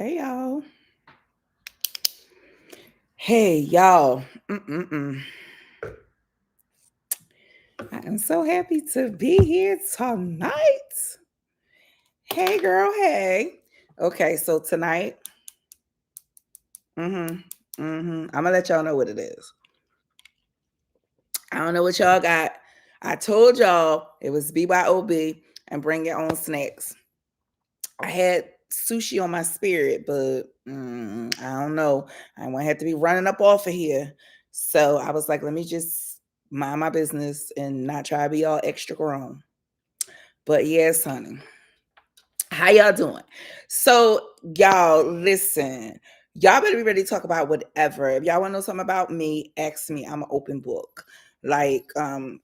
Hey y'all. Hey y'all. Mm-mm-mm. I am so happy to be here tonight. Hey girl, hey. Okay, so tonight, I'm gonna let y'all know what it is. I don't know what y'all got. I told y'all it was BYOB and bring your own snacks. I had sushi on my spirit, but I don't know. I want to have to be running up off of here. So I was like, let me just mind my business and not try to be all extra grown. But yes, honey. How y'all doing? So, y'all, listen. Y'all better be ready to talk about whatever. If y'all want to know something about me, ask me. I'm an open book. Like,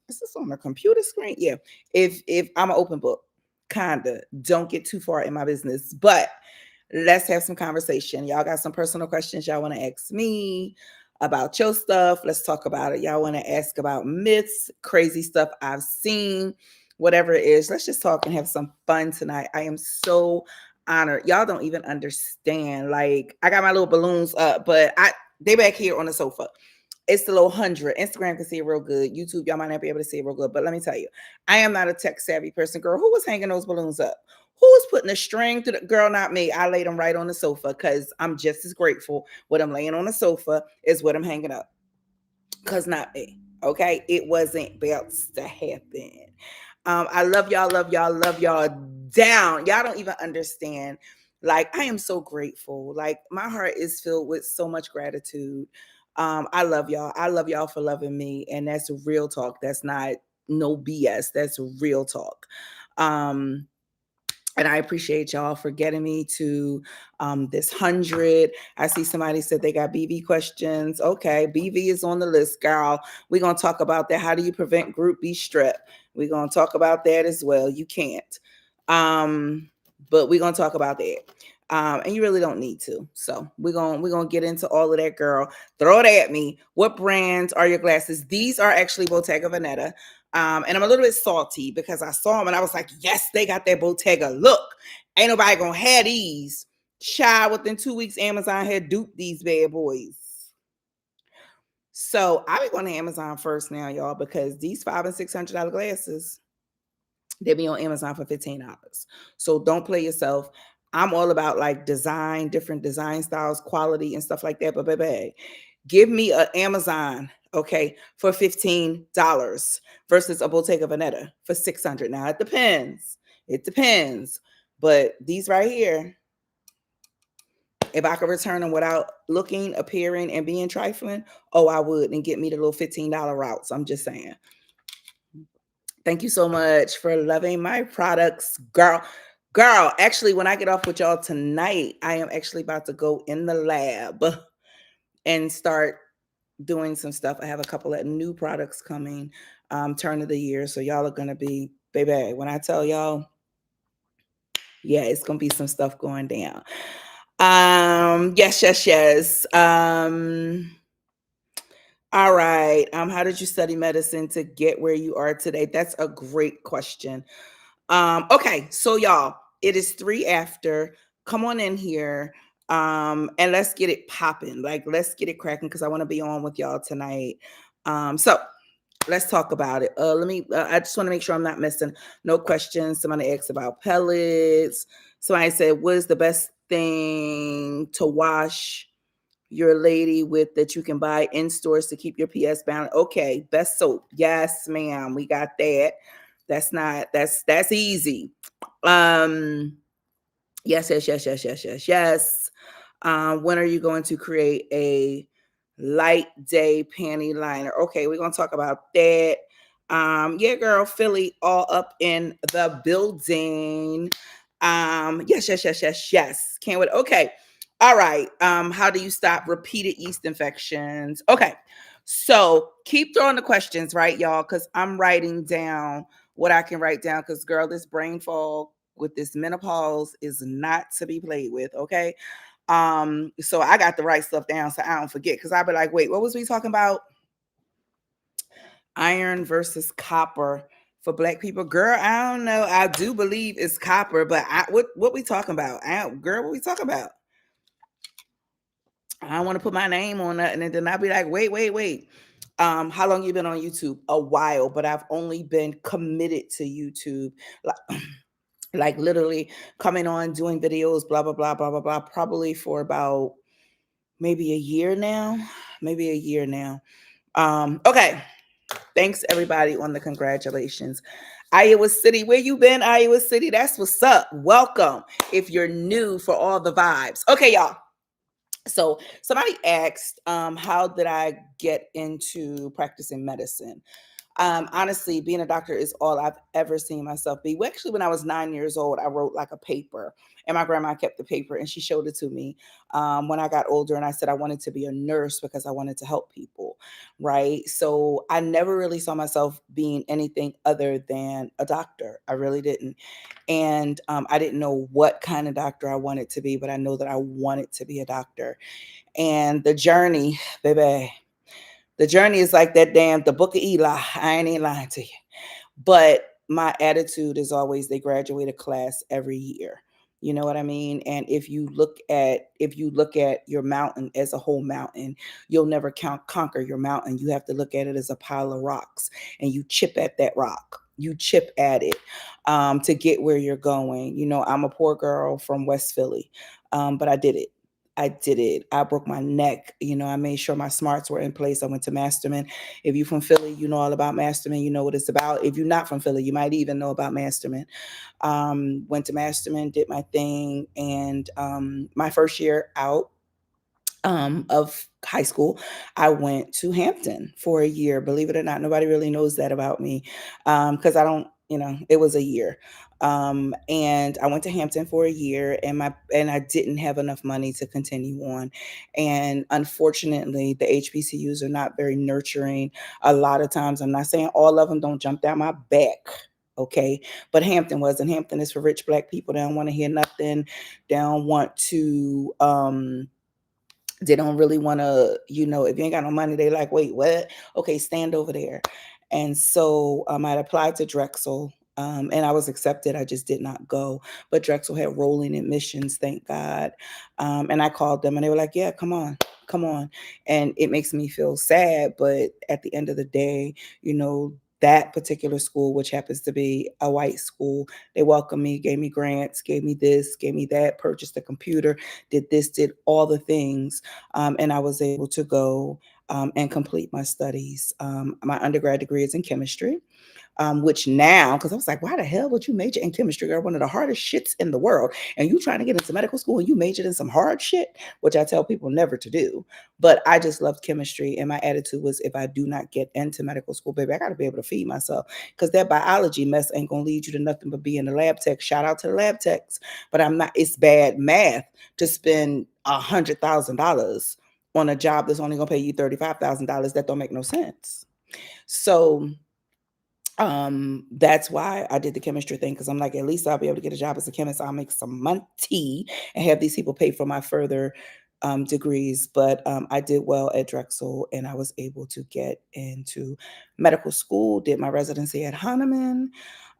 is this on the computer screen? Yeah. If I'm an open book, kinda. Don't get too far in my business. But let's have some conversation. Y'all got some personal questions y'all want to ask me about your stuff. Let's talk about it. Y'all want to ask about myths, crazy stuff I've seen, whatever it is. Let's just talk and have some fun tonight. I am so honored. Y'all don't even understand. Like, I got my little balloons up, but they back here on the sofa. It's the little 100. Instagram can see it real good. YouTube, y'all might not be able to see it real good. But let me tell you, I am not a tech savvy person. Girl, who was hanging those balloons up? Who's putting a string to the girl? Not me. I laid them right on the sofa because I'm just as grateful what I'm laying on the sofa is what I'm hanging up. Because not me. Okay. It wasn't about to happen. I love y'all, love y'all down. Y'all don't even understand. Like, I am so grateful. Like, my heart is filled with so much gratitude. I love y'all. I love y'all for loving me. And that's real talk. That's not no BS. That's real talk. Um, and I appreciate y'all for getting me to this 100. I see somebody said they got BV questions. Okay, BV is on the list, girl. We're going to talk about that. How do you prevent group B strep? We're going to talk about that as well. You can't. But we're going to talk about that. And you really don't need to. So we're gonna get into all of that, girl. Throw it at me. What brands are your glasses? These are actually Bottega Veneta. And I'm a little bit salty because I saw them and I was like, yes, they got that Bottega look. Ain't nobody gonna have these. Child, within 2 weeks, Amazon had duped these bad boys. So I be going to Amazon first now, y'all, because these $500 and $600 glasses, they be on Amazon for $15. So don't play yourself. I'm all about like design, different design styles, quality, and stuff like that. But baby, give me an Amazon, okay, for $15 versus a Bottega Veneta for $600. Now it depends. It depends. But these right here, if I could return them without looking, appearing, and being trifling, oh, I would, and get me the little $15 routes. I'm just saying. Thank you so much for loving my products, girl. Girl, actually, when I get off with y'all tonight, I am actually about to go in the lab and start doing some stuff. I have a couple of new products coming turn of the year. So y'all are gonna be, baby, when I tell y'all, yeah, it's gonna be some stuff going down. Yes. All right. How did you study medicine to get where you are today? That's a great question. Okay, so y'all, it is 3 after. Come on in here. And let's get it popping. Like, let's get it cracking because I want to be on with y'all tonight. So let's talk about it. Let me I just want to make sure I'm not missing no questions. Somebody asked about pellets. Somebody said, what is the best thing to wash your lady with that you can buy in stores to keep your PS bound? Okay, best soap. Yes, ma'am. We got that. That's easy. Um, yes. When are you going to create a light day panty liner? Okay, we're gonna talk about that. Yeah, girl, Philly all up in the building. Yes. Can't wait. Okay. All right. How do you stop repeated yeast infections? Okay. So keep throwing the questions, right, y'all? Because I'm writing down what I can write down. Because, girl, this brain fog with this menopause is not to be played with. Okay. So I got to write stuff down so I don't forget. Because I'll be like, wait, what was we talking about? Iron versus copper for black people. Girl, I don't know. I do believe it's copper, but what we talking about? Girl, what we talking about? I don't want to put my name on that. And then I'll be like, wait, wait, wait. How long you been on YouTube? A while, but I've only been committed to YouTube. Like, like literally coming on, doing videos, blah, blah, blah, blah, blah, blah, probably for about maybe a year now. Maybe a year now. Okay. Thanks everybody on the congratulations. Iowa City, where you been, Iowa City? That's what's up. Welcome. If you're new, for all the vibes. Okay, y'all. So somebody asked, how did I get into practicing medicine? Honestly, being a doctor is all I've ever seen myself be. Well, actually, when I was 9 years old, I wrote like a paper, and my grandma kept the paper and she showed it to me when I got older. And I said I wanted to be a nurse because I wanted to help people, right? So I never really saw myself being anything other than a doctor. I really didn't. And I didn't know what kind of doctor I wanted to be, but I know that I wanted to be a doctor. And the journey, baby, the journey is like that damn the book of Eli. I ain't even lying to you. But my attitude is always they graduate a class every year. You know what I mean? And if you look at your mountain as a whole mountain, you'll never conquer your mountain. You have to look at it as a pile of rocks, and you chip at that rock. You chip at it to get where you're going. I'm a poor girl from West Philly, but I did it. I did it. I broke my neck. I made sure my smarts were in place. I went to Masterman. If you're from Philly, you know all about Masterman. You know what it's about. If you're not from Philly, you might even know about Masterman. Went to Masterman, did my thing, and my first year out of high school, I went to Hampton for a year. Believe it or not, nobody really knows that about me because I don't. It was a year. And I went to Hampton for a year, and I didn't have enough money to continue on. And unfortunately, the HBCUs are not very nurturing. A lot of times, I'm not saying all of them don't jump down my back. Okay. But Hampton was, and Hampton is for rich Black people. They don't want to hear nothing. They don't want to, they don't really want to, if you ain't got no money, they like, wait, what? Okay, stand over there. And so I applied to Drexel, and I was accepted. I just did not go. But Drexel had rolling admissions, thank God. And I called them, and they were like, yeah, come on, come on. And it makes me feel sad. But at the end of the day, that particular school, which happens to be a white school, they welcomed me, gave me grants, gave me this, gave me that, purchased a computer, did this, did all the things. And I was able to go and complete my studies. My undergrad degree is in chemistry, which now, because I was like, why the hell would you major in chemistry? Girl, one of the hardest shits in the world. And you trying to get into medical school and you majored in some hard shit, which I tell people never to do. But I just loved chemistry. And my attitude was, if I do not get into medical school, baby, I got to be able to feed myself, because that biology mess ain't going to lead you to nothing but being a lab tech. Shout out to the lab techs. But I'm not, it's bad math to spend $100,000 on a job that's only going to pay you $35,000. That don't make no sense. So that's why I did the chemistry thing, because I'm like, at least I'll be able to get a job as a chemist. I'll make some money and have these people pay for my further degrees. But I did well at Drexel, and I was able to get into medical school, did my residency at Hahnemann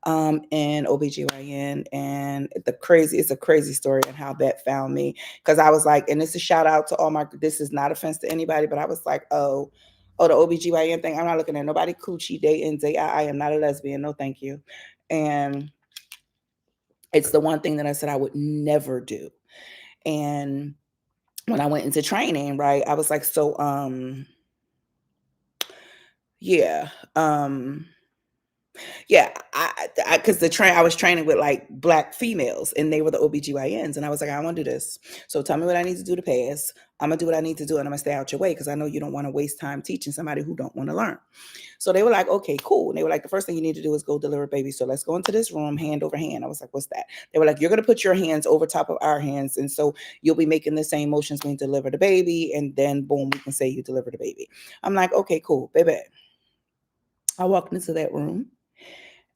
in OBGYN. And it's a crazy story on how that found me, because I was like, and this is a shout out to this is not offense to anybody, but I was like, the OBGYN thing, I'm not looking at nobody coochie day in, day out. I am not a lesbian. No, thank you. And it's the one thing that I said I would never do. And when I went into training, right, I was like, so, yeah, yeah, because I was training with like Black females, and they were the OBGYNs. And I was like, I want to do this. So tell me what I need to do to pass. I'm going to do what I need to do, and I'm going to stay out your way, because I know you don't want to waste time teaching somebody who don't want to learn. So they were like, okay, cool. And they were like, the first thing you need to do is go deliver babies. So let's go into this room, hand over hand. I was like, what's that? They were like, you're going to put your hands over top of our hands. And so you'll be making the same motions when you deliver the baby. And then boom, we can say you deliver the baby. I'm like, okay, cool, baby. I walked into that room,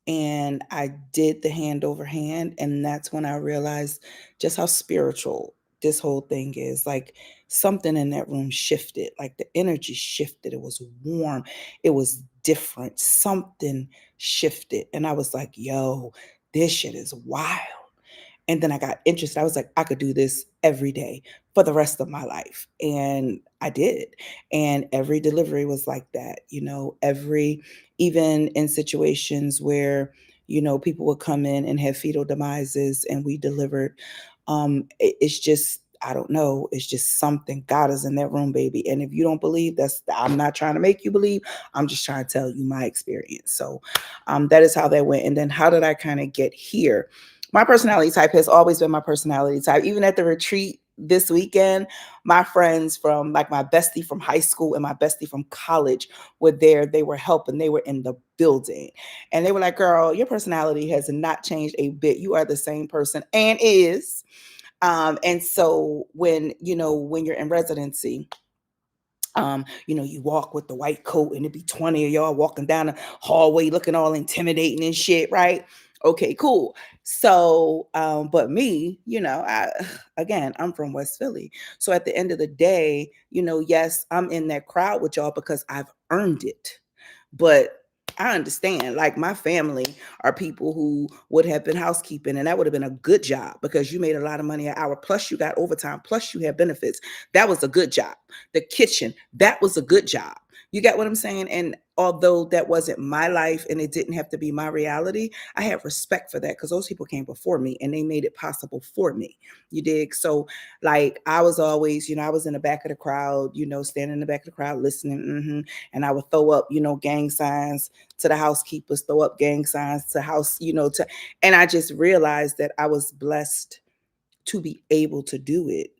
and I did the hand over hand. And that's when I realized just how spiritual this whole thing is. Like, something in that room shifted, like the energy shifted. It was warm. It was different. Something shifted. And I was like, yo, this shit is wild. And then I got interested. I was like, I could do this every day for the rest of my life. And I did. And every delivery was like that, even in situations where, people would come in and have fetal demises and we delivered. It's just, I don't know. It's just something. God is in that room, baby. And if you don't believe, I'm not trying to make you believe. I'm just trying to tell you my experience. So that is how that went. And then how did I kind of get here? My personality type has always been my personality type. Even at the retreat this weekend, my friends from like my bestie from high school and my bestie from college were there. They were helping. They were in the building. And they were like, girl, your personality has not changed a bit. You are the same person and is. And so when you're in residency, you walk with the white coat and it'd be 20 of y'all walking down the hallway looking all intimidating and shit, right? Okay, cool. So, but me, again, I'm from West Philly. So at the end of the day, yes, I'm in that crowd with y'all because I've earned it. But I understand, like my family are people who would have been housekeeping, and that would have been a good job because you made a lot of money an hour. Plus, you got overtime. Plus, you have benefits. That was a good job. The kitchen, that was a good job. You get what I'm saying? And although that wasn't my life and it didn't have to be my reality, I have respect for that because those people came before me and they made it possible for me. You dig? So, like, I was always, I was in the back of the crowd, standing in the back of the crowd listening. And I would throw up, gang signs to the housekeepers, throw up gang signs to house, and I just realized that I was blessed to be able to do it,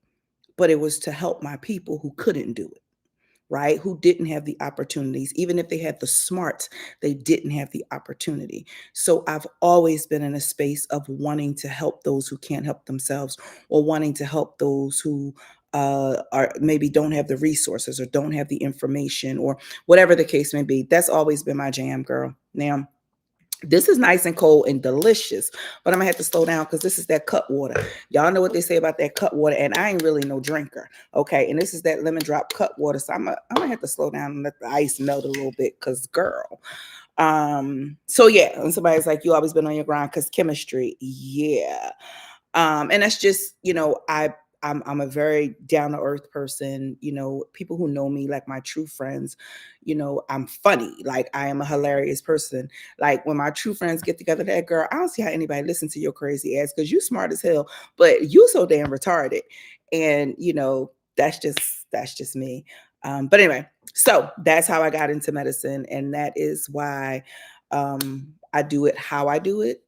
but it was to help my people who couldn't do it, right? Who didn't have the opportunities. Even if they had the smarts, they didn't have the opportunity. So I've always been in a space of wanting to help those who can't help themselves, or wanting to help those who are maybe don't have the resources or don't have the information, or whatever the case may be. That's always been my jam, girl. Now, this is nice and cold and delicious, but I'm gonna have to slow down because this is that cut water. Y'all know what they say about that cut water, and I ain't really no drinker. Okay, and this is that lemon drop cut water. So I'm gonna have to slow down and let the ice melt a little bit, cause girl. So yeah, and somebody's like, you always been on your grind because chemistry. Yeah. And that's just, I'm a very down to earth person. People who know me, like my true friends, I'm funny. Like I am a hilarious person. Like when my true friends get together, that girl, I don't see how anybody listens to your crazy ass because you smart as hell, but you so damn retarded. And that's just me. But anyway, so that's how I got into medicine, and that is why I do it how I do it,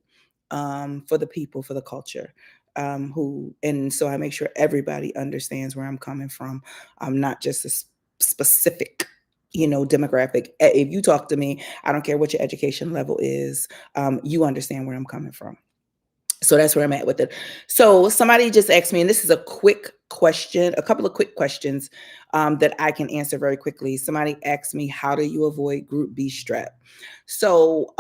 for the people, for the culture. And so I make sure everybody understands where I'm coming from. I'm not just a specific, demographic. If you talk to me, I don't care what your education level is, you understand where I'm coming from. So that's where I'm at with it. So somebody just asked me, and this is a quick question, a couple of quick questions that I can answer very quickly. Somebody asked me, how do you avoid group B strep? So,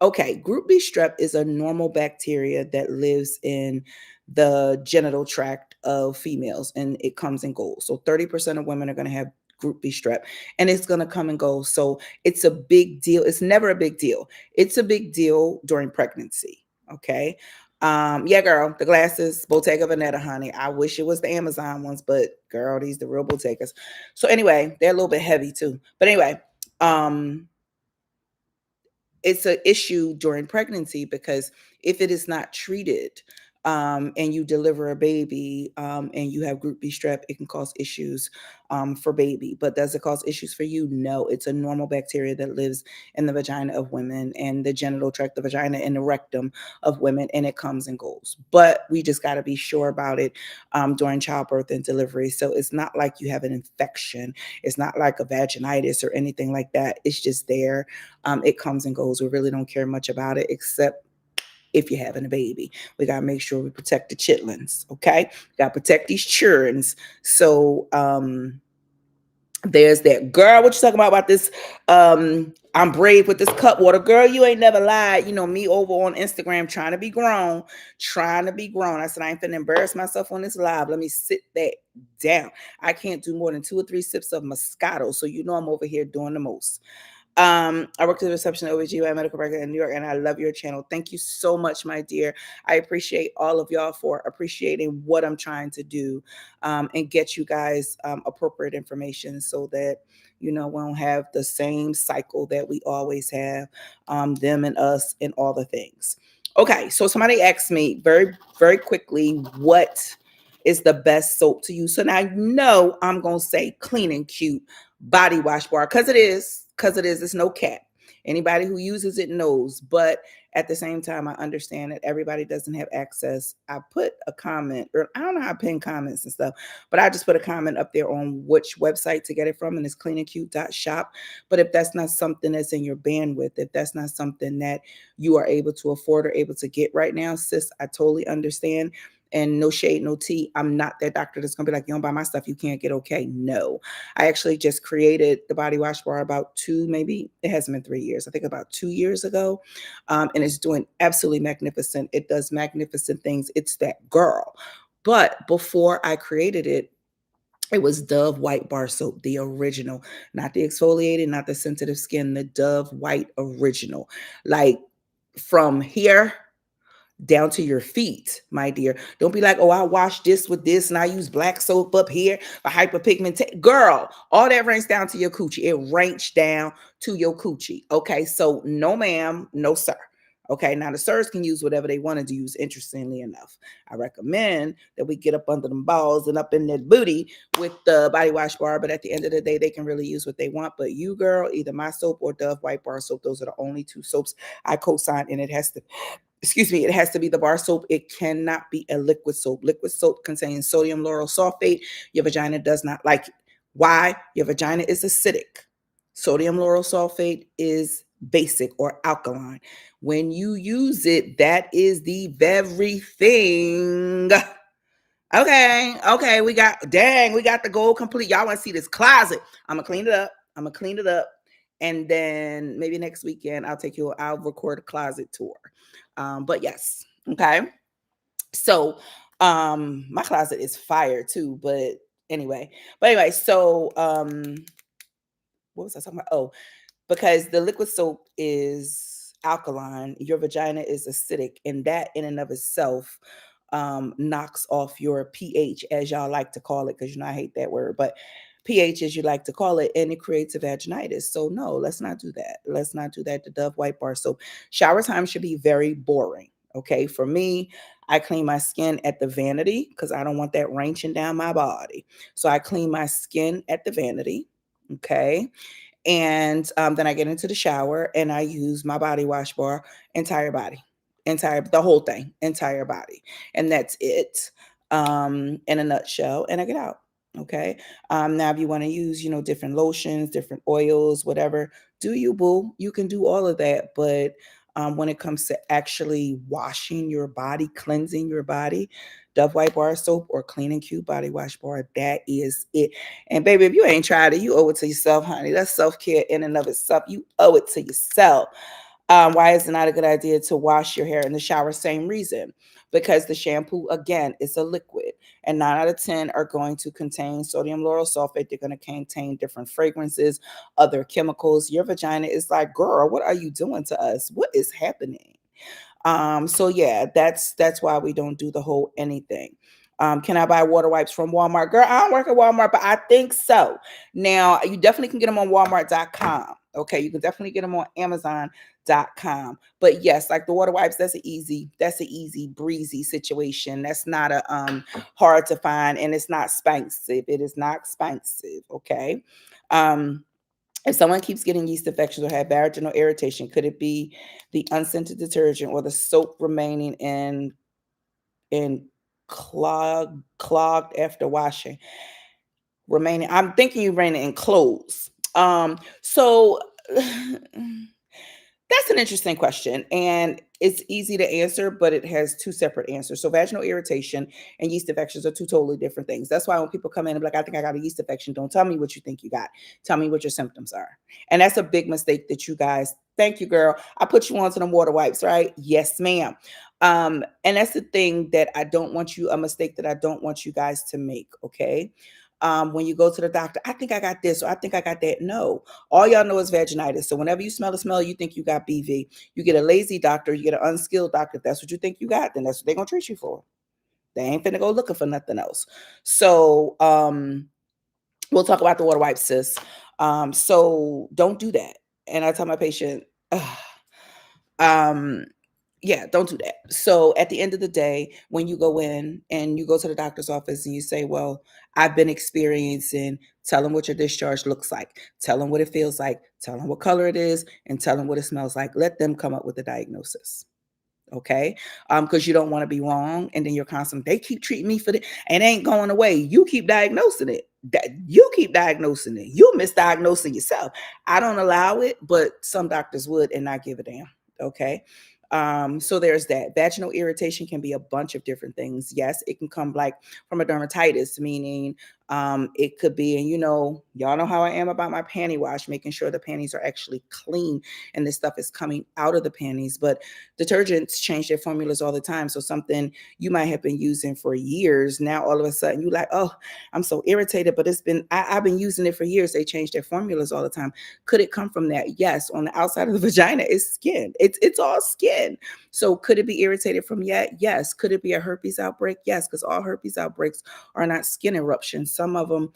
okay, group B strep is a normal bacteria that lives in the genital tract of females, and it comes and goes. So 30% of women are going to have group B strep, and it's going to come and go. So it's a big deal. It's never a big deal. It's a big deal during pregnancy. Okay. Yeah, girl, the glasses, Bottega Veneta, honey. I wish it was the Amazon ones, but girl, these the real Bottegas. So anyway, they're a little bit heavy too. But anyway, it's an issue during pregnancy because if it is not treated, and you deliver a baby, and you have group B strep, it can cause issues for baby. But does it cause issues for you? No, it's a normal bacteria that lives in the vagina of women and the genital tract, the vagina and the rectum of women, and it comes and goes. But we just got to be sure about it during childbirth and delivery. So it's not like you have an infection. It's not like a vaginitis or anything like that. It's just there. It comes and goes. We really don't care much about it, except if you're having a baby. We got to make sure we protect the chitlins, okay? We got to protect these churns. So there's that. Girl, what you talking about this? I'm brave with this cut water. Girl, you ain't never lied. Me over on Instagram trying to be grown, trying to be grown. I said, I ain't finna embarrass myself on this live. Let me sit that down. I can't do more than 2 or 3 sips of Moscato. So I'm over here doing the most. I work at the reception at OBGYN medical record in New York, and I love your channel. Thank you so much, my dear. I appreciate all of y'all for appreciating what I'm trying to do, and get you guys appropriate information so that we don't have the same cycle that we always have, them and us and all the things. Okay, so somebody asked me very, very quickly, what is the best soap to use? So now I'm gonna say Clean and Cute body wash bar, because it is, it's no cap. Anybody who uses it knows, but at the same time, I understand that everybody doesn't have access. I put a comment, or I don't know how to pin comments and stuff, but I just put a comment up there on which website to get it from, and it's cleanandcute.shop. But if that's not something that's in your bandwidth, if that's not something that you are able to afford or able to get right now, sis, I totally understand. And no shade, no tea. I'm not that doctor that's gonna be like, you don't buy my stuff, you can't get okay. No. I actually just created the body wash bar about maybe it hasn't been 3 years. I think about 2 years ago. And it's doing absolutely magnificent. It does magnificent things. It's that girl. But before I created it, it was Dove White Bar Soap, the original, not the exfoliated, not the sensitive skin, the Dove White original. Like from here down to your feet, my dear. Don't be like, oh, I wash this with this and I use black soap up here for hyperpigmentation. Girl, all that ranks down to your coochie. It ranks down to your coochie. Okay, so no ma'am, no sir. Okay, now the sirs can use whatever they wanted to use, interestingly enough. I recommend that we get up under them balls and up in that booty with the body wash bar, but at the end of the day, they can really use what they want. But you, girl, either my soap or Dove White Bar Soap, those are the only two soaps I co-sign, and it has to be the bar soap. It cannot be a liquid soap. Liquid soap contains sodium lauryl sulfate. Your vagina does not like it. Why? Your vagina is acidic. Sodium lauryl sulfate is basic or alkaline. When you use it, that is the very thing. Okay, we got the goal complete. Y'all want to see this closet? I'm gonna clean it up. And then maybe next weekend I'll record a closet tour. But yes, okay. So my closet is fire too, but anyway, so what was I talking about? Oh, because the liquid soap is alkaline, your vagina is acidic, and that in and of itself knocks off your pH, as y'all like to call it, because I hate that word, but pH, as you like to call it, and it creates a vaginitis. So no, let's not do that. Let's not do that. The Dove White Bar Soap. Shower time should be very boring. Okay, for me, I clean my skin at the vanity because I don't want that wrenching down my body. So I clean my skin at the vanity. Okay. And then I get into the shower and I use my body wash bar, entire body, the whole thing, entire body. And that's it, in a nutshell. And I get out. Okay. Now, if you want to use, different lotions, different oils, whatever, do you, boo? You can do all of that. But when it comes to actually washing your body, cleansing your body, Dove White Bar Soap or Clean and Cute Body Wash Bar, that is it. And baby, if you ain't tried it, you owe it to yourself, honey. That's self-care in and of itself. You owe it to yourself. Why is it not a good idea to wash your hair in the shower? Same reason. Because the shampoo, again, is a liquid. And 9 out of 10 are going to contain sodium lauryl sulfate. They're going to contain different fragrances, other chemicals. Your vagina is like, girl, what are you doing to us? What is happening? So yeah, that's why we don't do the whole anything. Can I buy water wipes from Walmart? Girl, I don't work at Walmart, but I think so. Now, you definitely can get them on Walmart.com. Okay, you can definitely get them on Amazon.com. But yes, like the water wipes, that's an easy, breezy situation. That's not a hard to find, and it's not expensive. It is not expensive. Okay. If someone keeps getting yeast infections or have vaginal irritation, could it be the unscented detergent or the soap remaining in clogged after washing? I'm thinking you ran it in clothes. So that's an interesting question, and it's easy to answer, but it has two separate answers. So vaginal irritation and yeast infections are two totally different things. That's why when people come in and be like, I think I got a yeast infection, don't tell me what you think you got. Tell me what your symptoms are. And that's a big mistake that you guys, thank you, girl. I put you onto them water wipes, right? Yes, ma'am. And that's the thing that a mistake that I don't want you guys to make, okay? when you go to the doctor, I think I got this or I think I got that. No, all y'all know is vaginitis. So whenever you smell the smell, you think you got BV. You get a lazy doctor, you get an unskilled doctor. If that's what you think you got, then that's what they're gonna treat you for. They ain't finna go looking for nothing else. So we'll talk about the water wipes, sis. So don't do that. And I tell my patient, um, yeah, don't do that. So at the end of the day, when you go in and you go to the doctor's office and you say, well, I've been experiencing, tell them what your discharge looks like, tell them what it feels like, tell them what color it is, and tell them what it smells like. Let them come up with a diagnosis. Okay, because you don't want to be wrong, and then you're constantly, they keep treating me for it and it ain't going away. You keep diagnosing it. You keep diagnosing it. You misdiagnosing yourself. I don't allow it, but some doctors would and not give a damn. Okay. So there's that. Vaginal irritation can be a bunch of different things. Yes, it can come like from a dermatitis, meaning it could be, and y'all know how I am about my panty wash, making sure the panties are actually clean and this stuff is coming out of the panties. But detergents change their formulas all the time. So something you might have been using for years, now all of a sudden you like, oh, I'm so irritated, but I've been using it for years. They change their formulas all the time. Could it come from that? Yes. On the outside of the vagina is skin. It's all skin. So could it be irritated from that? Yes. Could it be a herpes outbreak? Yes, because all herpes outbreaks are not skin eruptions. Some of them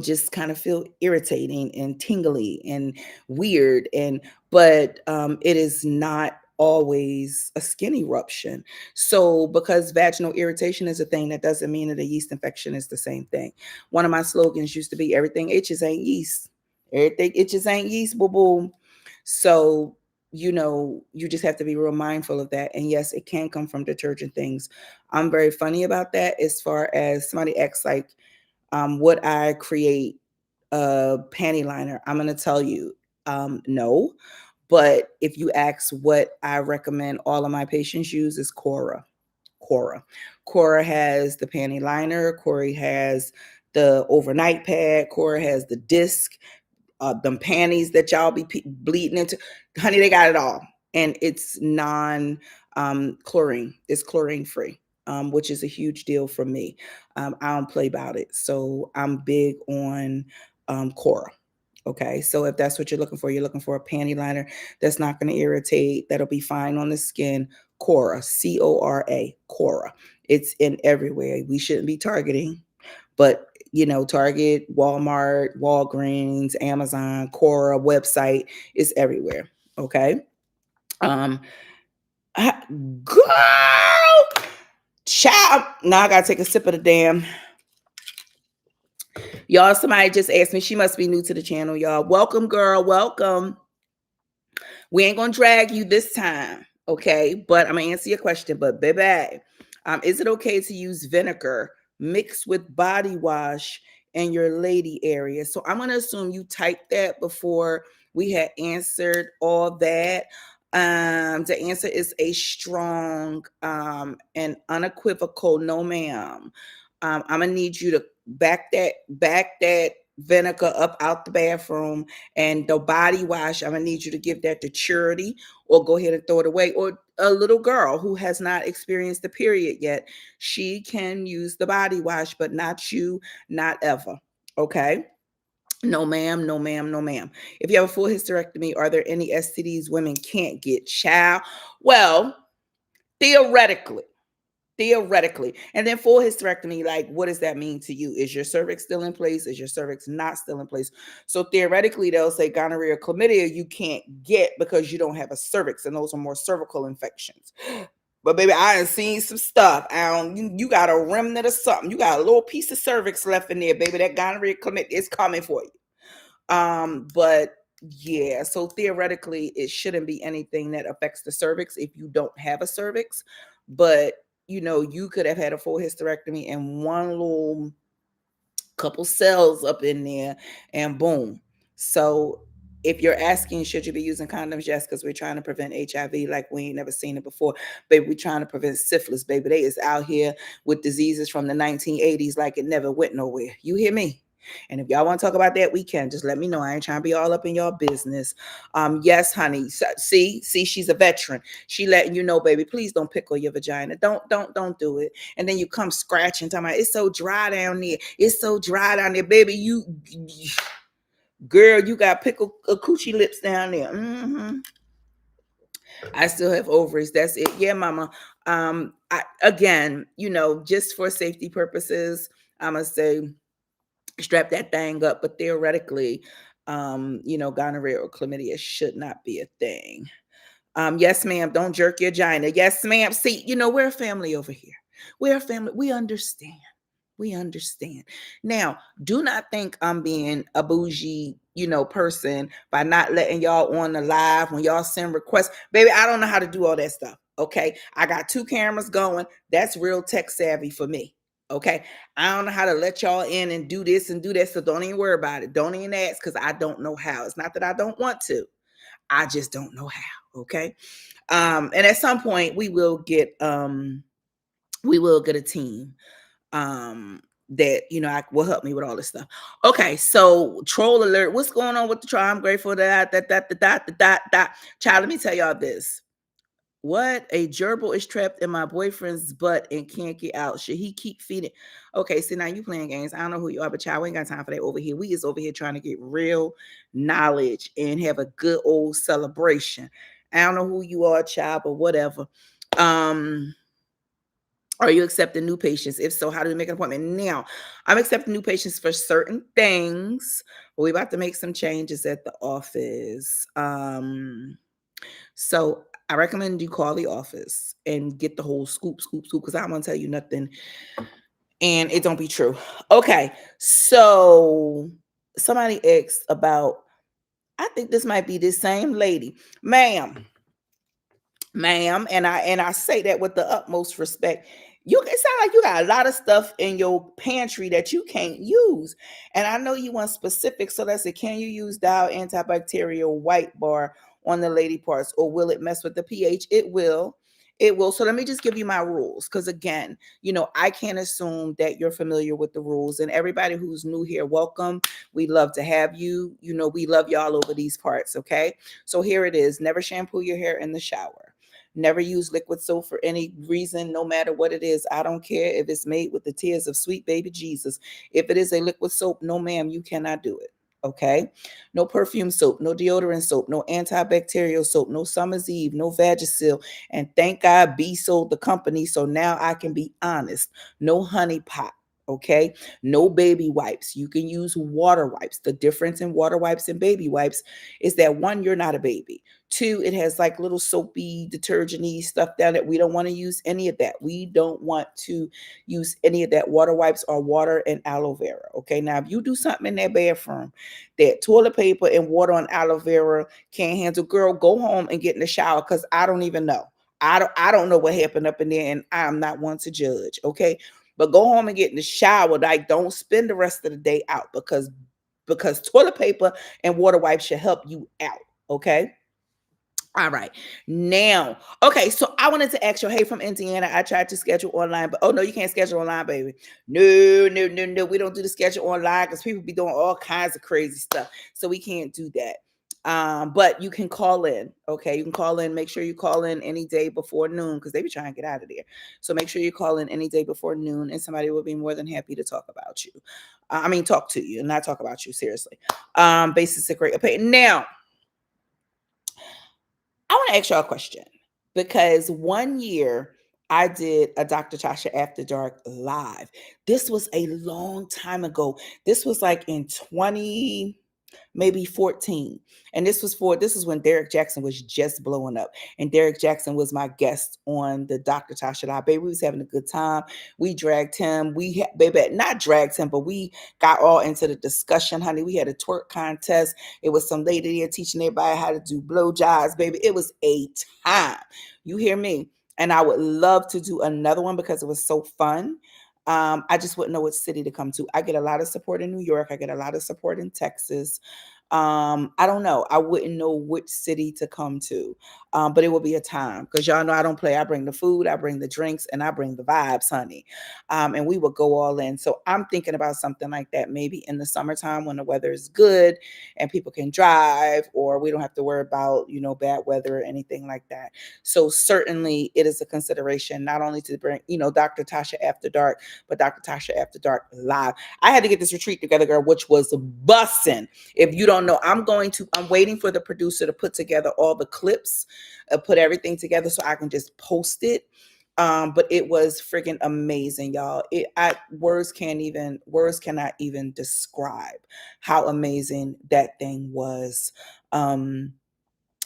just kind of feel irritating and tingly and weird, but it is not always a skin eruption. So because vaginal irritation is a thing, that doesn't mean that a yeast infection is the same thing. One of my slogans used to be, everything itches ain't yeast. Everything itches ain't yeast, boo boo. So you just have to be real mindful of that. And yes, it can come from detergent things. I'm very funny about that. As far as somebody acts like, would I create a panty liner? I'm going to tell you, no. But if you ask what I recommend all of my patients use, is Cora. Cora. Cora has the panty liner. Cora has the overnight pad. Cora has the disc. Them panties that y'all be bleeding into. Honey, they got it all. And it's chlorine. It's chlorine free. Which is a huge deal for me. I don't play about it. So I'm big on Cora. Okay. So if that's what you're looking for a panty liner that's not going to irritate, that'll be fine on the skin. Cora, Cora, Cora. It's in everywhere. We shouldn't be targeting, but Target, Walmart, Walgreens, Amazon, Cora website is everywhere. Okay. Girl, child. Now I gotta take a sip of the damn. Y'all, somebody just asked me. She must be new to the channel, y'all. Welcome, girl. Welcome. We ain't gonna drag you this time, okay? But I'm gonna answer your question. But baby, is it okay to use vinegar mixed with body wash in your lady area? So I'm gonna assume you typed that before we had answered all that. The answer is a strong and unequivocal no, ma'am. I'm gonna need you to back that vinegar up out the bathroom, and the body wash, I'm gonna need you to give that to Charity or go ahead and throw it away. Or a little girl who has not experienced the period yet, she can use the body wash, but not you, not ever. Okay. No, ma'am, no, ma'am, no, ma'am. If you have a full hysterectomy, are there any STDs women can't get? Child. Well, theoretically. And then full hysterectomy, like, what does that mean to you? Is your cervix still in place? Is your cervix not still in place? So theoretically, they'll say gonorrhea, chlamydia, you can't get because you don't have a cervix, and those are more cervical infections. But baby, I done seen some stuff. You got a remnant of something. You got a little piece of cervix left in there, baby. That gonorrhea, chlamydia is coming for you. But yeah, so theoretically, it shouldn't be anything that affects the cervix if you don't have a cervix. But you could have had a full hysterectomy and one little couple cells up in there, and boom. So if you're asking, should you be using condoms? Yes, because we're trying to prevent HIV like we ain't never seen it before. Baby, we're trying to prevent syphilis, baby. They is out here with diseases from the 1980s like it never went nowhere. You hear me? And if y'all want to talk about that, we can. Just let me know. I ain't trying to be all up in y'all business. Yes, honey. See, she's a veteran. She letting you know, baby, please don't pickle your vagina. Don't do it. And then you come scratching, talking about it's so dry down there. It's so dry down there, baby. Girl, you got pickle coochie lips down there. I still have ovaries. That's it. Yeah, mama. Again, just for safety purposes, I'm gonna say strap that thing up. But theoretically, gonorrhea or chlamydia should not be a thing. Yes, ma'am. Don't jerk your vagina. Yes, ma'am. See, we're a family over here. We're a family. We understand. We understand. Now, do not think I'm being a bougie, person by not letting y'all on the live when y'all send requests. Baby, I don't know how to do all that stuff. Okay. I got 2 cameras going. That's real tech savvy for me. Okay. I don't know how to let y'all in and do this and do that. So don't even worry about it. Don't even ask because I don't know how. It's not that I don't want to. I just don't know how. Okay. And at some point we will get a team that will help me with all this stuff. Okay, so troll alert. What's going on with the troll? I'm grateful that. Child, let me tell y'all this. What? A gerbil is trapped in my boyfriend's butt and can't get out. Should he keep feeding? Okay, so now you playing games. I don't know who you are, but child, we ain't got time for that over here. We is over here trying to get real knowledge and have a good old celebration. I don't know who you are, child, but whatever. Are you accepting new patients? If so, how do we make an appointment? Now, I'm accepting new patients for certain things. But we're about to make some changes at the office. So I recommend you call the office and get the whole scoop, because I'm going to tell you nothing and it don't be true. Okay, so somebody asked about, I think this might be this same lady. Ma'am, and I say that with the utmost respect. It sound like you got a lot of stuff in your pantry that you can't use, and I know you want specifics. So that's it. Can you use Dial antibacterial white bar on the lady parts, or will it mess with the pH? It will. So let me just give you my rules, because again, I can't assume that you're familiar with the rules. And everybody who's new here, welcome. We love to have you. We love y'all over these parts. Okay, so here it is. Never shampoo your hair in the shower. Never use liquid soap for any reason, no matter what it is. I don't care if it's made with the tears of sweet baby Jesus. If it is a liquid soap, no, ma'am, you cannot do it. Okay. No perfume soap, no deodorant soap, no antibacterial soap, no Summer's Eve, no Vagisil. And thank God B sold the company. So now I can be honest. No honey pot. Okay. No baby wipes. You can use water wipes. The difference in water wipes and baby wipes is that, one, you're not a baby. 2, it has like little soapy, detergent-y stuff down it. We don't want to use any of that. We don't want to use any of that. Water wipes are water and aloe vera. Okay. Now, if you do something in that bathroom that toilet paper and water and aloe vera can't handle, girl, go home and get in the shower, because I don't even know. I don't know what happened up in there, and I'm not one to judge. Okay. But go home and get in the shower. Like, don't spend the rest of the day out, because toilet paper and water wipes should help you out. Okay. All right. Now, okay, so I wanted to ask you, hey, from Indiana, I tried to schedule online, but oh no, you can't schedule online, baby. No, no, no, no. We don't do the schedule online because people be doing all kinds of crazy stuff. So we can't do that. But you can call in. Okay, you can call in. Make sure you call in any day before noon, because they be trying to get out of there. So make sure you call in any day before noon, and somebody will be more than happy to talk about you. Talk to you and not talk about you, seriously. Basic rate of pay. Now, I want to ask y'all a question, because one year I did a Dr. Tasha After Dark live. This was a long time ago. This was like in 20, maybe 14. And this is when Derek Jackson was just blowing up. And Derek Jackson was my guest on the Dr. Tasha Live. Baby, we was having a good time. We dragged him. Baby, not dragged him, but we got all into the discussion, honey. We had a twerk contest. It was some lady there teaching everybody how to do blowjobs, baby. It was a time. You hear me? And I would love to do another one because it was so fun. I just wouldn't know what city to come to. I get a lot of support in New York. I get a lot of support in Texas. I don't know. I wouldn't know which city to come to. But it will be a time because y'all know I don't play. I bring the food, I bring the drinks, and I bring the vibes, honey. And we will go all in. So I'm thinking about something like that maybe in the summertime when the weather is good and people can drive, or we don't have to worry about, bad weather or anything like that. So certainly it is a consideration not only to bring, Dr. Tasha After Dark, but Dr. Tasha After Dark live. I had to get this retreat together, girl, which was bussin'. If you don't know, I'm waiting for the producer to put together all the clips, put everything together so I can just post it. But it was freaking amazing, y'all. Words cannot even describe how amazing that thing was.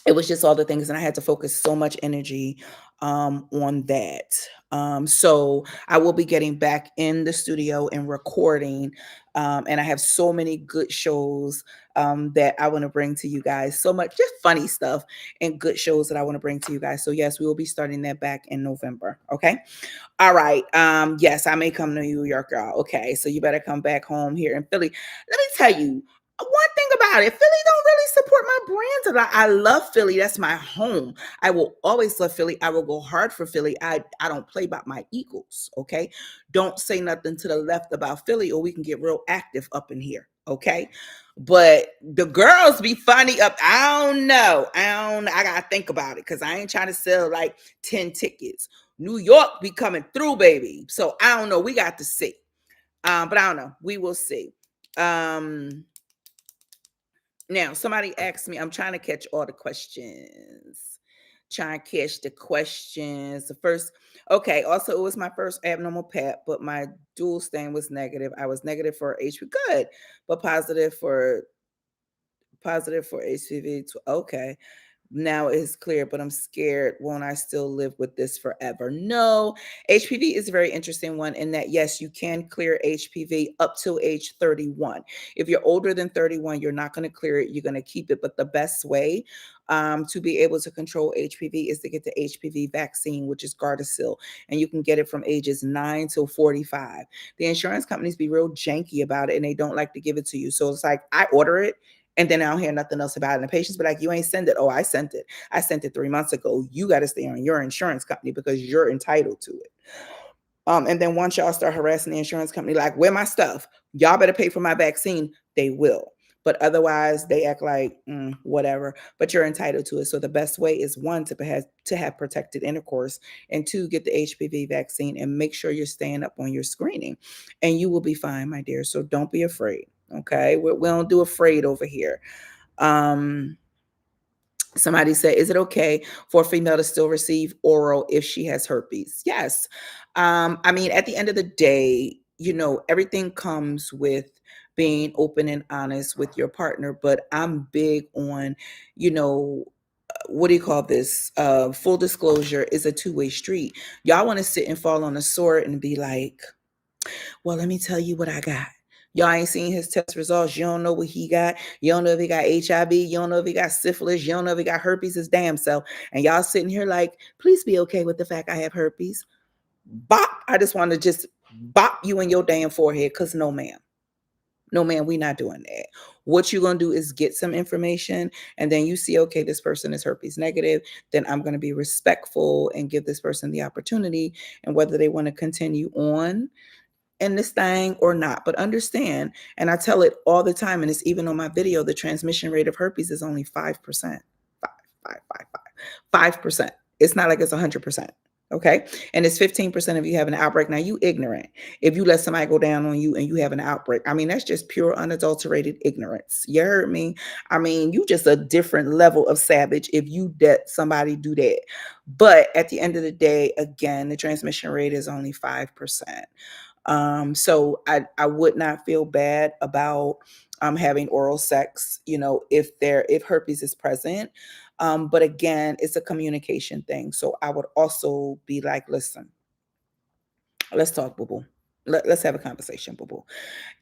It was just all the things, and I had to focus so much energy on that. So I will be getting back in the studio and recording, and I have so many good shows that I want to bring to you guys. So much just funny stuff and good shows that I want to bring to you guys. So yes, we will be starting that back in November. Okay. All right. Yes, I may come to New York, y'all. Okay, so you better come back home here in Philly. Let me tell you one thing about it. Philly don't really support my brand a lot. I love Philly. That's my home. I will always love Philly. I will go hard for Philly. I don't play by my Eagles. Okay. Don't say nothing to the left about Philly, or we can get real active up in here. Okay. But the girls be funny up. I don't know. I gotta think about it because I ain't trying to sell like 10 tickets. New York be coming through, baby. So I don't know. We got to see. But I don't know. We will see. Now somebody asked me, I'm trying to catch all the questions. Trying to catch the questions. The first, okay. Also, it was my first abnormal PAP, but my dual stain was negative. I was negative for HPV, good, but positive for HPV. Okay. Now it's clear, but I'm scared. Won't I still live with this forever? No. HPV is a very interesting one in that, yes, you can clear HPV up till age 31. If you're older than 31, you're not going to clear it. You're going to keep it. But the best way to be able to control HPV is to get the HPV vaccine, which is Gardasil. And you can get it from ages 9 till 45. The insurance companies be real janky about it, and they don't like to give it to you. So it's like, I order it, and then I don't hear nothing else about it. And the patients be like, you ain't send it. Oh, I sent it. I sent it 3 months ago. You got to stay on your insurance company because you're entitled to it. And then once y'all start harassing the insurance company, like, where my stuff? Y'all better pay for my vaccine. They will. But otherwise, they act like whatever. But you're entitled to it. So the best way is one, to have protected intercourse, and two, get the HPV vaccine and make sure you're staying up on your screening, and you will be fine, my dear. So don't be afraid. Okay, we don't do afraid over here. Somebody said, is it okay for a female to still receive oral if she has herpes? Yes. I mean, at the end of the day, everything comes with being open and honest with your partner. But I'm big on, what do you call this? Full disclosure is a two-way street. Y'all want to sit and fall on a sword and be like, well, let me tell you what I got. Y'all ain't seen his test results. You don't know what he got. You don't know if he got HIV. You don't know if he got syphilis. You don't know if he got herpes, his damn self. And y'all sitting here like, please be okay with the fact I have herpes. Bop. I just want to just bop you in your damn forehead, because no, ma'am. No, ma'am, we not doing that. What you're going to do is get some information, and then you see, okay, this person is herpes negative. Then I'm going to be respectful and give this person the opportunity, and whether they want to continue on in this thing or not. But understand, and I tell it all the time, and it's even on my video, the transmission rate of herpes is only 5%. 5%. It's not like it's 100%. Okay. And it's 15% of you have an outbreak. Now, you ignorant if you let somebody go down on you and you have an outbreak. I mean, that's just pure unadulterated ignorance. You heard me? I mean, you just a different level of savage if you let somebody do that. But at the end of the day, again, the transmission rate is only 5%. So I would not feel bad about having oral sex, if herpes is present. But again, it's a communication thing. So I would also be like, listen, let's talk, boo boo. Let's have a conversation, boo boo.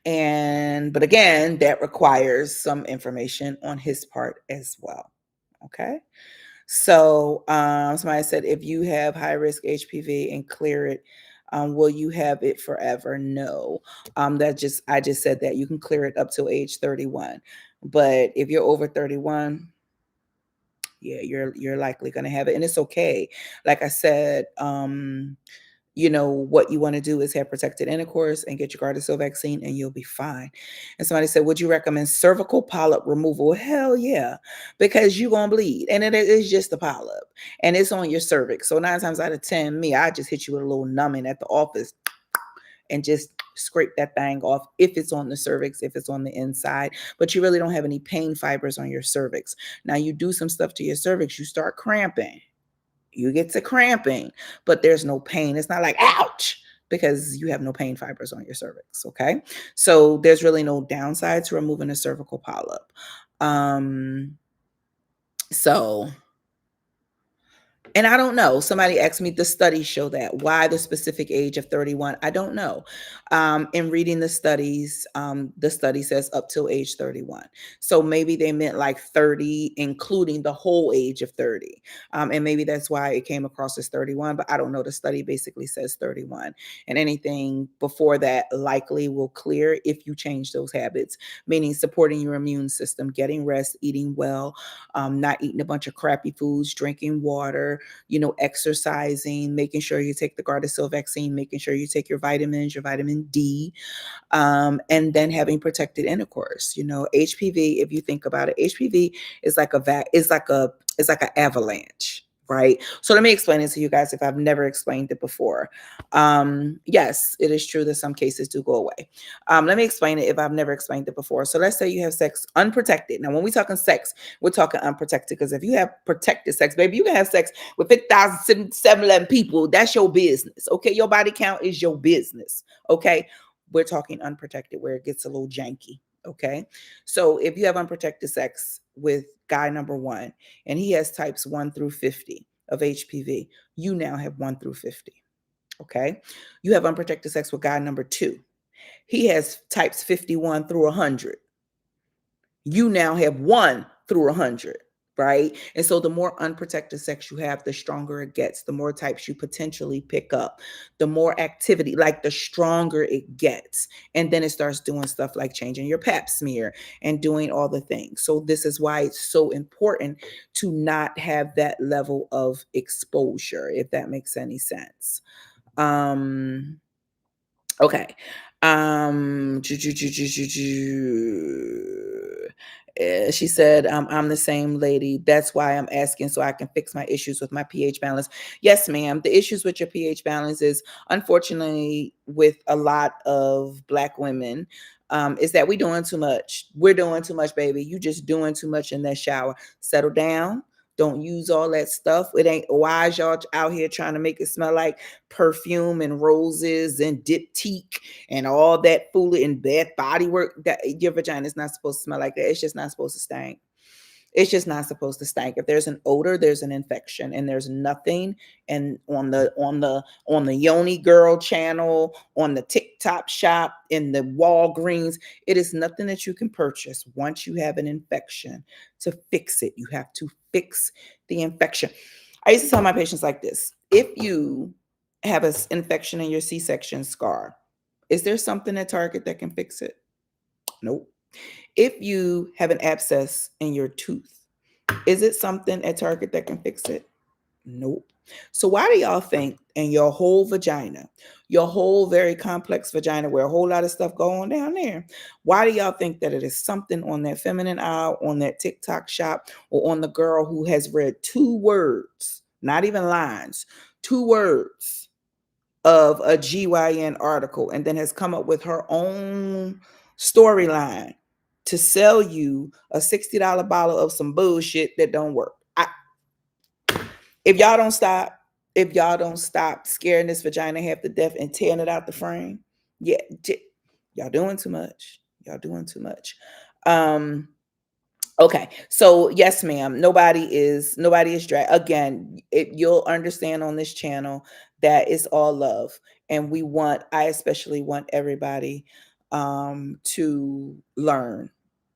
But again, that requires some information on his part as well. Okay. So somebody said, if you have high risk HPV and clear it, will you have it forever? No. I just said that you can clear it up till age 31. But if you're over 31, yeah, you're likely going to have it, and it's okay. Like I said, what you want to do is have protected intercourse and get your Gardasil vaccine, and you'll be fine. And somebody said, would you recommend cervical polyp removal? Hell yeah, because you're going to bleed. And it is just a polyp, and it's on your cervix. So 9 times out of 10, I just hit you with a little numbing at the office and just scrape that thing off if it's on the cervix, if it's on the inside. But you really don't have any pain fibers on your cervix. Now, you do some stuff to your cervix, you start cramping. You get to cramping, but there's no pain. It's not like, ouch, because you have no pain fibers on your cervix. Okay. So there's really no downside to removing a cervical polyp. So And I don't know. Somebody asked me, the studies show that. Why the specific age of 31? I don't know. In reading the study says up till age 31. So maybe they meant like 30, including the whole age of 30. And maybe that's why it came across as 31, but I don't know. The study basically says 31. And anything before that likely will clear if you change those habits, meaning supporting your immune system, getting rest, eating well, not eating a bunch of crappy foods, drinking water, exercising, making sure you take the Gardasil vaccine, making sure you take your vitamins, your vitamin D, and then having protected intercourse. HPV, if you think about it, HPV is like it's like an avalanche. Right. So let me explain it to you guys if I've never explained it before. Yes, it is true that some cases do go away. Let me explain it if I've never explained it before. So let's say you have sex unprotected. Now, when we're talking sex, we're talking unprotected, because if you have protected sex, baby, you can have sex with 50,711 people. That's your business. Okay. Your body count is your business. Okay. We're talking unprotected, where it gets a little janky. Okay. So if you have unprotected sex with guy number 1, and he has types 1 through 50 of HPV, you now have 1 through 50. Okay. You have unprotected sex with guy number 2. He has types 51 through 100. You now have 1 through 100. Right. And so the more unprotected sex you have, the stronger it gets, the more types you potentially pick up, the more activity, like the stronger it gets. And then it starts doing stuff like changing your pap smear and doing all the things. So this is why it's so important to not have that level of exposure, if that makes any sense. Okay. She said, I'm the same lady. That's why I'm asking, so I can fix my issues with my pH balance. Yes, ma'am. The issues with your pH balance is, unfortunately, with a lot of Black women, is that we're doing too much. We're doing too much, baby. You just doing too much in that shower. Settle down. Don't use all that stuff. It ain't wise y'all out here trying to make it smell like perfume and roses and diptyque and all that foolery and bad body work. That your vagina is not supposed to smell like that. It's just not supposed to stink. It's just not supposed to stink. If there's an odor, there's an infection, and there's nothing. And on the Yoni Girl channel, on the TikTok shop, in the Walgreens, it is nothing that you can purchase once you have an infection to fix it. You have to fix the infection. I used to tell my patients like this: if you have an infection in your C-section scar, is there something at Target that can fix it? Nope. If you have an abscess in your tooth, is it something at Target that can fix it? Nope. So why do y'all think in your whole vagina, your whole very complex vagina where a whole lot of stuff go on down there, why do y'all think that it is something on that feminine aisle, on that TikTok shop, or on the girl who has read 2 words, not even lines, 2 words of a GYN article, and then has come up with her own storyline to sell you a $60 bottle of some bullshit that don't work? If y'all don't stop, scaring this vagina half to death and tearing it out the frame, yeah, y'all doing too much. Y'all doing too much. Okay, so yes, ma'am. Nobody is drag. Again, you'll understand on this channel that it's all love, and I especially want everybody to learn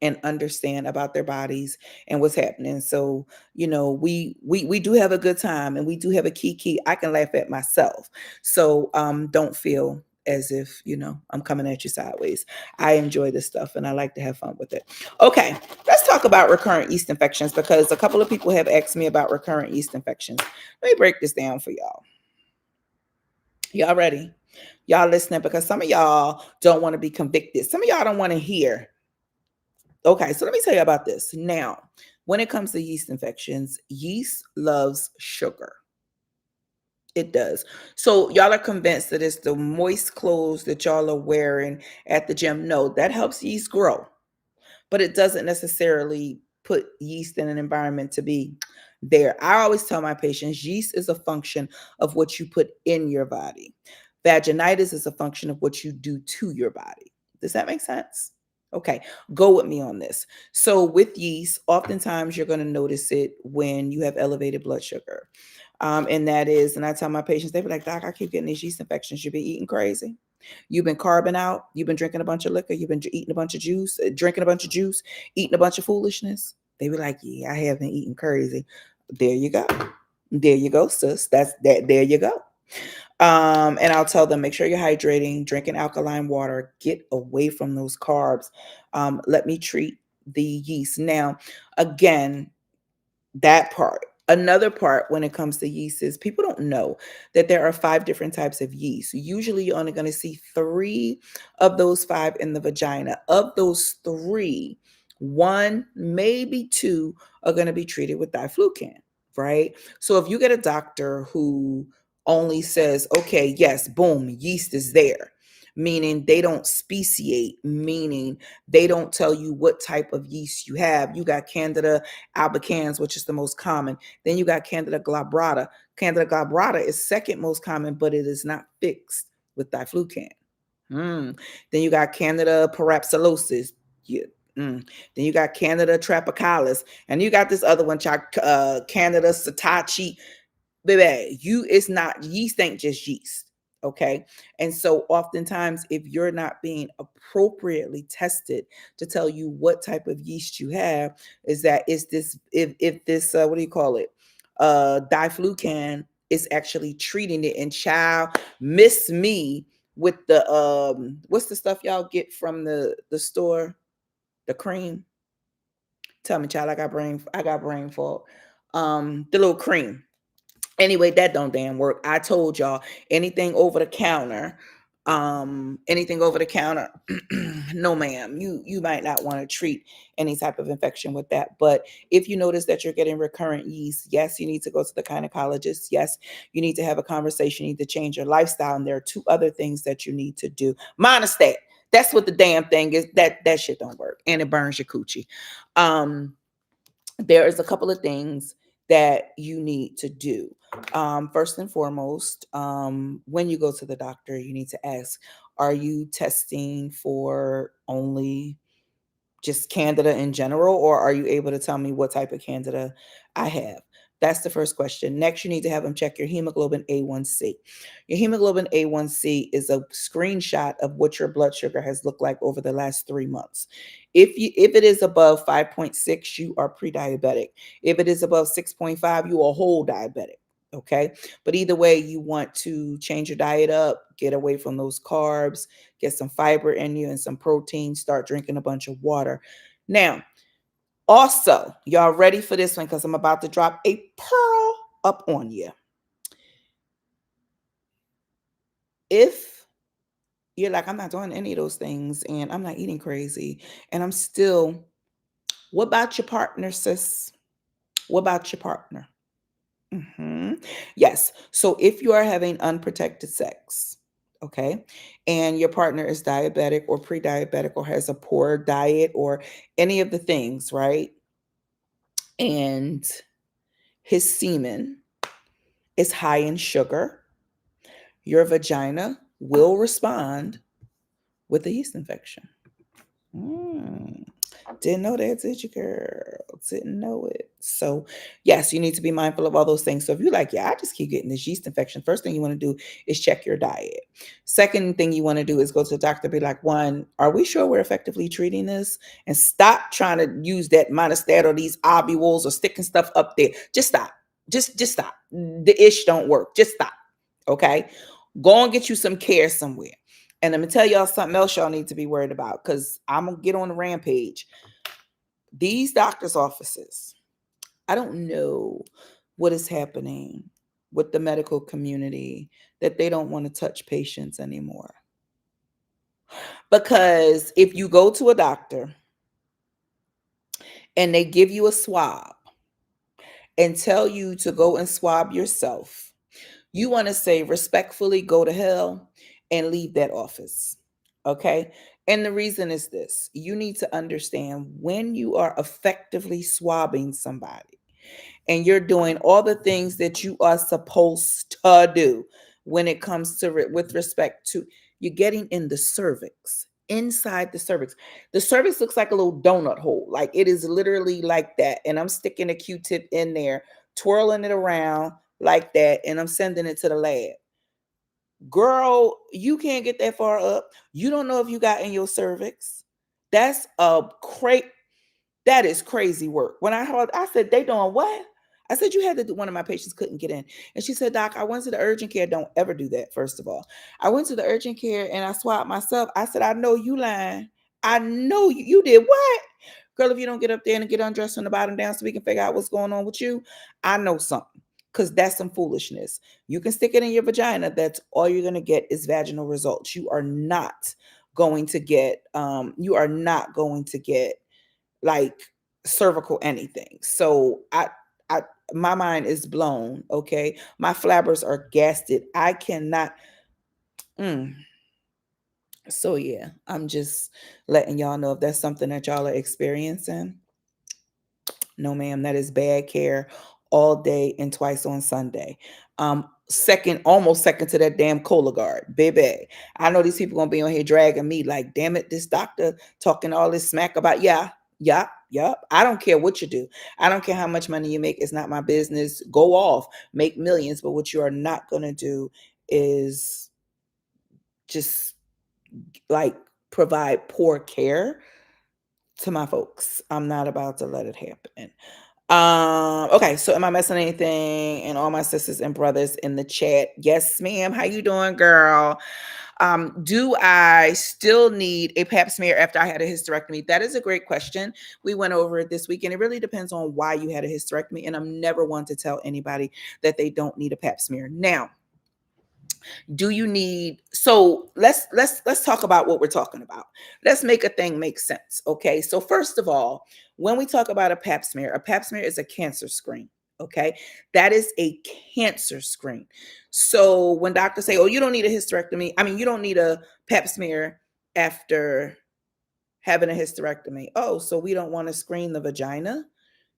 and understand about their bodies and what's happening. So we do have a good time, and we do have a kiki. I can laugh at myself. So don't feel as if, I'm coming at you sideways. I enjoy this stuff and I like to have fun with it. Okay, let's talk about recurrent yeast infections because a couple of people have asked me about recurrent yeast infections. Let me break this down for y'all. Y'all ready? Y'all listening because some of y'all don't want to be convicted. Some of y'all don't want to hear. Okay, so let me tell you about this. Now, when it comes to yeast infections, yeast loves sugar. It does. So y'all are convinced that it's the moist clothes that y'all are wearing at the gym. No, that helps yeast grow, but it doesn't necessarily put yeast in an environment to be there. I always tell my patients yeast is a function of what you put in your body. Vaginitis is a function of what you do to your body. Does that make sense? Okay, go with me on this. So, with yeast, oftentimes you're going to notice it when you have elevated blood sugar. And that is, and I tell my patients, they be like, Doc, I keep getting these yeast infections. You be eating crazy. You've been carbing out. You've been drinking a bunch of liquor. You've been eating a bunch of juice, drinking a bunch of juice, eating a bunch of foolishness. They be like, yeah, I have been eating crazy. There you go. There you go, sis. That's that. There you go. And I'll tell them, make sure you're hydrating, drinking alkaline water, get away from those carbs. Let me treat the yeast. Now, again, that part. Another part when it comes to yeast is people don't know that there are 5 different types of yeast. Usually you're only going to see 3 of those 5 in the vagina. Of those 3, 1, maybe 2 are going to be treated with diflucan, right? So if you get a doctor who only says, okay, yes, boom, yeast is there, meaning they don't speciate, meaning they don't tell you what type of yeast you have. You got Candida albicans, which is the most common. Then you got Candida glabrata. Candida glabrata is second most common, but it is not fixed with diflucan. Then you got Candida parapsilosis. Yeah. Then you got Candida trapecalis, and you got this other one, Candida setaci. Baby, it's not, yeast ain't just yeast. Okay. And so oftentimes, if you're not being appropriately tested to tell you what type of yeast you have, is that is this, if this what do you call it? Diflucan is actually treating it, and child, miss me with the what's the stuff y'all get from the store? The cream. Tell me, child, I got brain fog. The little cream. Anyway, that don't damn work. I told y'all, anything over the counter, anything over the counter, no ma'am, you might not want to treat any type of infection with that. But if you notice that you're getting recurrent yeast, yes, you need to go to the gynecologist. Yes, you need to have a conversation. You need to change your lifestyle. And there are 2 other things that you need to do. Monostat. That's what the damn thing is. That shit don't work, and it burns your coochie. There is a couple of things that you need to do. First and foremost, when you go to the doctor, you need to ask, are you testing for only just Candida in general, or are you able to tell me what type of Candida I have? That's the first question. Next, you need to have them check your hemoglobin A1C. Your hemoglobin A1C is a screenshot of what your blood sugar has looked like over the last 3 months. If it is above 5.6, you are pre-diabetic. If it is above 6.5, you are whole diabetic. Okay. But either way, you want to change your diet up, get away from those carbs, get some fiber in you and some protein, start drinking a bunch of water. Now, also, y'all ready for this one? Because I'm about to drop a pearl up on you. If you're like, I'm not doing any of those things and I'm not eating crazy and I'm still, what about your partner, sis? What about your partner? Yes. So if you are having unprotected sex, okay, and your partner is diabetic or pre-diabetic or has a poor diet or any of the things, right? And his semen is high in sugar, your vagina will respond with a yeast infection. Mm. Didn't know that, did you, girl? Didn't know it. So, yes, you need to be mindful of all those things. So, if you're like, yeah, I just keep getting this yeast infection, first thing you want to do is check your diet. Second thing you want to do is go to the doctor, be like, one, are we sure we're effectively treating this? And stop trying to use that monostat or these ovules or sticking stuff up there. Just stop. Just stop. The ish don't work. Just stop. Okay. Go and get you some care somewhere. And let me tell y'all something else y'all need to be worried about, because I'm going to get on the rampage. These doctor's offices, I don't know what is happening with the medical community that they don't want to touch patients anymore. Because if you go to a doctor and they give you a swab and tell you to go and swab yourself, you want to say respectfully, go to hell and leave that office. Okay. And the reason is this: you need to understand, when you are effectively swabbing somebody and you're doing all the things that you are supposed to do when it comes to with respect to, you're getting in the cervix, inside the cervix. The cervix looks like a little donut hole, like it is literally like that, and I'm sticking a Q-tip in there, twirling it around like that, and I'm sending it to the lab. Girl, you can't get that far up. You don't know if you got in your cervix. That's a crazy, that is crazy work. When I heard, I said, they doing what? I said, you had to do, one of my patients couldn't get in. And she said, Doc, I went to the urgent care. Don't ever do that, first of all. I went to the urgent care and I swabbed myself. I said, I know you lying. I know you did what? Girl, if you don't get up there and get undressed from the bottom down so we can figure out what's going on with you, I know something. Because that's some foolishness. You can stick it in your vagina. That's all you're going to get is vaginal results. You are not going to get, like cervical anything. So I my mind is blown. Okay. My flabbers are gasted. I cannot. Mm. So yeah, I'm just letting y'all know if that's something that y'all are experiencing. No, ma'am, that is bad care all day and twice on Sunday. Second, almost second to that damn Cologuard, baby. I know these people gonna be on here dragging me like, damn it, this doctor talking all this smack about, yeah, yeah. I don't care what you do. I don't care how much money you make. It's not my business. Go off, make millions. But what you are not gonna do is just like provide poor care to my folks. I'm not about to let it happen. Okay, so am I missing anything? And all my sisters and brothers in the chat, yes, ma'am. How you doing, girl? Do I still need a pap smear after I had a hysterectomy? That is a great question. We went over it this week, and it really depends on why you had a hysterectomy. And I'm never one to tell anybody that they don't need a pap smear. Now, do you need, so let's talk about what we're talking about. Let's make a thing make sense. Okay, so first of all, when we talk about a pap smear is a cancer screen. Okay, that is a cancer screen. So when doctors say, oh, you don't need a hysterectomy, I mean, you don't need a pap smear after having a hysterectomy. Oh, so we don't want to screen the vagina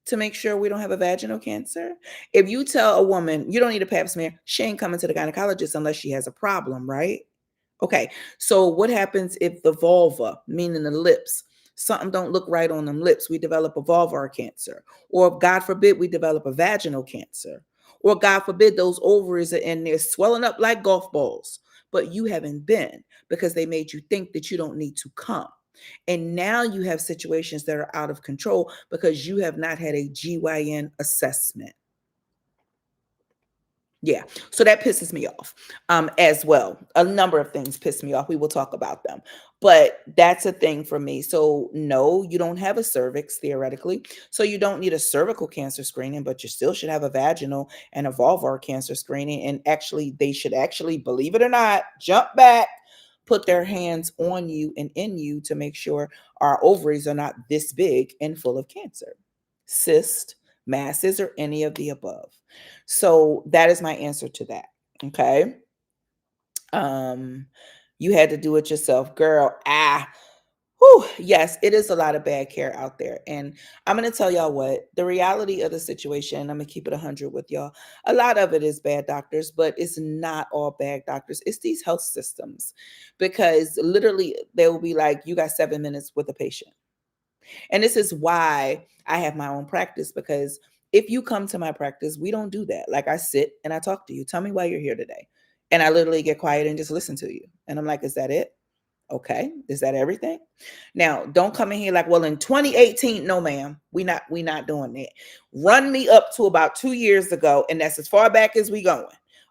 to make sure we don't have a vaginal cancer? If you tell a woman you don't need a pap smear, she ain't coming to the gynecologist unless she has a problem, right? Okay, so what happens if the vulva, meaning the lips, something don't look right on them lips? We develop a vulvar cancer, or God forbid we develop a vaginal cancer, or God forbid those ovaries are in there swelling up like golf balls, but you haven't been because they made you think that you don't need to come. And now you have situations that are out of control because you have not had a GYN assessment. Yeah. So that pisses me off as well. A number of things piss me off. We will talk about them. But that's a thing for me. So no, you don't have a cervix theoretically. So you don't need a cervical cancer screening, but you still should have a vaginal and a vulvar cancer screening. And actually, they should actually, believe it or not, jump back, put their hands on you and in you to make sure our ovaries are not this big and full of cancer, cyst, masses, or any of the above. So that is my answer to that. Okay. Um, you had to do it yourself, girl. Whew, yes, it is a lot of bad care out there. And I'm going to tell y'all what the reality of the situation, I'm going to keep it 100 with y'all. A lot of it is bad doctors, but it's not all bad doctors. It's these health systems, because literally they will be like, you got 7 minutes with a patient. And this is why I have my own practice, because if you come to my practice, we don't do that. Like, I sit and I talk to you. Tell me why you're here today. And I literally get quiet and just listen to you. And I'm like, is that it? Okay. Is that everything? Now, don't come in here like, well, in 2018, no, ma'am, we not doing that. Run me up to about 2 years ago, and that's as far back as we going.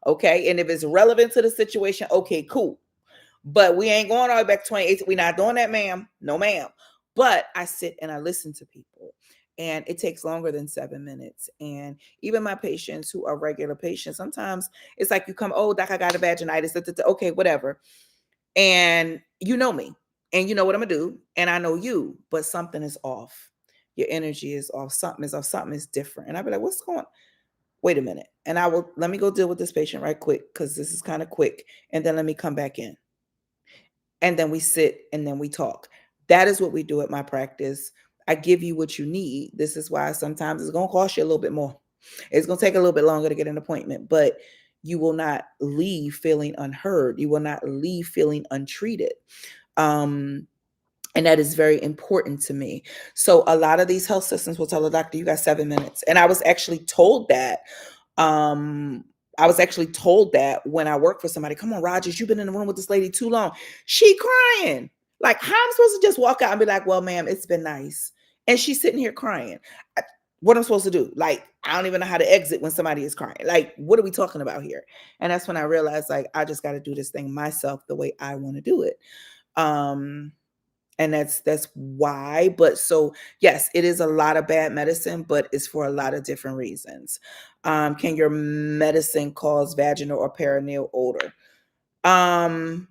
Okay. And if it's relevant to the situation, okay, cool. But we ain't going all the way back to 2018. We're not doing that, ma'am. No, ma'am. But I sit and I listen to people. And it takes longer than 7 minutes. And even my patients who are regular patients, sometimes it's like you come, oh, doc, I got a vaginitis. Okay, whatever. And you know me. And you know what I'm going to do. And I know you. But something is off. Your energy is off. Something is off. Something is different. And I'll be like, what's going on? Wait a minute. And let me go deal with this patient right quick because this is kind of quick. And then let me come back in, and then we sit and then we talk. That is what we do at my practice. I give you what you need. This is why sometimes it's going to cost you a little bit more. It's going to take a little bit longer to get an appointment, but you will not leave feeling unheard. You will not leave feeling untreated. And that is very important to me. So a lot of these health systems will tell the doctor, you got 7 minutes. And I was actually told that. When I worked for somebody, come on, Rogers, you've been in the room with this lady too long. She crying. Like, how am I supposed to just walk out and be like, well, ma'am, it's been nice. And she's sitting here crying. What am I supposed to do? Like, I don't even know how to exit when somebody is crying. Like, what are we talking about here? And that's when I realized, like, I just got to do this thing myself the way I want to do it. And that's why. But so yes, it is a lot of bad medicine, but it's for a lot of different reasons. Can your medicine cause vaginal or perineal odor? um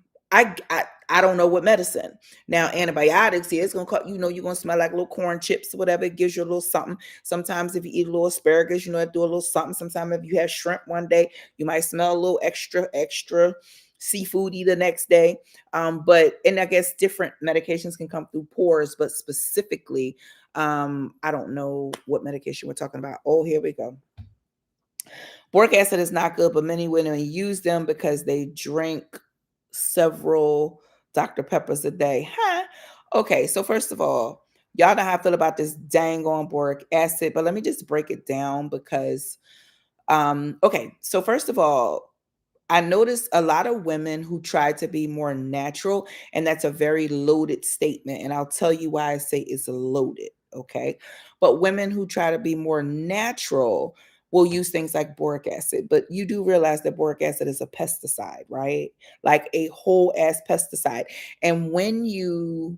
I don't know what medicine. Now antibiotics, yeah, it's gonna cause, you're gonna smell like little corn chips or whatever. It gives you a little something. Sometimes if you eat a little asparagus, it do a little something. Sometimes if you have shrimp one day, you might smell a little extra seafoody the next day. But and I guess different medications can come through pores, but specifically, I don't know what medication we're talking about. Oh, here we go. Boric acid is not good, but many women use them because they drink several Dr. Peppers a day. Huh? Okay, so first of all, y'all know how I feel about this dang on boric acid, but let me just break it down because, okay, so first of all, I noticed a lot of women who try to be more natural, and that's a very loaded statement. And I'll tell you why I say it's loaded. Okay. But women who try to be more natural will use things like boric acid. But you do realize that boric acid is a pesticide, right? Like a whole ass pesticide. And when you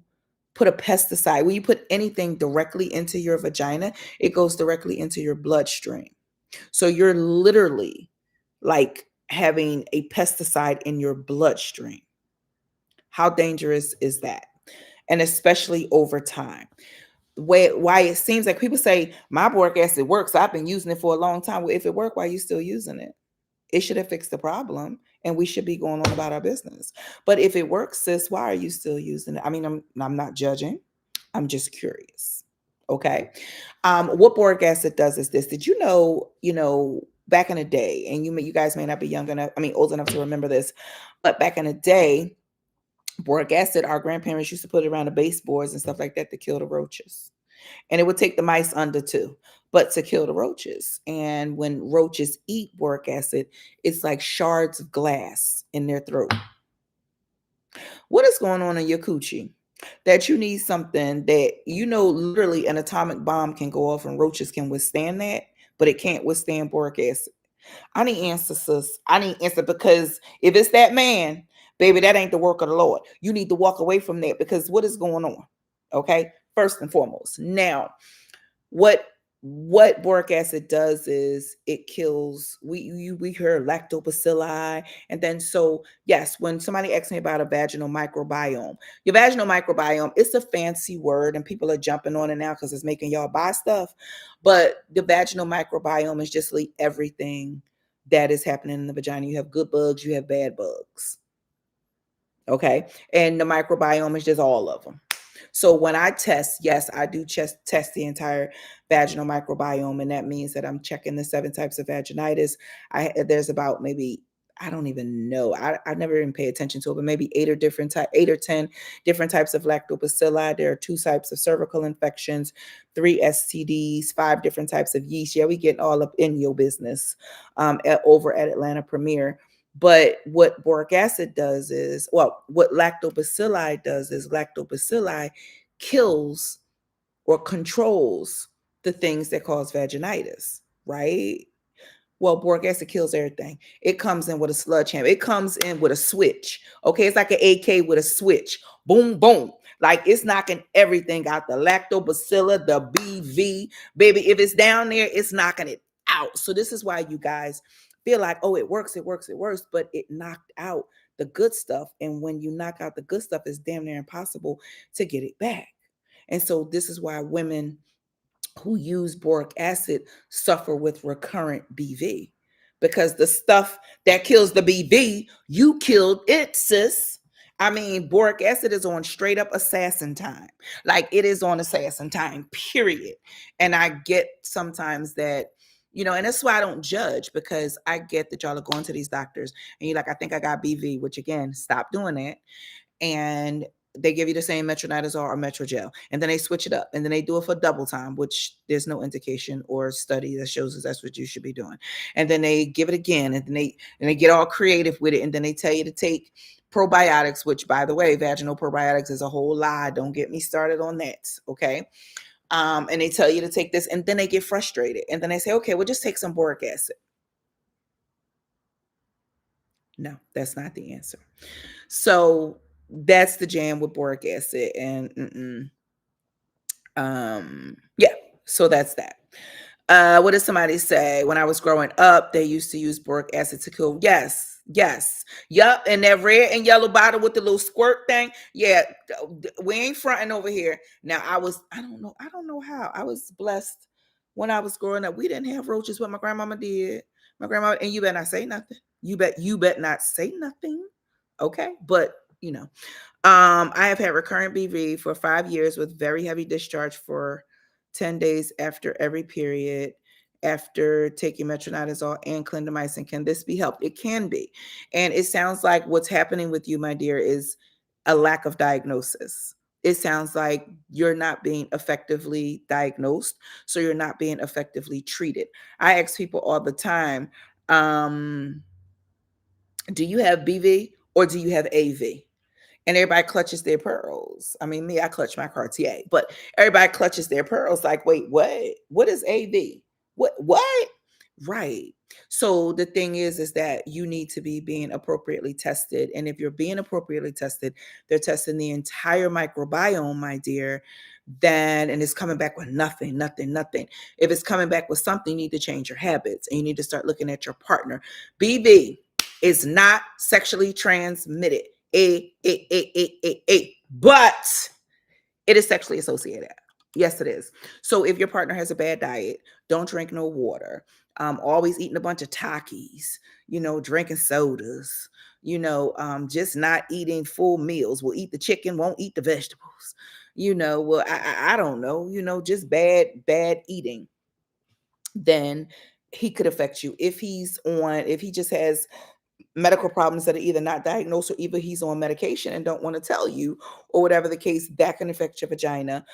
put a pesticide, when you put anything directly into your vagina, it goes directly into your bloodstream. So you're literally like having a pesticide in your bloodstream. How dangerous is that? And especially over time. Why it seems like people say my boric acid works. I've been using it for a long time. Well, if it worked, why are you still using it? It should have fixed the problem and we should be going on about our business. But if it works, sis, why are you still using it? I mean, I'm not judging. I'm just curious. Okay. What boric acid does is this. Did back in the day, and you guys may not be old enough to remember this, but back in the day, boric acid, our grandparents used to put it around the baseboards and stuff like that to kill the roaches. And it would take the mice under too, but to kill the roaches. And when roaches eat boric acid, it's like shards of glass in their throat. What is going on in your coochie that you need something that literally an atomic bomb can go off and roaches can withstand that, but it can't withstand boric acid? I need answers, sis. I need answer, because if it's that man, baby, that ain't the work of the Lord. You need to walk away from that, because what is going on? Okay, first and foremost. Now, what boric acid does is it kills, we heard lactobacilli. And then, so yes, when somebody asks me about a vaginal microbiome, your vaginal microbiome, it's a fancy word and people are jumping on it now because it's making y'all buy stuff. But the vaginal microbiome is just everything that is happening in the vagina. You have good bugs, you have bad bugs. Okay. And the microbiome is just all of them. So when I test, yes, I do test the entire vaginal microbiome, and that means that I'm checking the 7 types of vaginitis. There's about maybe, I don't even know. I never even pay attention to it, but maybe 8 or 10 different types of lactobacilli. There are 2 types of cervical infections, 3 STDs, 5 different types of yeast. Yeah, we getting all up in your business over at Atlanta Premier. But what boric acid does is, what lactobacilli does is lactobacilli kills or controls the things that cause vaginitis, right? Well, boric acid kills everything. It comes in with a sledgehammer. It comes in with a switch. Okay, it's like an AK with a switch. Boom, boom. Like it's knocking everything out. The lactobacilla, the BV, baby. If it's down there, it's knocking it out. So this is why you guys feel like, oh, it works, it works, it works, but it knocked out the good stuff. And when you knock out the good stuff, it's damn near impossible to get it back. And so this is why women who use boric acid suffer with recurrent BV, because the stuff that kills the BV, you killed it, sis. I mean, boric acid is on straight up assassin time. Like it is on assassin time, period. And I get sometimes that, and that's why I don't judge, because I get that y'all are going to these doctors and you're like, I think I got BV, which again, stop doing that. And they give you the same metronidazole or metrogel, and then they switch it up, and then they do it for double time, which there's no indication or study that shows us that's what you should be doing. And then they give it again, and then they get all creative with it, and then they tell you to take probiotics, which, by the way, vaginal probiotics is a whole lie. Don't get me started on that, okay? And they tell you to take this, and then they get frustrated, and then they say, okay, well, just take some boric acid. No, that's not the answer. So that's the jam with boric acid. And yeah, so that's that. What did somebody say? When I was growing up, they used to use boric acid to kill. Yes, yes, yup. And that red and yellow bottle with the little squirt thing. Yeah, we ain't fronting over here. Now I don't know how. I was blessed when I was growing up. We didn't have roaches, what my grandmama did. My grandma, and you better not say nothing. You bet not say nothing. Okay. But I have had recurrent BV for 5 years with very heavy discharge for 10 days after every period, after taking metronidazole and clindamycin. Can this be helped? It can be. And it sounds like what's happening with you, my dear, is a lack of diagnosis. It sounds like you're not being effectively diagnosed, so you're not being effectively treated. I ask people all the time, do you have BV or do you have AV? And everybody clutches their pearls. I mean, me, I clutch my Cartier, but everybody clutches their pearls like, wait, what? What is AV? What? Right. So the thing is that you need to be being appropriately tested. And if you're being appropriately tested, they're testing the entire microbiome, my dear, and it's coming back with nothing, nothing, nothing. If it's coming back with something, you need to change your habits and you need to start looking at your partner. BV is not sexually transmitted. But it is sexually associated. Yes, it is. So if your partner has a bad diet, don't drink no water. Always eating a bunch of Takis, drinking sodas, just not eating full meals. We'll eat the chicken, won't eat the vegetables. Well, I don't know, just bad eating. Then he could affect you if he just has medical problems that are either not diagnosed or either he's on medication and don't want to tell you, or whatever the case, that can affect your vagina.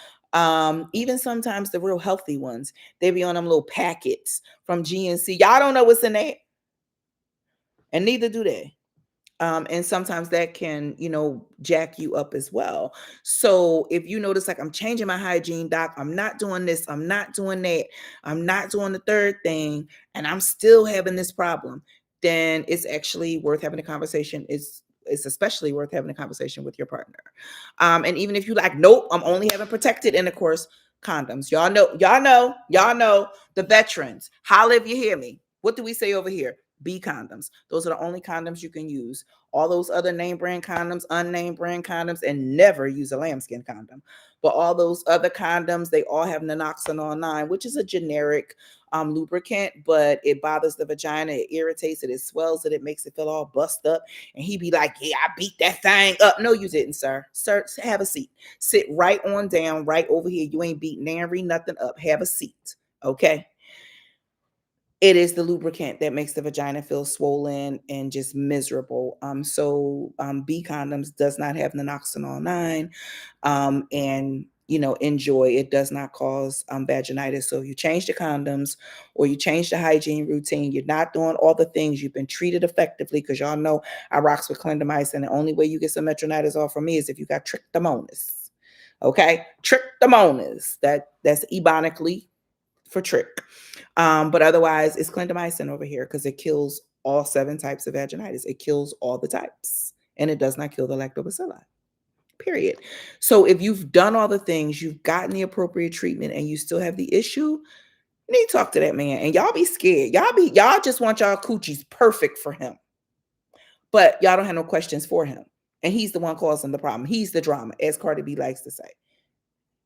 Even sometimes the real healthy ones, they be on them little packets from GNC. Y'all don't know what's in there, and neither do they. And sometimes that can, jack you up as well. So if you notice, like, I'm changing my hygiene, doc, I'm not doing this, I'm not doing that, I'm not doing the third thing, and I'm still having this problem, then it's actually worth having a conversation. It's especially worth having a conversation with your partner. And even if you like, nope, I'm only having protected intercourse, condoms. Y'all know the veterans. Holla if you hear me. What do we say over here? B condoms. Those are the only condoms you can use. All those other name brand condoms, unnamed brand condoms, and never use a lambskin condom. But all those other condoms, they all have naloxone 9, which is a generic lubricant, but it bothers the vagina, it irritates it, it swells it, it makes it feel all bust up. And he be like, yeah, I beat that thing up. No, you didn't, sir. Sir, have a seat. Sit right on down, right over here. You ain't beating nothing up. Have a seat. Okay. It is the lubricant that makes the vagina feel swollen and just miserable. So B condoms does not have naloxone 9, and enjoy. It does not cause vaginitis. So if you change the condoms or you change the hygiene routine, you're not doing all the things. You've been treated effectively, because y'all know I rocks with clindamycin. The only way you get some metronidazole from me is if you got trichomonas. Okay, trichomonas. That's ebonically for trick. But otherwise, it's clindamycin over here because it kills all 7 types of vaginitis. It kills all the types, and it does not kill the lactobacilli. Period. So if you've done all the things, you've gotten the appropriate treatment, and you still have the issue, you need to talk to that man. And y'all be scared. Y'all just want y'all coochies perfect for him, but y'all don't have no questions for him. And he's the one causing the problem. He's the drama, as Cardi B likes to say.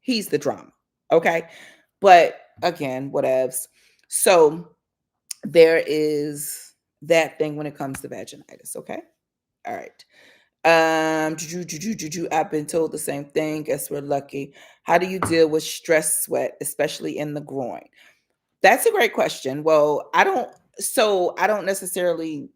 He's the drama. Okay. But again, whatevs. So there is that thing when it comes to vaginitis. Okay. All right. I've been told the same thing. Guess we're lucky. How do you deal with stress sweat, especially in the groin? That's a great question. Well, I don't necessarily.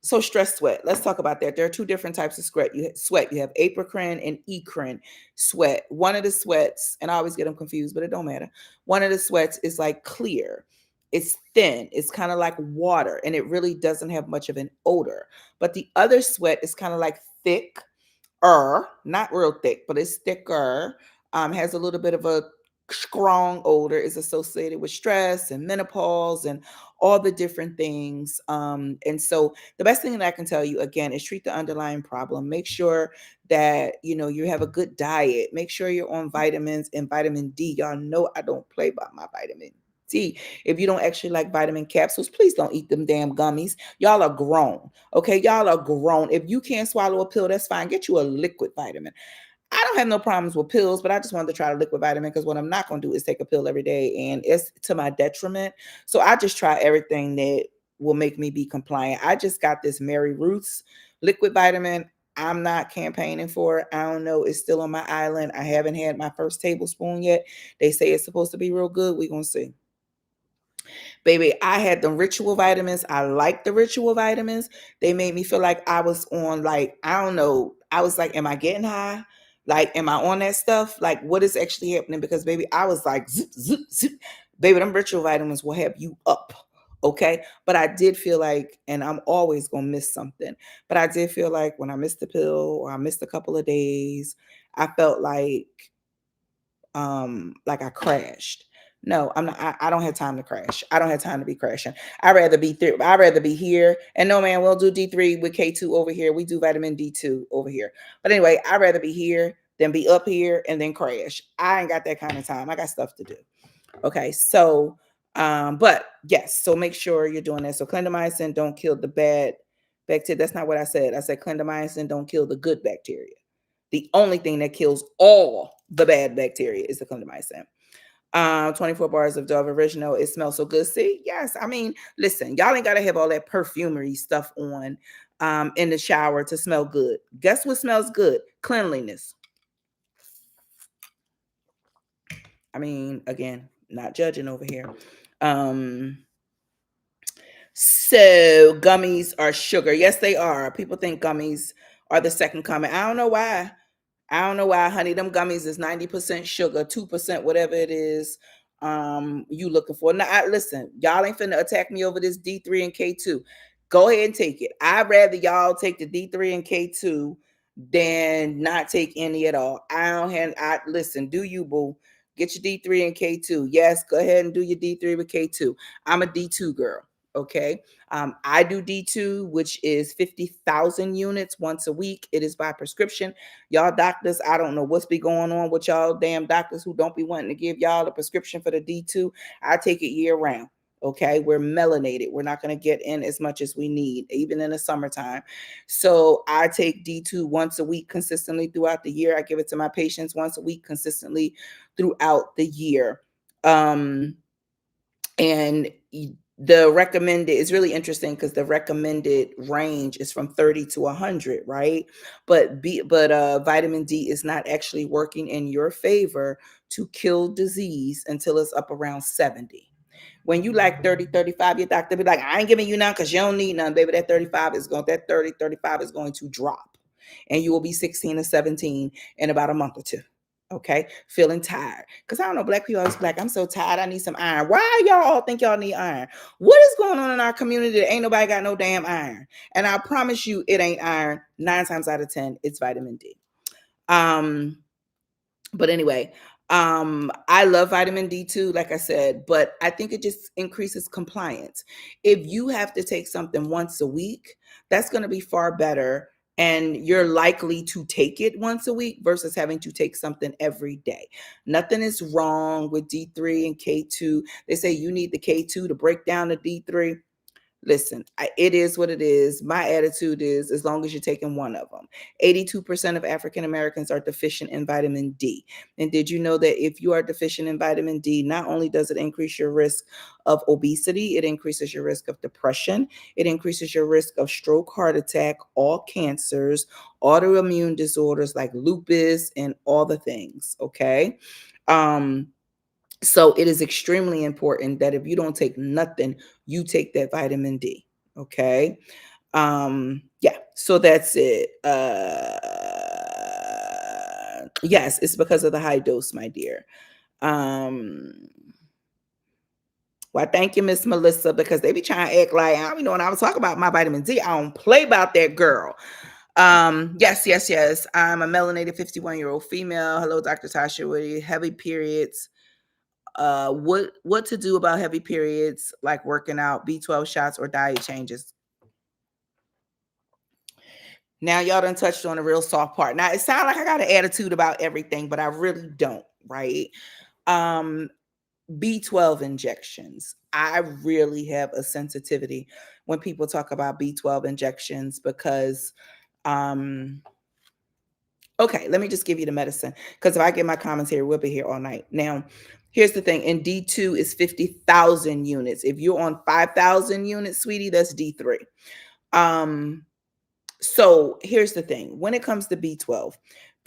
So stress sweat. Let's talk about that. There are 2 different types of sweat. You have apocrine and eccrine sweat. One of the sweats, and I always get them confused, but it don't matter. One of the sweats is like clear. It's thin. It's kind of like water, and it really doesn't have much of an odor. But the other sweat is kind of like thick, not real thick, but it's thicker. Has a little bit of a strong odor, is associated with stress and menopause and all the different things. And so the best thing that I can tell you again is treat the underlying problem. Make sure that you have a good diet. Make sure you're on vitamins and vitamin D. Y'all know I don't play by my vitamin D. If you don't actually like vitamin capsules, please don't eat them damn gummies. Y'all are grown. Okay, y'all are grown. If you can't swallow a pill, that's fine. Get you a liquid vitamin. I don't have no problems with pills, but I just wanted to try a liquid vitamin because what I'm not going to do is take a pill every day, and it's to my detriment. So I just try everything that will make me be compliant. I just got this Mary Ruth's liquid vitamin. I'm not campaigning for it. I don't know. It's still on my island. I haven't had my first tablespoon yet. They say it's supposed to be real good. We're going to see. Baby, I had the ritual vitamins. I like the ritual vitamins. They made me feel like I was on, like, I don't know. I was like, am I getting high? Like, am I on that stuff? Like, what is actually happening? Because baby, I was like, zip, zip, zip. Baby, them ritual vitamins will have you up. Okay. But I did feel like, and I'm always going to miss something, but I did feel like when I missed the pill or I missed a couple of days, I felt like I crashed. No, I'm not. I don't have time to crash. I don't have time to be crashing. I'd rather be here. And no, man, we'll do D3 with K2 over here. We do vitamin D2 over here. But anyway, I'd rather be here than be up here and then crash. I ain't got that kind of time. I got stuff to do. Okay, so but yes, so make sure you're doing that. So clindamycin don't kill the bad bacteria. That's not what I said. I said clindamycin don't kill the good bacteria. The only thing that kills all the bad bacteria is the clindamycin. 24 bars of Dove Original. It smells so good. See, yes. I mean, listen, y'all ain't got to have all that perfumery stuff on in the shower to smell good. Guess what smells good? Cleanliness. I mean, again, not judging over here. So gummies are sugar. Yes, they are. People think gummies are the second coming. I don't know why. Honey. Them gummies is 90% sugar, 2% whatever it is you looking for. Now, listen, y'all ain't finna attack me over this D3 and K2. Go ahead and take it. I'd rather y'all take the D3 and K2 than not take any at all. Listen, do you, boo. Get your D3 and K2. Yes, go ahead and do your D3 with K2. I'm a D2 girl. Okay. I do D2, which is 50,000 units once a week. It is by prescription. Y'all doctors, I don't know what's be going on with y'all damn doctors who don't be wanting to give y'all the prescription for the D2. I take it year round. Okay. We're melanated. We're not going to get in as much as we need, even in the summertime. So I take D2 once a week consistently throughout the year. I give it to my patients once a week consistently throughout the year. And the recommended is really interesting because the recommended range is from 30 to 100, right? But vitamin D is not actually working in your favor to kill disease until it's up around 70. When you like 30, 35, your doctor be like, I ain't giving you none because you don't need none, baby. That 35 is going, that 30, 35 is going to drop. And you will be 16 or 17 in about a month or two. Okay, feeling tired. Because I don't know, black people always be like, I'm so tired, I need some iron. Why y'all all think y'all need iron? What is going on in our community that ain't nobody got no damn iron? And I promise you it ain't iron. 9 times out of 10, it's vitamin D. But anyway, I love vitamin D too, like I said, but I think it just increases compliance. If you have to take something once a week, that's going to be far better. And you're likely to take it once a week versus having to take something every day. Nothing is wrong with D3 and K2. They say you need the K2 to break down the D3. Listen, it is what it is. My attitude is as long as you're taking one of them. 82% of African Americans are deficient in vitamin D. And did you know that if you are deficient in vitamin D, not only does it increase your risk of obesity, it increases your risk of depression, it increases your risk of stroke, heart attack, all cancers, autoimmune disorders like lupus, and all the things. Okay. Um, so it is extremely important that if you don't take nothing, you take that vitamin D. Okay. Yeah, so that's it. Yes, it's because of the high dose, my dear. Um, well, thank you, Miss Melissa, because they be trying to act like I don't know when I was talking about my vitamin D. I don't play about that girl. Yes, yes, yes. I'm a melanated 51-year-old female. Hello, Dr. Tasha. With heavy periods, what to do about heavy periods, like working out, B12 shots, or diet changes. Now y'all done touched on the real soft part. Now it sounds like I got an attitude about everything, but I really don't, right? um B12 injections, I really have a sensitivity when people talk about B12 injections because um okay, let me just give you the medicine, because if I get my commentary, we'll be here all night. Now, here's the thing. In D2 is 50,000 units. If you're on 5,000 units, sweetie, that's D3. Um, so here's the thing. When it comes to B12,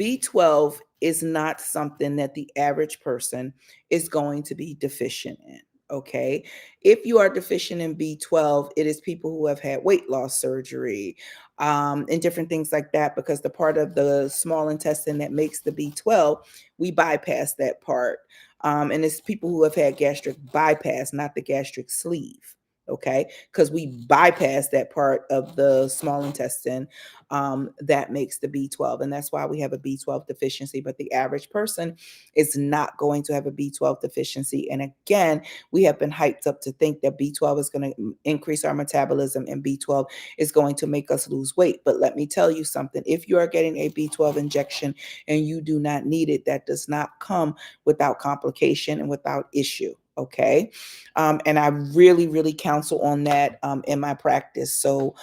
B12 is not something that the average person is going to be deficient in. Okay. If you are deficient in B12, it is people who have had weight loss surgery, and different things like that, because the part of the small intestine that makes the B12, we bypass that part. And it's people who have had gastric bypass, not the gastric sleeve. Okay, because we bypass that part of the small intestine, that makes the B12. And that's why we have a B12 deficiency. But the average person is not going to have a B12 deficiency. And again, we have been hyped up to think that B12 is going to increase our metabolism and B12 is going to make us lose weight. But let me tell you something. If you are getting a B12 injection and you do not need it, that does not come without complication and without issue. Okay. And I really, really counsel on that in my practice. So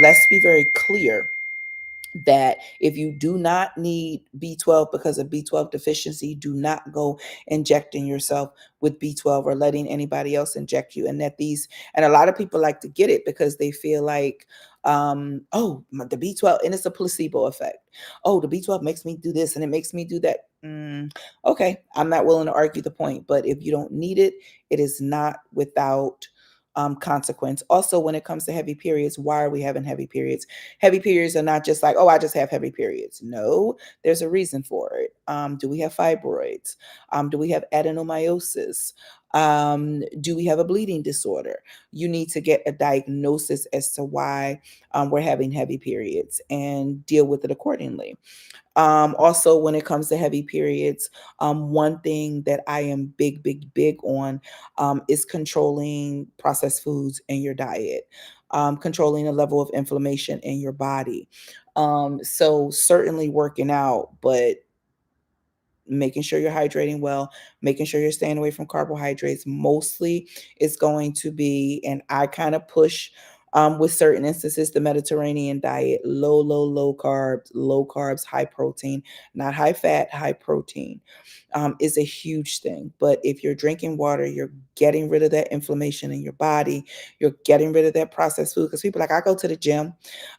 let's be very clear that if you do not need B12 because of B12 deficiency, do not go injecting yourself with B12 or letting anybody else inject you. And and a lot of people like to get it because they feel like, oh, the B12, and it's a placebo effect. Oh, the B12 makes me do this and it makes me do that. Okay, I'm not willing to argue the point, but if you don't need it, it is not without consequence. Also, when it comes to heavy periods, why are we having heavy periods? Heavy periods are not just like, oh, I just have heavy periods. No, there's a reason for it. Do we have fibroids? Do we have adenomyosis? Do we have a bleeding disorder? You need to get a diagnosis as to why we're having heavy periods and deal with it accordingly. Also, when it comes to heavy periods, one thing that I am big, big, big on is controlling processed foods in your diet, controlling the level of inflammation in your body. So certainly working out, but making sure you're hydrating well, making sure you're staying away from carbohydrates. Mostly it's going to be, and I kind of push with certain instances, the Mediterranean diet, low carbs, high protein, not high fat, high protein, is a huge thing. But if you're drinking water, you're getting rid of that inflammation in your body. You're getting rid of that processed food. Because people are like, I go to the gym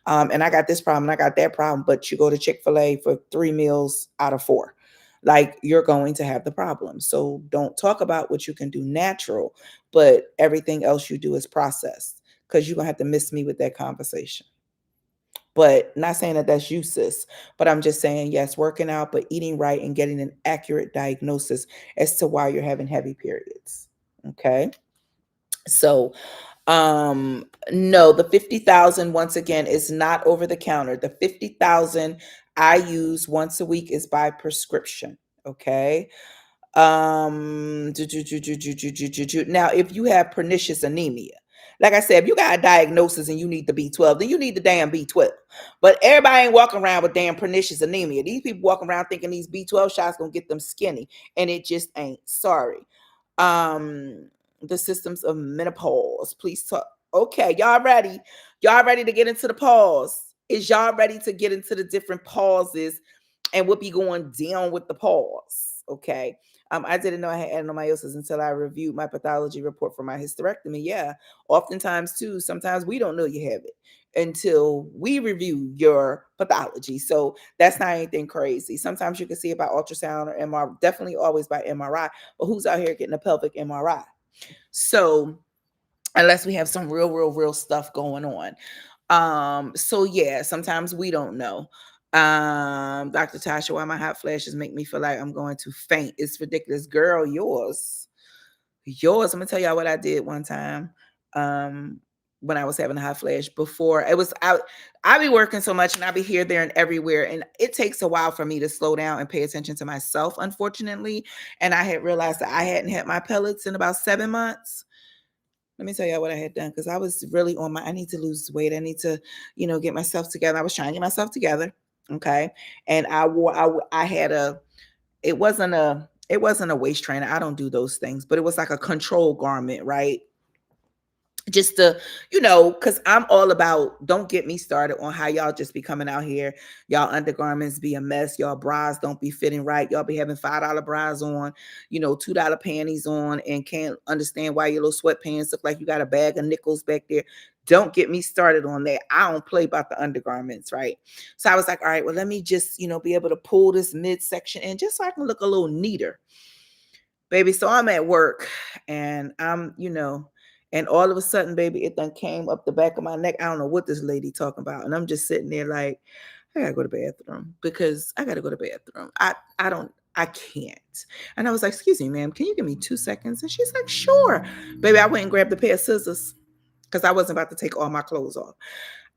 and I got this problem and I got that problem. But you go to Chick-fil-A for 3 meals out of 4. Like, you're going to have the problem. So don't talk about what you can do natural, but everything else you do is processed, because you're going to have to miss me with that conversation. But not saying that that's you, sis, but I'm just saying, yes, working out, but eating right and getting an accurate diagnosis as to why you're having heavy periods. Okay. So, no, the 50,000, once again, is not over the counter. The 50,000 I use once a week is by prescription. Okay. Now, if you have pernicious anemia, like I said, if you got a diagnosis and you need the B12, then you need the damn B12. But everybody ain't walking around with damn pernicious anemia. These people walking around thinking these B12 shots gonna get them skinny, and it just ain't. Sorry. The systems of menopause. Please talk. Okay, y'all ready? Y'all ready to get into the pause? Is y'all ready to get into the different pauses and what be going down with the pause? Okay. I didn't know I had adenomyosis until I reviewed my pathology report for my hysterectomy. Yeah, oftentimes too, sometimes we don't know you have it until we review your pathology. So that's not anything crazy. Sometimes you can see it by ultrasound or MRI, definitely always by MRI, but who's out here getting a pelvic MRI? So unless we have some real stuff going on. So yeah, sometimes we don't know. Dr. Tasha, why my hot flashes make me feel like I'm going to faint. It's ridiculous. Girl, yours. I'm gonna tell y'all what I did one time. When I was having a hot flash before it was out. I be working so much and I be here, there, and everywhere. And it takes a while for me to slow down and pay attention to myself, unfortunately. And I had realized that I hadn't had my pellets in about 7 months. Let me tell y'all what I had done because I was really on I need to lose weight. I need to, get myself together. I was trying to get myself together. Okay. And I had it wasn't a waist trainer. I don't do those things, but it was like a control garment, right? Just to, because I'm all about, don't get me started on how y'all just be coming out here. Y'all undergarments be a mess. Y'all bras don't be fitting right. Y'all be having $5 bras on, $2 panties on, and can't understand why your little sweatpants look like you got a bag of nickels back there. Don't get me started on that. I don't play about the undergarments, right? So I was like, all right, well, let me just, be able to pull this midsection in just so I can look a little neater. Baby, so I'm at work and and all of a sudden, baby, it done came up the back of my neck. I don't know what this lady talking about. And I'm just sitting there like, I gotta go to the bathroom because I gotta go to the bathroom. I can't. And I was like, excuse me, ma'am, can you give me 2 seconds? And she's like, sure. Baby, I went and grabbed a pair of scissors because I wasn't about to take all my clothes off.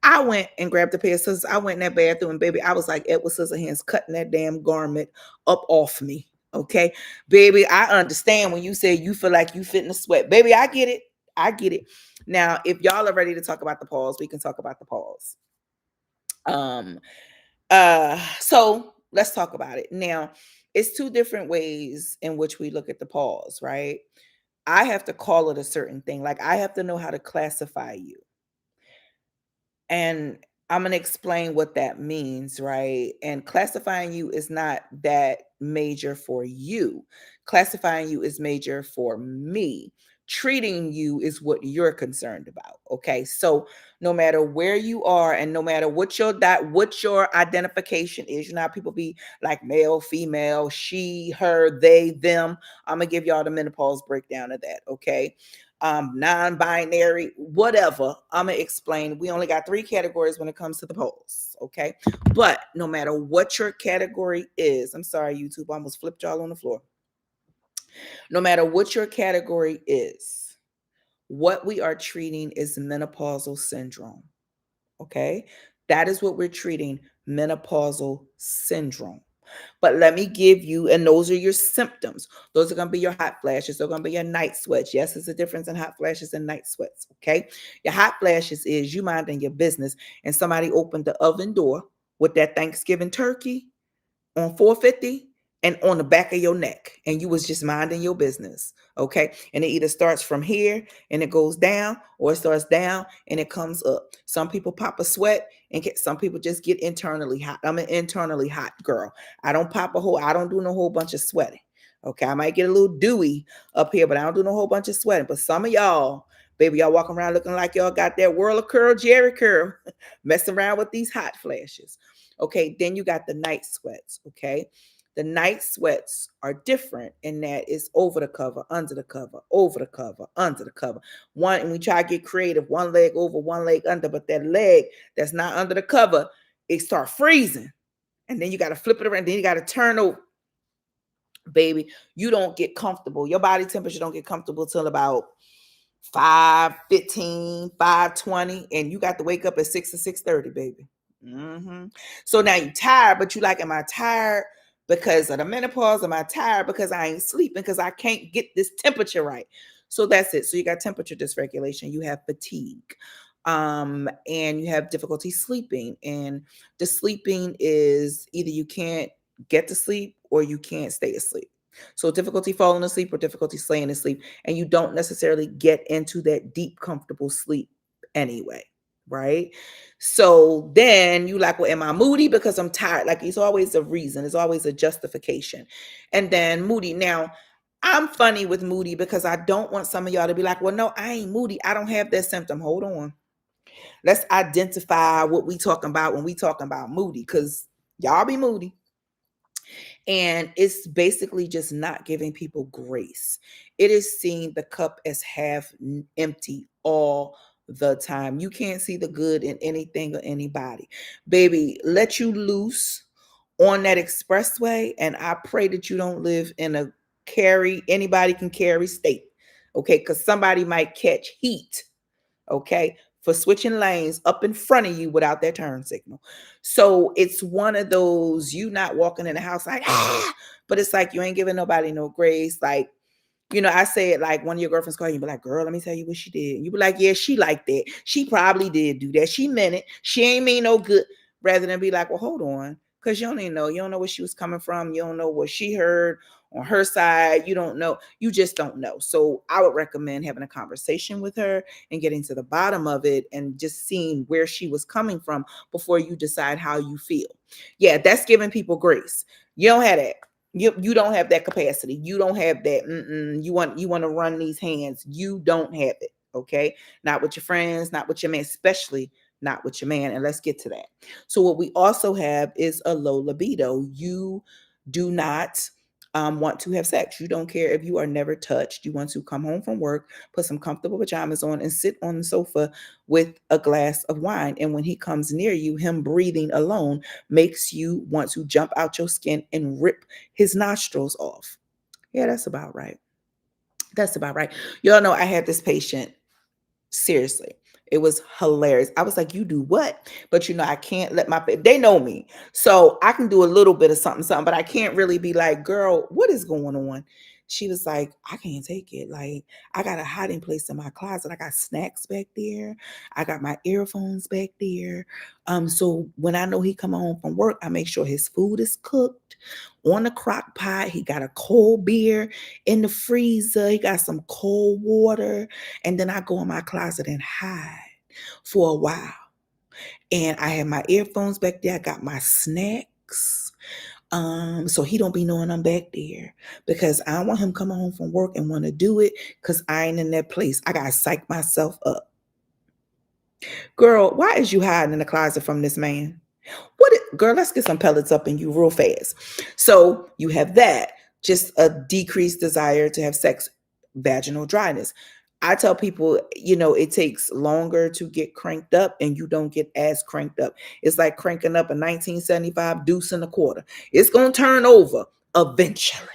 I went and grabbed a pair of scissors. I went in that bathroom and baby, I was like Edward Scissorhands cutting that damn garment up off me. Okay. Baby, I understand when you say you feel like you fit in the sweat. Baby, I get it. I get it. Now, if y'all are ready to talk about the pause, we can talk about the pause. So let's talk about it. Now, it's two different ways in which we look at the pause, right? I have to call it a certain thing. Like I have to know how to classify you. And I'm going to explain what that means, right? And classifying you is not that major for you. Classifying you is major for me. Treating you is what you're concerned about. Okay. So no matter where you are and no matter what your identification is, how people be like male, female, she, her, they, them. I'm gonna give y'all the menopause breakdown of that. Okay. Non-binary, whatever. I'm gonna explain. We only got 3 categories when it comes to the polls, okay? But no matter what your category is, I'm sorry, YouTube, I almost flipped y'all on the floor. No matter what your category is, what we are treating is menopausal syndrome, okay? That is what we're treating, menopausal syndrome. But let me give you, and those are your symptoms. Those are going to be your hot flashes. They're going to be your night sweats. Yes, there's a difference in hot flashes and night sweats. Okay. Your hot flashes is you minding your business and somebody opened the oven door with that Thanksgiving turkey on 450 and on the back of your neck, and you was just minding your business. Okay. And it either starts from here and it goes down, or it starts down and it comes up. Some people pop a sweat and some people just get internally hot. I'm an internally hot girl. I don't do no whole bunch of sweating. Okay. I might get a little dewy up here, but I don't do no whole bunch of sweating. But some of y'all, baby, y'all walking around looking like y'all got that whirl of curl, Jerry curl, messing around with these hot flashes. Okay, then you got the night sweats. Okay, the night sweats are different in that it's over the cover, under the cover, over the cover, under the cover. One, and we try to get creative, one leg over, one leg under, but that leg that's not under the cover, it start freezing. And then you got to flip it around, then you got to turn over. Baby, you don't get comfortable. Your body temperature don't get comfortable till about 5:15, 5:20, and you got to wake up at 6 or 6:30, baby. So now you're tired, but you like, am I tired because of the menopause? Am I tired because I ain't sleeping because I can't get this temperature right? So that's it. So you got temperature dysregulation, you have fatigue, and you have difficulty sleeping. And the sleeping is either you can't get to sleep or you can't stay asleep. So difficulty falling asleep or difficulty staying asleep, and you don't necessarily get into that deep, comfortable sleep anyway, right? So then you like, well, am I moody because I'm tired? Like it's always a reason, it's always a justification. And then moody. Now, I'm funny with moody because I don't want some of y'all to be like, well, no, I ain't moody. I don't have that symptom. Hold on. Let's identify what we talking about when we talking about moody, because y'all be moody. And it's basically just not giving people grace. It is seeing the cup as half empty all the time. You can't see the good in anything or anybody. Baby, let you loose on that expressway. And I pray that you don't live in a anybody can carry state. Okay. Because somebody might catch heat, okay, for switching lanes up in front of you without that turn signal. So it's one of those, you not walking in the house like, ah, but it's like you ain't giving nobody no grace. Like, I say it like one of your girlfriends call you, be like, girl, let me tell you what she did. And you be like, yeah, she like that. She probably did do that. She meant it. She ain't mean no good. Rather than be like, well, hold on. Because you don't even know. You don't know where she was coming from. You don't know what she heard on her side. You don't know. You just don't know. So I would recommend having a conversation with her and getting to the bottom of it and just seeing where she was coming from before you decide how you feel. Yeah, that's giving people grace. You don't have that. You don't have that capacity. You don't have that. You want to run these hands. You don't have it. Okay, not with your friends, not with your man, especially not with your man. And let's get to that. So what we also have is a low libido. You do not want to have sex. You don't care if you are never touched. You want to come home from work, put some comfortable pajamas on, and sit on the sofa with a glass of wine. And when he comes near you, him breathing alone makes you want to jump out your skin and rip his nostrils off. Yeah, that's about right. That's about right. Y'all know I had this patient. Seriously. It was hilarious. I was like, you do what? But I can't let they know me. So I can do a little bit of something, but I can't really be like, girl, what is going on? She was like, I can't take it. Like, I got a hiding place in my closet. I got snacks back there. I got my earphones back there. So when I know he come home from work, I make sure his food is cooked on the crock pot. He got a cold beer in the freezer. He got some cold water. And then I go in my closet and hide for a while. And I have my earphones back there. I got my snacks. So he don't be knowing I'm back there, because I don't want him coming home from work and want to do it because I ain't in that place. I gotta psych myself up. Girl, why is you hiding in the closet from this man? Girl, let's get some pellets up in you real fast. So you have that, just a decreased desire to have sex, vaginal dryness. I tell people, it takes longer to get cranked up and you don't get as cranked up. It's like cranking up a 1975 deuce and a quarter. It's going to turn over eventually.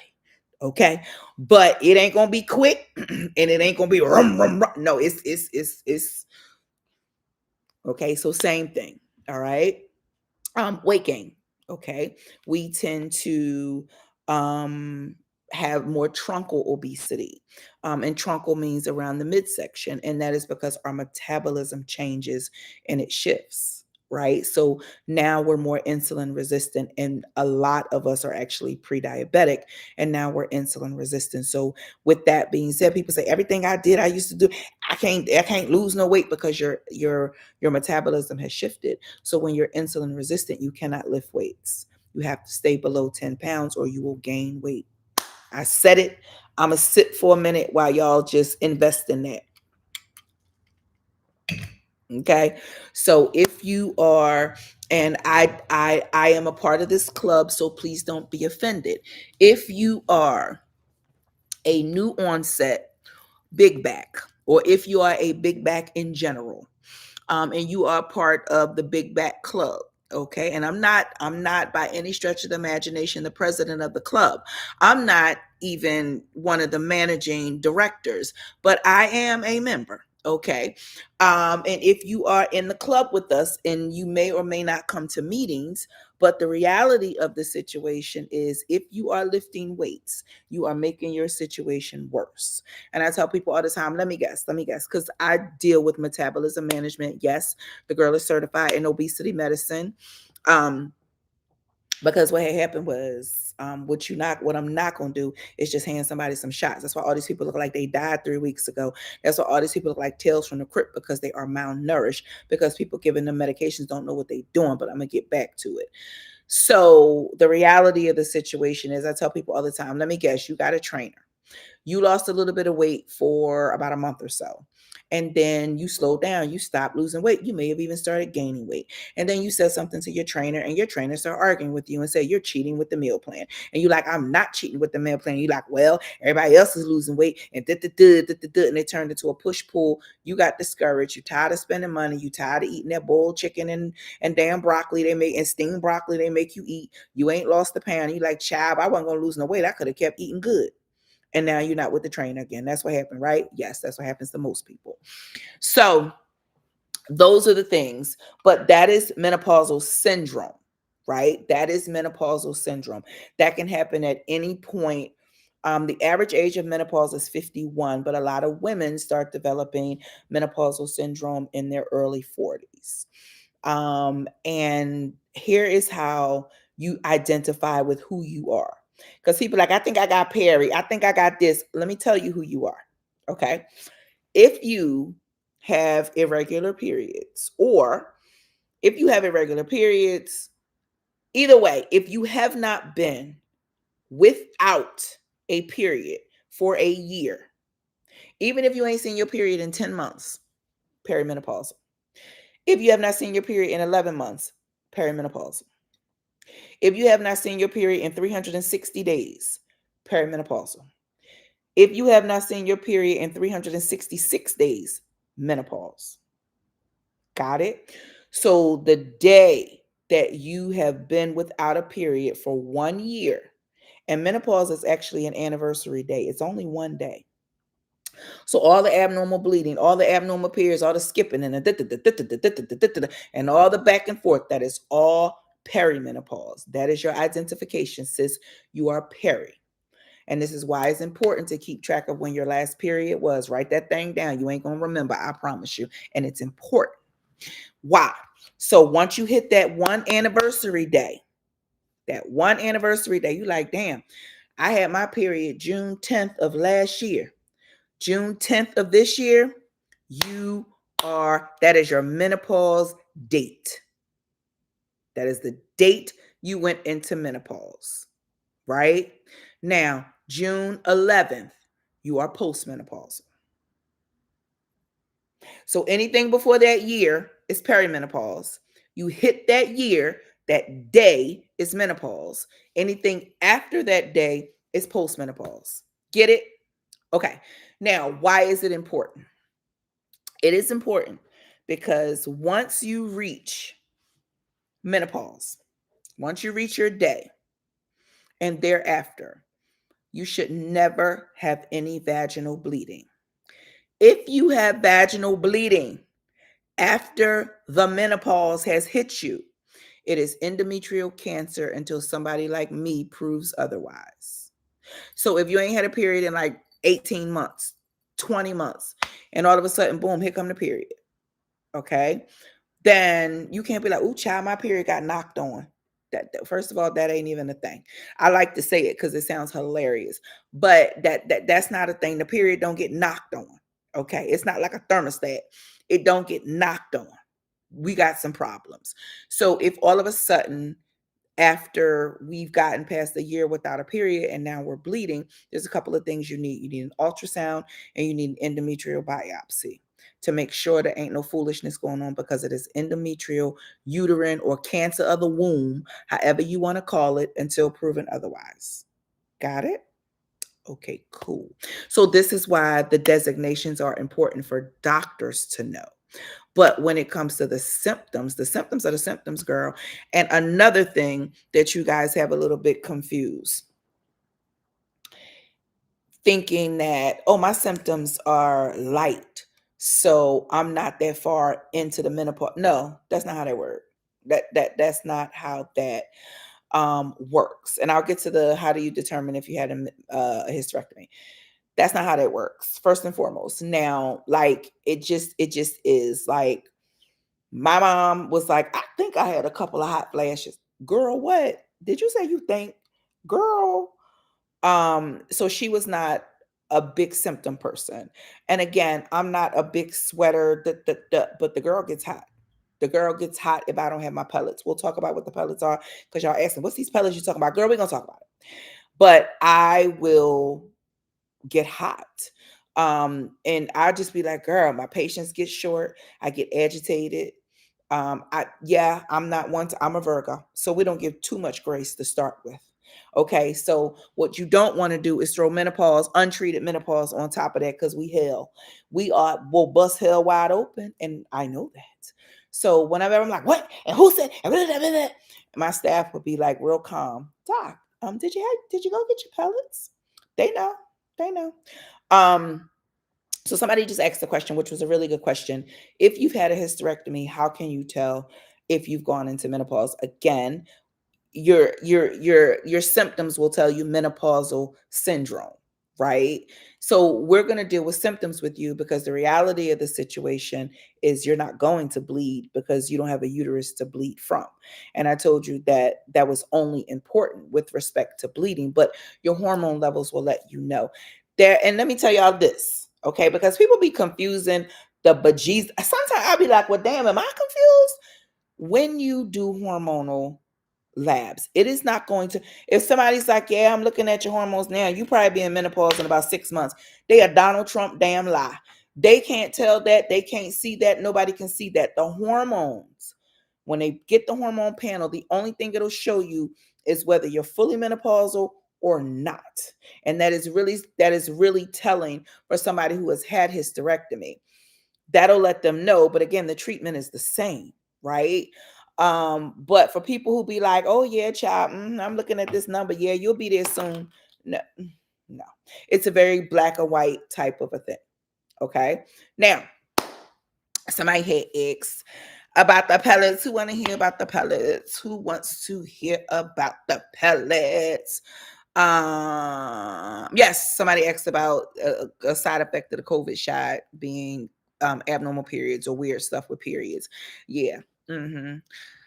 Okay. But it ain't going to be quick and it ain't going to be rum, rum, rum. No, it's okay. So same thing. All right. Weight gain. Okay. We tend to have more truncal obesity. And truncal means around the midsection. And that is because our metabolism changes and it shifts. Right. So now we're more insulin resistant, and a lot of us are actually pre-diabetic, and now we're insulin resistant. So with that being said, people say everything I did, I used to do, I can't lose no weight because your metabolism has shifted. So when you're insulin resistant, you cannot lift weights. You have to stay below 10 pounds or you will gain weight. I said it. I'm going to sit for a minute while y'all just invest in that. Okay. So if you are, and I am a part of this club, so please don't be offended. If you are a new onset big back, or if you are a big back in general, and you are part of the Big Back Club. Okay. And I'm not by any stretch of the imagination the president of the club. I'm not even one of the managing directors, but I am a member. Okay. And if you are in the club with us, and you may or may not come to meetings, But the reality of the situation is if you are lifting weights, you are making your situation worse. And I tell people all the time, let me guess, because I deal with metabolism management. Yes, the girl is certified in obesity medicine. Um, because what had happened was what I'm not gonna do is just hand somebody some shots. That's why all these people look like they died 3 weeks ago. That's why all these people look like tails from the crypt, because they are malnourished, because people giving them medications don't know what they're doing. But I'm gonna get back to it. So the reality of the situation is, I tell people all the time, let me guess, you got a trainer. You lost a little bit of weight for about a month or so. And then you slowed down, you stopped losing weight. You may have even started gaining weight. And then you said something to your trainer, and your trainer started arguing with you and say, you're cheating with the meal plan. And you're like, I'm not cheating with the meal plan. You're like, well, everybody else is losing weight. And and it turned into a push-pull. You got discouraged. You tired of spending money. You tired of eating that boiled chicken and damn broccoli they make, and steamed broccoli they make you eat. You ain't lost the pound. You like, child, I wasn't going to lose no weight. I could have kept eating good. And now you're not with the trainer again. That's what happened, right? Yes, that's what happens to most people. So those are the things. But that is menopausal syndrome, right? That is menopausal syndrome. That can happen at any point. The average age of menopause is 51, but a lot of women start developing menopausal syndrome in their early 40s. And here is how you identify with who you are. Because people like, I think I got Perry. I think I got this. Let me tell you who you are. Okay. If you have irregular periods, or if you have irregular periods, either way, if you have not been without a period for a year, even if you ain't seen your period in 10 months, perimenopausal. If you have not seen your period in 11 months, perimenopausal. If you have not seen your period in 360 days, perimenopausal. If you have not seen your period in 366 days, menopause. Got it? So the day that you have been without a period for 1 year, and menopause is actually an anniversary day, it's only one day. So all the abnormal bleeding, all the abnormal periods, all the skipping and all the back and forth, that is all perimenopause. That is your identification, sis. You are peri. And this is why it's important to keep track of when your last period was. Write that thing down. You ain't going to remember, I promise you. And it's important. Why? So once you hit that one anniversary day, you like, damn, I had my period June 10th of last year. June 10th of this year, that is your menopause date. That is the date you went into menopause, right? Now, June 11th, you are postmenopausal. So anything before that year is perimenopause. You hit that year, that day is menopause. Anything after that day is postmenopause. Get it? Okay. Now, why is it important? It is important because once you reach menopause, once you reach your day, and thereafter, you should never have any vaginal bleeding. If you have vaginal bleeding after the menopause has hit you, it is endometrial cancer until somebody like me proves otherwise. So if you ain't had a period in like 18 months, 20 months, and all of a sudden, boom, here come the period. Okay. Then you can't be like, ooh, child, my period got knocked on. That first of all, that ain't even a thing. I like to say it because it sounds hilarious, but that's not a thing. The period don't get knocked on. Okay. It's not like a thermostat. It don't get knocked on. We got some problems. So if all of a sudden, after we've gotten past a year without a period and now we're bleeding, there's a couple of things you need. You need an ultrasound and you need an endometrial biopsy to make sure there ain't no foolishness going on, because it is endometrial, uterine, or cancer of the womb, however you want to call it, until proven otherwise. Got it? Okay, cool. So this is why the designations are important for doctors to know. But when it comes to the symptoms are the symptoms, girl. And another thing that you guys have a little bit confused, thinking that, oh, my symptoms are light, so I'm not that far into the menopause. No, that's not how they work. That's not how that works. And I'll get to the how do you determine if you had a hysterectomy. That's not how that works. First and foremost. Now, like it just is like my mom was like, I think I had a couple of hot flashes. Girl, what? Did you say you think? Girl. So she was not a big symptom person. And again, I'm not a big sweater, but the girl gets hot. The girl gets hot if I don't have my pellets. We'll talk about what the pellets are because y'all asking, what's these pellets you talking about? Girl, we're gonna talk about it. But I will get hot. And I just be like, girl, my patience gets short. I get agitated. I'm not one to, I'm a Virgo, so we don't give too much grace to start with. Okay, so what you don't want to do is throw menopause, untreated menopause on top of that because will bust hell wide open, and I know that. So whenever I'm like, what and who said, and blah, blah, blah, blah, my staff would be like real calm. Doc, did you go get your pellets? They know. They know. Um, so somebody just asked the question, which was a really good question. If you've had a hysterectomy, how can you tell if you've gone into menopause? Again, your symptoms will tell you menopausal syndrome, right? So we're going to deal with symptoms with you because the reality of the situation is you're not going to bleed because you don't have a uterus to bleed from. And I told you that that was only important with respect to bleeding, but your hormone levels will let you know there. And let me tell y'all this, okay? Because people be confusing the bejesus. Sometimes I'll be like, well, damn, am I confused? When you do hormonal labs, it is not going to, if somebody's like, yeah, I'm looking at your hormones now, you probably be in menopause in about 6 months. They a Donald Trump damn lie. They can't tell that. They can't see that. Nobody can see that. The hormones, when they get the hormone panel, the only thing it'll show you is whether you're fully menopausal or not. And that is really telling for somebody who has had hysterectomy. That'll let them know. But again, the treatment is the same, right? But for people who be like, oh yeah, child, I'm looking at this number. Yeah, you'll be there soon. No, no. It's a very black and white type of a thing. Okay. Now, somebody had asked about the pellets. Who want to hear about the pellets? Who wants to hear about the pellets? Yes, somebody asked about a side effect of the COVID shot being abnormal periods or weird stuff with periods. Yeah. hmm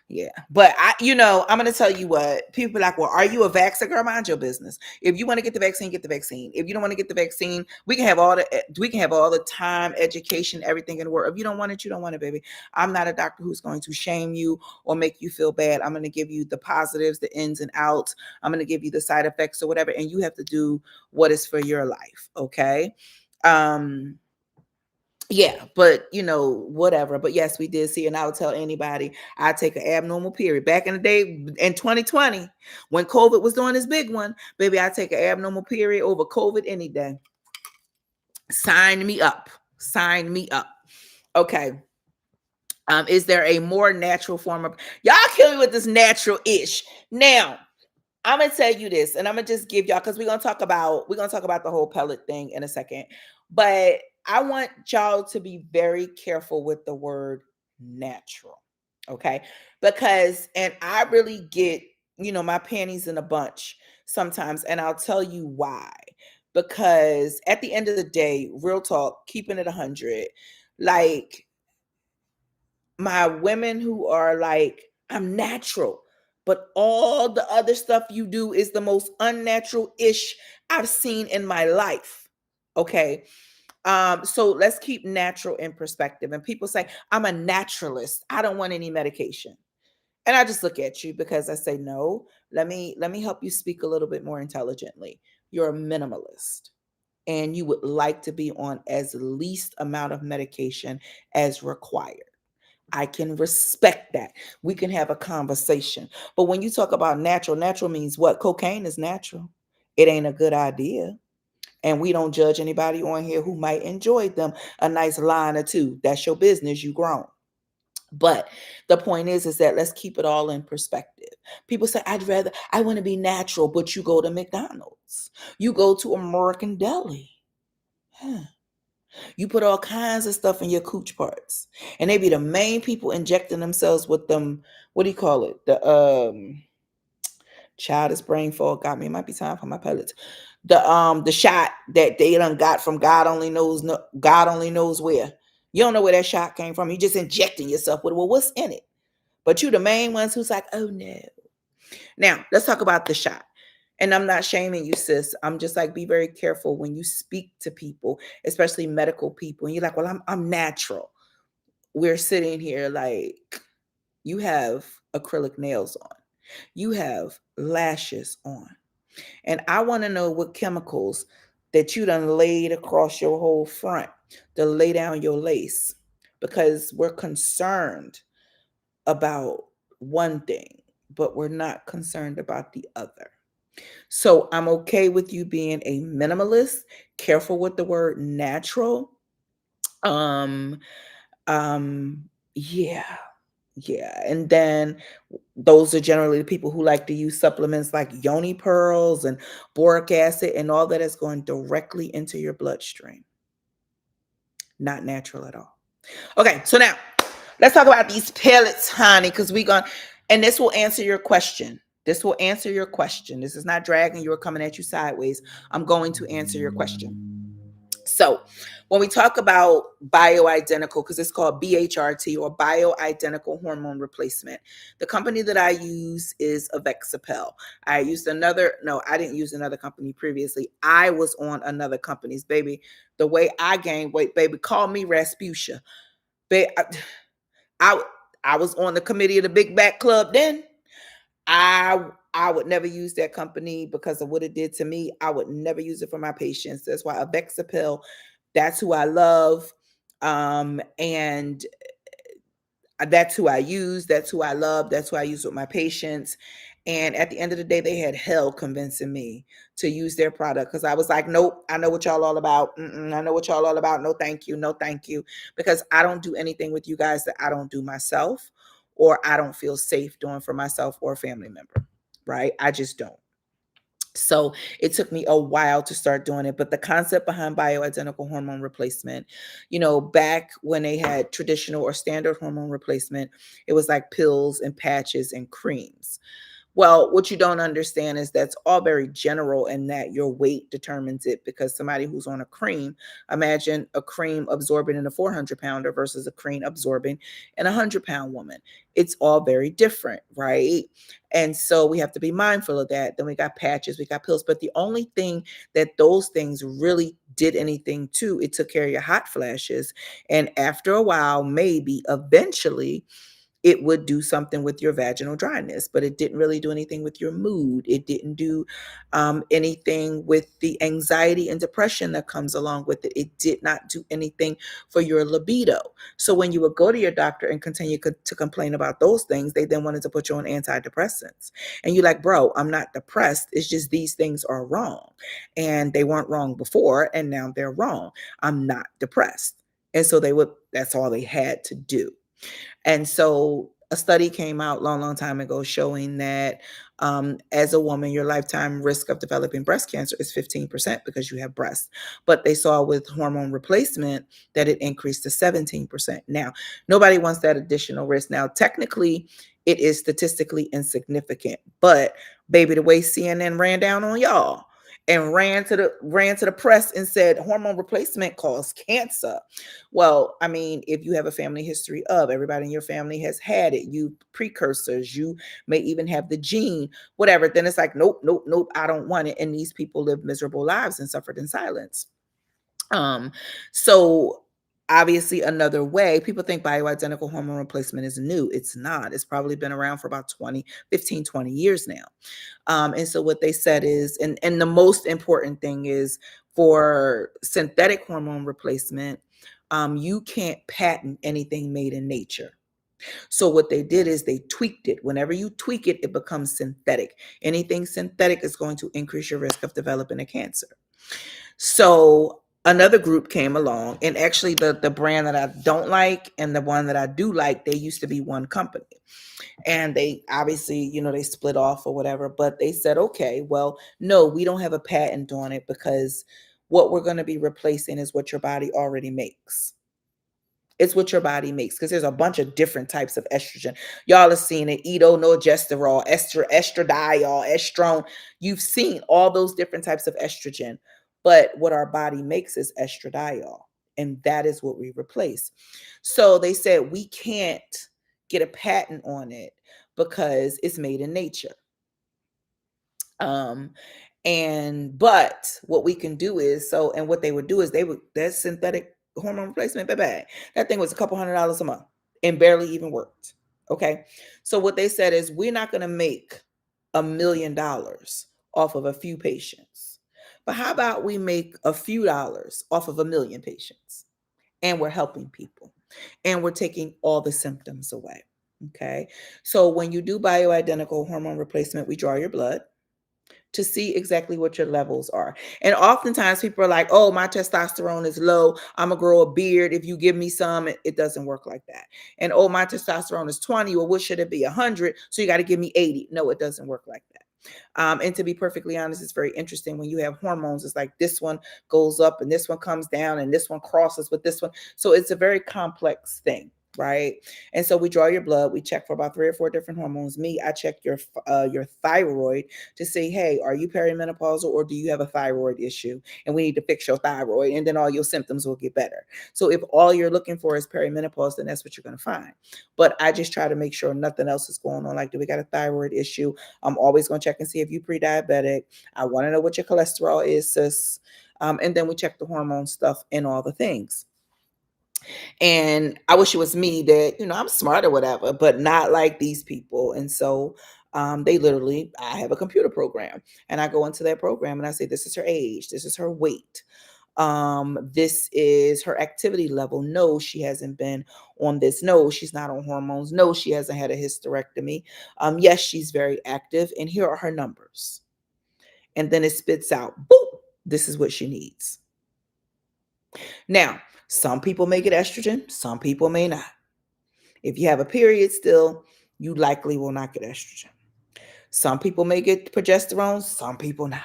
Yeah. But I'm going to tell you what people are like, well, are you a vaxxer? Girl, mind your business. If you want to get the vaccine, get the vaccine. If you don't want to get the vaccine, we can have all the time, education, everything in the world. If you don't want it, you don't want it, baby. I'm not a doctor who's going to shame you or make you feel bad. I'm going to give you the positives, the ins and outs. I'm going to give you the side effects or whatever. And you have to do what is for your life. Okay. Yeah, but whatever. But yes, we did see, and I would tell anybody I take an abnormal period. Back in the day in 2020, when COVID was doing this big one, baby, I take an abnormal period over COVID any day. Sign me up. Sign me up. Okay. Is there a more natural form of y'all kill me with this natural-ish? Now, I'm gonna tell you this, and I'm gonna just give y'all because we're gonna talk about the whole pellet thing in a second. But I want y'all to be very careful with the word natural, okay? Because and I really get my panties in a bunch sometimes, and I'll tell you why. Because at the end of the day, real talk, keeping it 100, like my women who are like, I'm natural, but all the other stuff you do is the most unnatural ish I've seen in my life. Okay. So let's keep natural in perspective. And people say, I'm a naturalist. I don't want any medication. And I just look at you because I say, no, let me help you speak a little bit more intelligently. You're a minimalist and you would like to be on as least amount of medication as required. I can respect that. We can have a conversation. But when you talk about natural, natural means what? Cocaine is natural. It ain't a good idea. And we don't judge anybody on here who might enjoy them a nice line or two. That's your business. You grown. But the point is that let's keep it all in perspective. People say, I want to be natural, but you go to McDonald's. You go to American Deli. Huh. You put all kinds of stuff in your cooch parts. And they be the main people injecting themselves with them what do you call it? Childish brain fog got me. It might be time for my pellets. The shot that they done got from God only knows, no, God only knows where. You don't know where that shot came from. You just injecting yourself with it. Well, what's in it? But you the main ones who's like, oh no. Now let's talk about the shot. And I'm not shaming you, sis. I'm just like, be very careful when you speak to people, especially medical people. And you're like, well, I'm natural. We're sitting here like, you have acrylic nails on. You have lashes on. And I want to know what chemicals that you done laid across your whole front to lay down your lace, because we're concerned about one thing, but we're not concerned about the other. So I'm okay with you being a minimalist, careful with the word natural. Um, yeah, yeah. And then those are generally the people who like to use supplements like yoni pearls and boric acid and all that is going directly into your bloodstream. Not natural at all. Okay, so now let's talk about these pellets, honey, because we going and this will answer your question. This will answer your question. This is not dragging you or coming at you sideways. I'm going to answer your question. So, when we talk about bioidentical, because it's called BHRT or bioidentical hormone replacement, the company that I use is Avexapel. I used no, I didn't use another company previously. I was on another company's, baby. The way I gained weight, baby, call me Rasputia. I, I was on the committee of the Big Back Club then. I would never use that company because of what it did to me. I would never use it for my patients. That's why Avexapil, that's who I love. And that's who I use. That's who I love. That's who I use with my patients. And at the end of the day, they had hell convincing me to use their product because I was like, nope, I know what y'all all about. I know what y'all all about. No, thank you. No, thank you. Because I don't do anything with you guys that I don't do myself or I don't feel safe doing for myself or a family member, right? I just don't. So it took me a while to start doing it. But the concept behind bioidentical hormone replacement, back when they had traditional or standard hormone replacement, it was like pills and patches and creams. Well, what you don't understand is that's all very general and that your weight determines it because somebody who's on a cream, imagine a cream absorbing in a 400 pounder versus a cream absorbing in a 100-pound woman. It's all very different, right? And so we have to be mindful of that. Then we got patches, we got pills. But the only thing that those things really did anything to, it took care of your hot flashes. And after a while, maybe eventually, it would do something with your vaginal dryness, but it didn't really do anything with your mood. It didn't do anything with the anxiety and depression that comes along with it. It did not do anything for your libido. So when you would go to your doctor and continue to complain about those things, they then wanted to put you on antidepressants. And you're like, bro, I'm not depressed. It's just these things are wrong. And they weren't wrong before, and now they're wrong. I'm not depressed. And so that's all they had to do. And so a study came out long, long time ago showing that as a woman, your lifetime risk of developing breast cancer is 15% because you have breasts. But they saw with hormone replacement that it increased to 17%. Now, nobody wants that additional risk. Now, technically, it is statistically insignificant. But baby, the way CNN ran down on y'all and ran to the press and said hormone replacement causes cancer. Well, I mean, if you have a family history of, everybody in your family has had it, you precursors, you may even have the gene, whatever, then it's like, nope, nope, nope, I don't want it. And these people live miserable lives and suffered in silence. So obviously another way, people think bioidentical hormone replacement is new. It's not. It's probably been around for about 20 years now. And so what they said is, and the most important thing is for synthetic hormone replacement, you can't patent anything made in nature. So what they did is they tweaked it. Whenever you tweak it, it becomes synthetic. Anything synthetic is going to increase your risk of developing a cancer. So another group came along, and actually the brand that I don't like and the one that I do like, they used to be one company. And they obviously, they split off or whatever, but they said, okay, well, no, we don't have a patent on it because what we're going to be replacing is what your body already makes. It's what your body makes because there's a bunch of different types of estrogen. Y'all have seen it: etonogesterol, estradiol, estrone. You've seen all those different types of estrogen, but what our body makes is estradiol, and that is what we replace. So they said we can't get a patent on it because it's made in nature. Um, and but what we can do is and what they would do is that synthetic hormone replacement, baby, that thing was a couple $100 a month and barely even worked. Okay. So what they said is we're not gonna make $1 million off of a few patients. But how about we make a few dollars off of 1 million patients? And we're helping people. And we're taking all the symptoms away. Okay. So when you do bioidentical hormone replacement, we draw your blood to see exactly what your levels are. And oftentimes people are like, oh, my testosterone is low. I'm going to grow a beard. If you give me some, it doesn't work like that. And oh, my testosterone is 20. Well, what should it be? 100. So you got to give me 80. No, it doesn't work like that. And to be perfectly honest, it's very interesting when you have hormones. It's like this one goes up and this one comes down and this one crosses with this one. So it's a very complex thing. Right. And so we draw your blood. We check for about 3 or 4 different hormones. Me, I check your thyroid to say, hey, are you perimenopausal or do you have a thyroid issue? And we need to fix your thyroid and then all your symptoms will get better. So if all you're looking for is perimenopause, then that's what you're going to find. But I just try to make sure nothing else is going on. Like, do we got a thyroid issue? I'm always going to check and see if you're pre-diabetic. I want to know what your cholesterol is, sis. And then we check the hormone stuff and all the things. And I wish it was me that, I'm smart or whatever, but not like these people. And so I have a computer program and I go into that program and I say, this is her age, this is her weight. This is her activity level. No, she hasn't been on this. No, she's not on hormones. No, she hasn't had a hysterectomy. Yes, she's very active. And here are her numbers. And then it spits out, boop, this is what she needs. Now, some people may get estrogen, some people may not. If you have a period still, you likely will not get estrogen. Some people may get progesterone, some people not.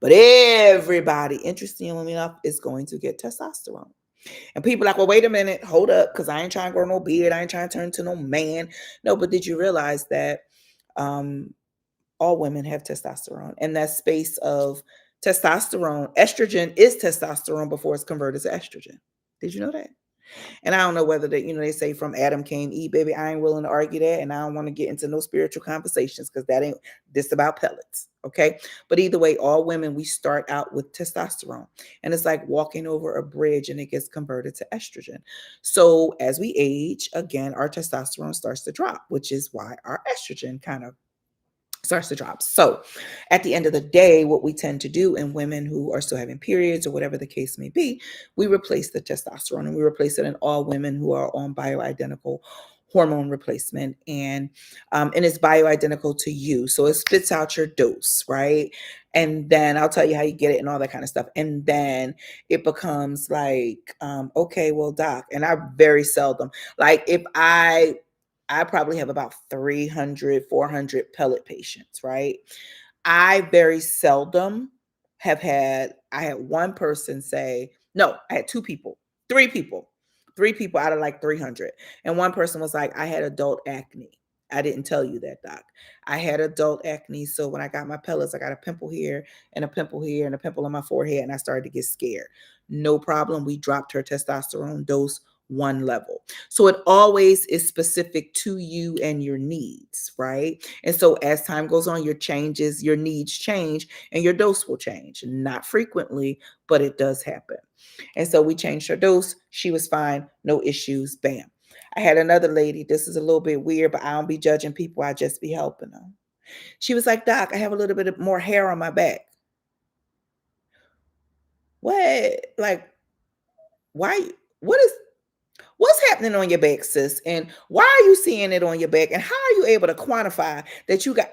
But everybody, interestingly enough, is going to get testosterone. And people are like, well, wait a minute, hold up, because I ain't trying to grow no beard. I ain't trying to turn into no man. No, but did you realize that all women have testosterone? And that space of testosterone, estrogen is testosterone before it's converted to estrogen. Did you know that? And I don't know whether they say from Adam came Eve, baby. I ain't willing to argue that. And I don't want to get into no spiritual conversations because that ain't this about pellets. Okay. But either way, all women, we start out with testosterone. And it's like walking over a bridge and it gets converted to estrogen. So as we age, again, our testosterone starts to drop, which is why our estrogen kind of starts to drop. So at the end of the day, what we tend to do in women who are still having periods or whatever the case may be, we replace the testosterone and we replace it in all women who are on bioidentical hormone replacement. And it's bioidentical to you. So it spits out your dose, right? And then I'll tell you how you get it and all that kind of stuff. And then it becomes like, okay, well, doc, and I very seldom, like if I probably have about 300, 400 pellet patients, right? I very seldom I had one person say, no, I had three people, three people out of like 300. And one person was like, I had adult acne. I didn't tell you that, doc. I had adult acne. So when I got my pellets, I got a pimple here and a pimple here and a pimple on my forehead. And I started to get scared. No problem. We dropped her testosterone dose one level. So it always is specific to you and your needs, right? And so as time goes on, your needs change and your dose will change. Not frequently, but it does happen. And so we changed her dose. She was fine, no issues, bam. I had another lady, this is a little bit weird, but I don't be judging people, I just be helping them. She was like, doc, I have a little bit of more hair on my back. What? Like, why? What is What's happening on your back, sis? And why are you seeing it on your back? And how are you able to quantify that you got,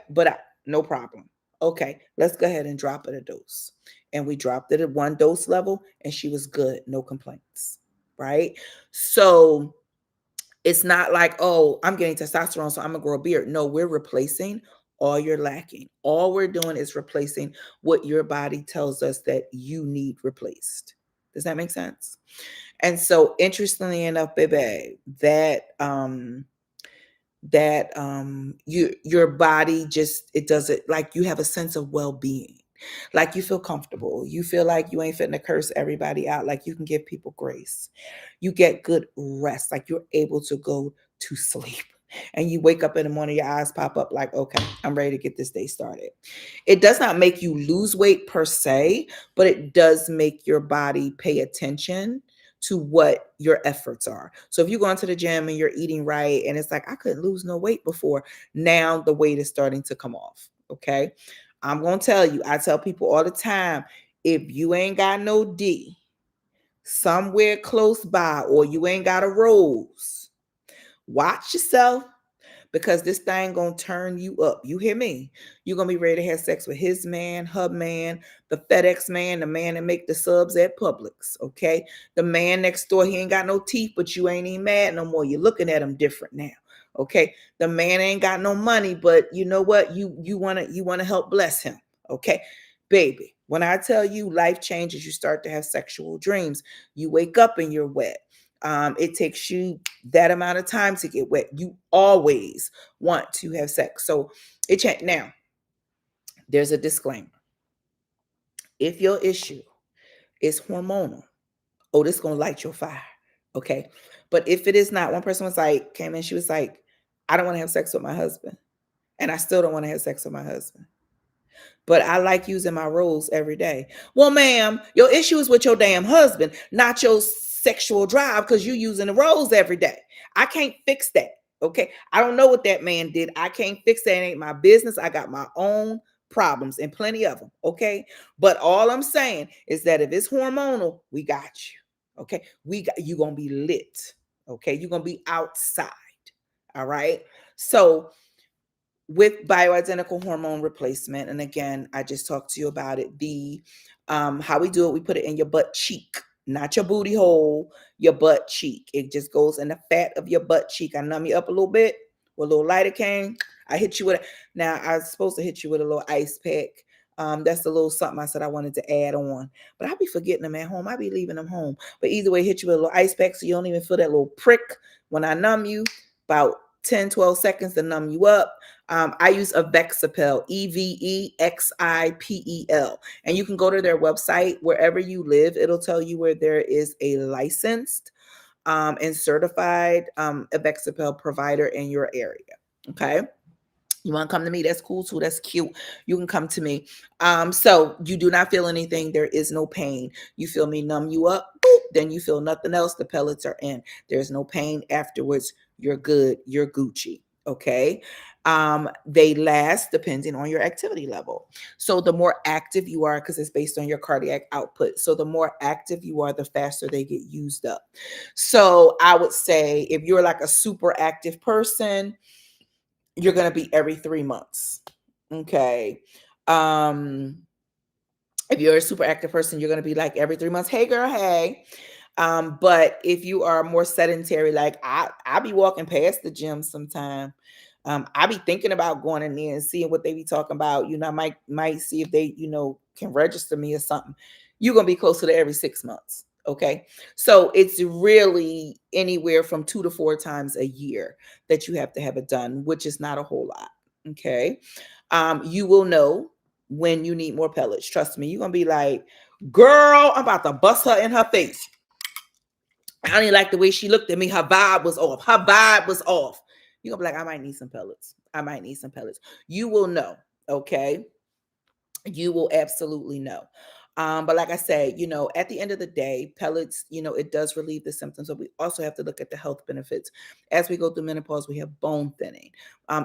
no problem. Okay, let's go ahead and drop it a dose. And we dropped it at one dose level and she was good, no complaints, right? So it's not like, oh, I'm getting testosterone, so I'm gonna grow a beard. No, we're replacing all you're lacking. All we're doing is replacing what your body tells us that you need replaced. Does that make sense? And so interestingly enough, baby, your body just, it does it, like you have a sense of well-being, like you feel comfortable, you feel like you ain't fitting to curse everybody out, like you can give people grace, you get good rest, like you're able to go to sleep, and you wake up in the morning, your eyes pop up like, okay, I'm ready to get this day started. It does not make you lose weight per se, but it does make your body pay attention to what your efforts are. So if you go into the gym and you're eating right and it's like, I couldn't lose no weight before, now the weight is starting to come off. Okay. I'm going to tell you, I tell people all the time, if you ain't got no D somewhere close by, or you ain't got a rose, watch yourself, because this thing gonna turn you up. You hear me? You're gonna be ready to have sex with his man, her man, the FedEx man, the man that make the subs at Publix. Okay, the man next door, he ain't got no teeth, but you ain't even mad no more. You're looking at him different now. Okay, the man ain't got no money, but you know what? You wanna help bless him. Okay, baby. When I tell you life changes, you start to have sexual dreams. You wake up and you're wet. It takes you that amount of time to get wet. You always want to have sex. So it changed. Now, there's a disclaimer. If your issue is hormonal, oh, this is gonna light your fire. Okay. But if it is not, one person was like, came in, she was like, I don't want to have sex with my husband. And I still don't want to have sex with my husband, but I like using my rolls every day. Well, ma'am, your issue is with your damn husband, not your sexual drive, because you're using the rolls every day. I can't fix that. Okay. I don't know what that man did. I can't fix that. It ain't my business. I got my own problems and plenty of them. Okay. But all I'm saying is that if it's hormonal, we got you. Okay. We got you, gonna be lit. Okay. You're gonna be outside. All right. So with bioidentical hormone replacement, and again, I just talked to you about it, the how we do it, we put it in your butt cheek, not your booty hole, your butt cheek. It just goes in the fat of your butt cheek. I numb you up a little bit with a little lidocaine. I hit you with now I was supposed to hit you with a little ice pack. That's a little something I said I wanted to add on, but I be forgetting them at home. I be leaving them home. But either way, hit you with a little ice pack so you don't even feel that little prick when I numb you. About 10, 12 seconds to numb you up. I use Evexipel, Evexipel. And you can go to their website wherever you live. It'll tell you where there is a licensed and certified Evexipel provider in your area. Okay. You want to come to me? That's cool too. That's cute. You can come to me. So you do not feel anything. There is no pain. You feel me numb you up, boop, then you feel nothing else. The pellets are in. There's no pain afterwards. You're good. You're Gucci. Okay. They last depending on your activity level. So the more active you are, because it's based on your cardiac output. So the more active you are, the faster they get used up. So I would say if you're like a super active person, you're going to be every 3 months. Okay. If you're a super active person, you're going to be like every 3 months. Hey girl, hey. But if you are more sedentary, like I be walking past the gym sometime. I be thinking about going in there and seeing what they be talking about. I might see if they, can register me or something. You're gonna be closer to every 6 months. Okay. So it's really anywhere from 2 to 4 times a year that you have to have it done, which is not a whole lot. Okay. You will know when you need more pellets. Trust me, you're gonna be like, girl, I'm about to bust her in her face. I don't even like the way she looked at me. Her vibe was off. Her vibe was off. You're gonna be like, I might need some pellets. I might need some pellets. You will know. Okay. You will absolutely know. But like I said, at the end of the day, pellets, it does relieve the symptoms, but we also have to look at the health benefits. As we go through menopause, we have bone thinning.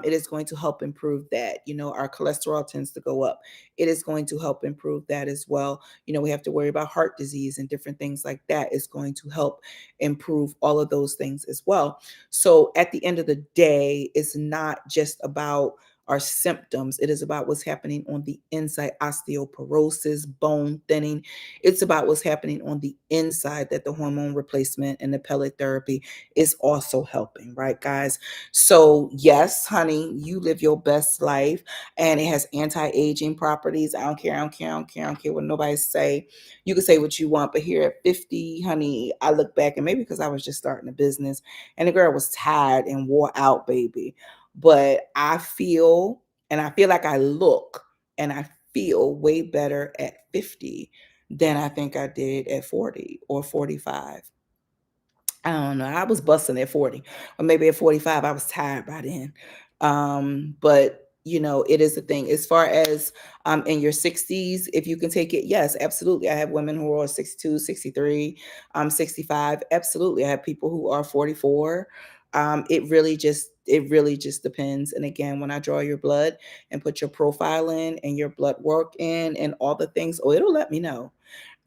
It is going to help improve that. Our cholesterol tends to go up. It is going to help improve that as well. We have to worry about heart disease and different things like that. It's going to help improve all of those things as well. So at the end of the day, it's not just about are symptoms. It is about what's happening on the inside, osteoporosis, bone thinning. It's about what's happening on the inside that the hormone replacement and the pellet therapy is also helping, right, guys? So, yes, honey, you live your best life and it has anti-aging properties. I don't care, I don't care, I don't care, I don't care what nobody say. You can say what you want, but here at 50, honey, I look back and maybe because I was just starting a business and the girl was tired and wore out, baby. But I feel like I look and I feel way better at 50 than I think I did at 40 or 45. I don't know. I was busting at 40, or maybe at 45. I was tired by then. But it is a thing. As far as in your 60s, if you can take it, yes, absolutely. I have women who are 62, 63, 65. Absolutely. I have people who are 44. It really just depends. And again, when I draw your blood and put your profile in and your blood work in and all the things, oh, it'll let me know.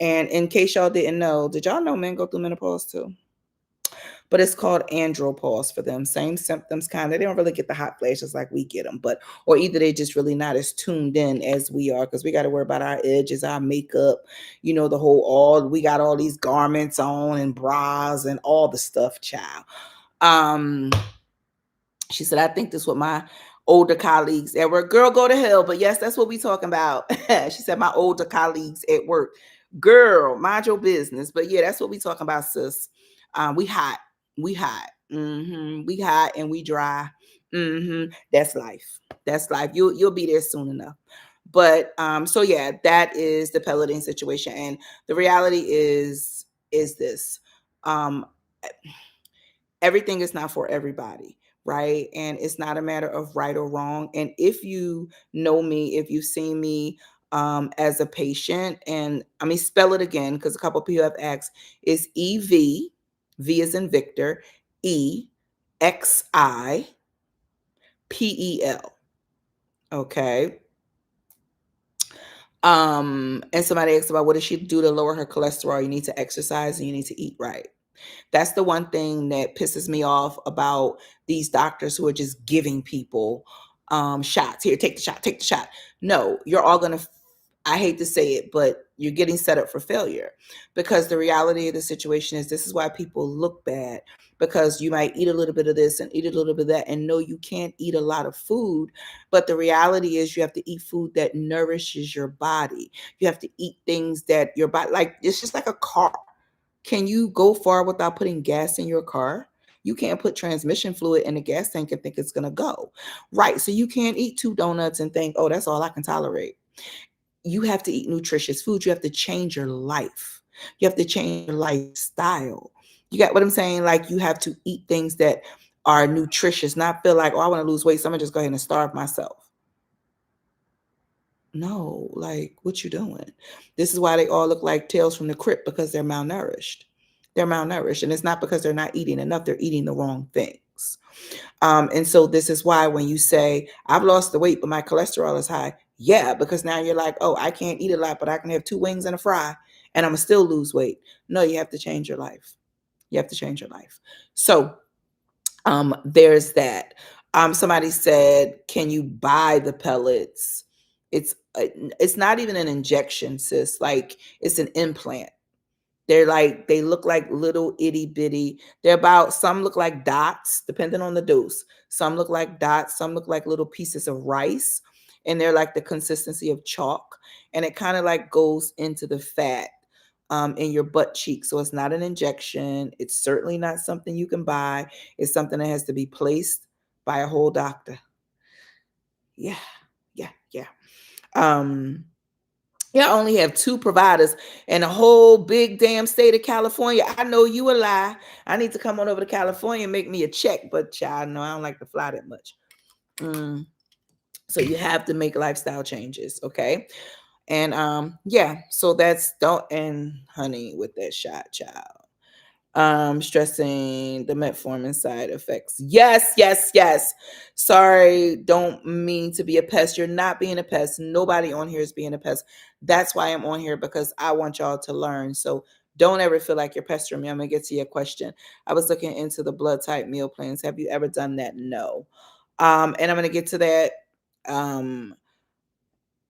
And in case y'all didn't know, did y'all know men go through menopause too? But it's called andropause for them. Same symptoms, kind of. They don't really get the hot flashes like we get them, but or either they just really not as tuned in as we are because we got to worry about our edges, our makeup, the whole all we got all these garments on and bras and all the stuff, child. Um, she said, I think this what my older colleagues at work. Girl, go to hell. But yes, that's what we talking about. She said, my older colleagues at work. Girl, mind your business. But yeah, that's what we talking about, sis. We hot. We hot. We hot and we dry. That's life. That's life. You'll be there soon enough. But so yeah, that is the pelleting situation. And the reality is this. Um, Everything is not for everybody, right? And it's not a matter of right or wrong. And if you know me, if you've seen me as a patient, and I mean, spell it again because a couple of people have asked, is EV, V is in Victor, EXIPEL. Okay. And somebody asked about what does she do to lower her cholesterol? You need to exercise and you need to eat right. That's the one thing that pisses me off about these doctors who are just giving people shots. Here, take the shot, take the shot. No, you're all going to, I hate to say it, but you're getting set up for failure because the reality of the situation is this is why people look bad because you might eat a little bit of this and eat a little bit of that. And no, you can't eat a lot of food. But the reality is you have to eat food that nourishes your body. You have to eat things that your body, like it's just like a car. Can you go far without putting gas in your car? You can't put transmission fluid in the gas tank and think it's going to go. Right. So you can't eat 2 donuts and think, oh, that's all I can tolerate. You have to eat nutritious food. You have to change your life. You have to change your lifestyle. You got what I'm saying? Like you have to eat things that are nutritious, not feel like, oh, I want to lose weight. So I'm going to just go ahead and starve myself. No, like what you doing? This is why they all look like Tales from the Crypt because they're malnourished. They're malnourished, and it's not because they're not eating enough; they're eating the wrong things. And so this is why when you say I've lost the weight, but my cholesterol is high, yeah, because now you're like, oh, I can't eat a lot, but I can have 2 wings and a fry, and I'm gonna still lose weight. No, you have to change your life. You have to change your life. So there's that. Somebody said, "Can you buy the pellets?" It's not even an injection, sis. Like it's an implant. They look like little itty bitty. Some look like dots, depending on the dose. Some look like dots. Some look like little pieces of rice, and they're like the consistency of chalk. And it kind of like goes into the fat in your butt cheek. So it's not an injection. It's certainly not something you can buy. It's something that has to be placed by a whole doctor. Yeah, yeah, yeah. Um, yeah, I only have 2 providers in the whole big damn state of California. I know you a lie. I need to come on over to California and make me a check, but child, no, I don't like to fly that much. So you have to make lifestyle changes, okay? And yeah, so that's don't and honey with that shot, child. Stressing the metformin side effects. Yes, yes, yes. Sorry, don't mean to be a pest. You're not being a pest. Nobody on here is being a pest. That's why I'm on here because I want y'all to learn. So don't ever feel like you're pestering me. I'm gonna get to your question. I was looking into the blood type meal plans. Have you ever done that? No. And I'm gonna get to that Um,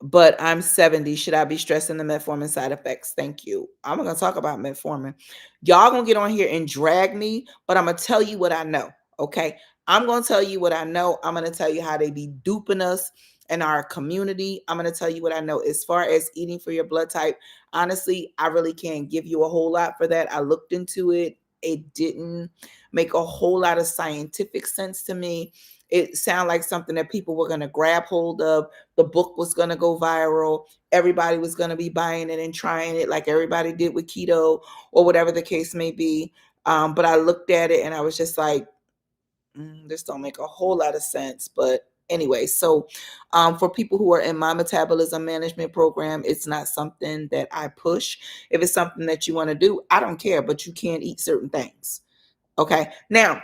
but I'm 70. Should I be stressing the metformin side effects? Thank you. I'm going to talk about metformin. Y'all going to get on here and drag me, but I'm going to tell you what I know. Okay. I'm going to tell you what I know. I'm going to tell you how they be duping us in our community. I'm going to tell you what I know. As far as eating for your blood type, honestly, I really can't give you a whole lot for that. I looked into it. It didn't make a whole lot of scientific sense to me. It sounded like something that people were going to grab hold of. The book was going to go viral. Everybody was going to be buying it and trying it like everybody did with keto or whatever the case may be. But I looked at it and I was just like, this don't make a whole lot of sense. But anyway, so for people who are in my metabolism management program, it's not something that I push. If it's something that you want to do, I don't care, but you can't eat certain things. Okay. Now,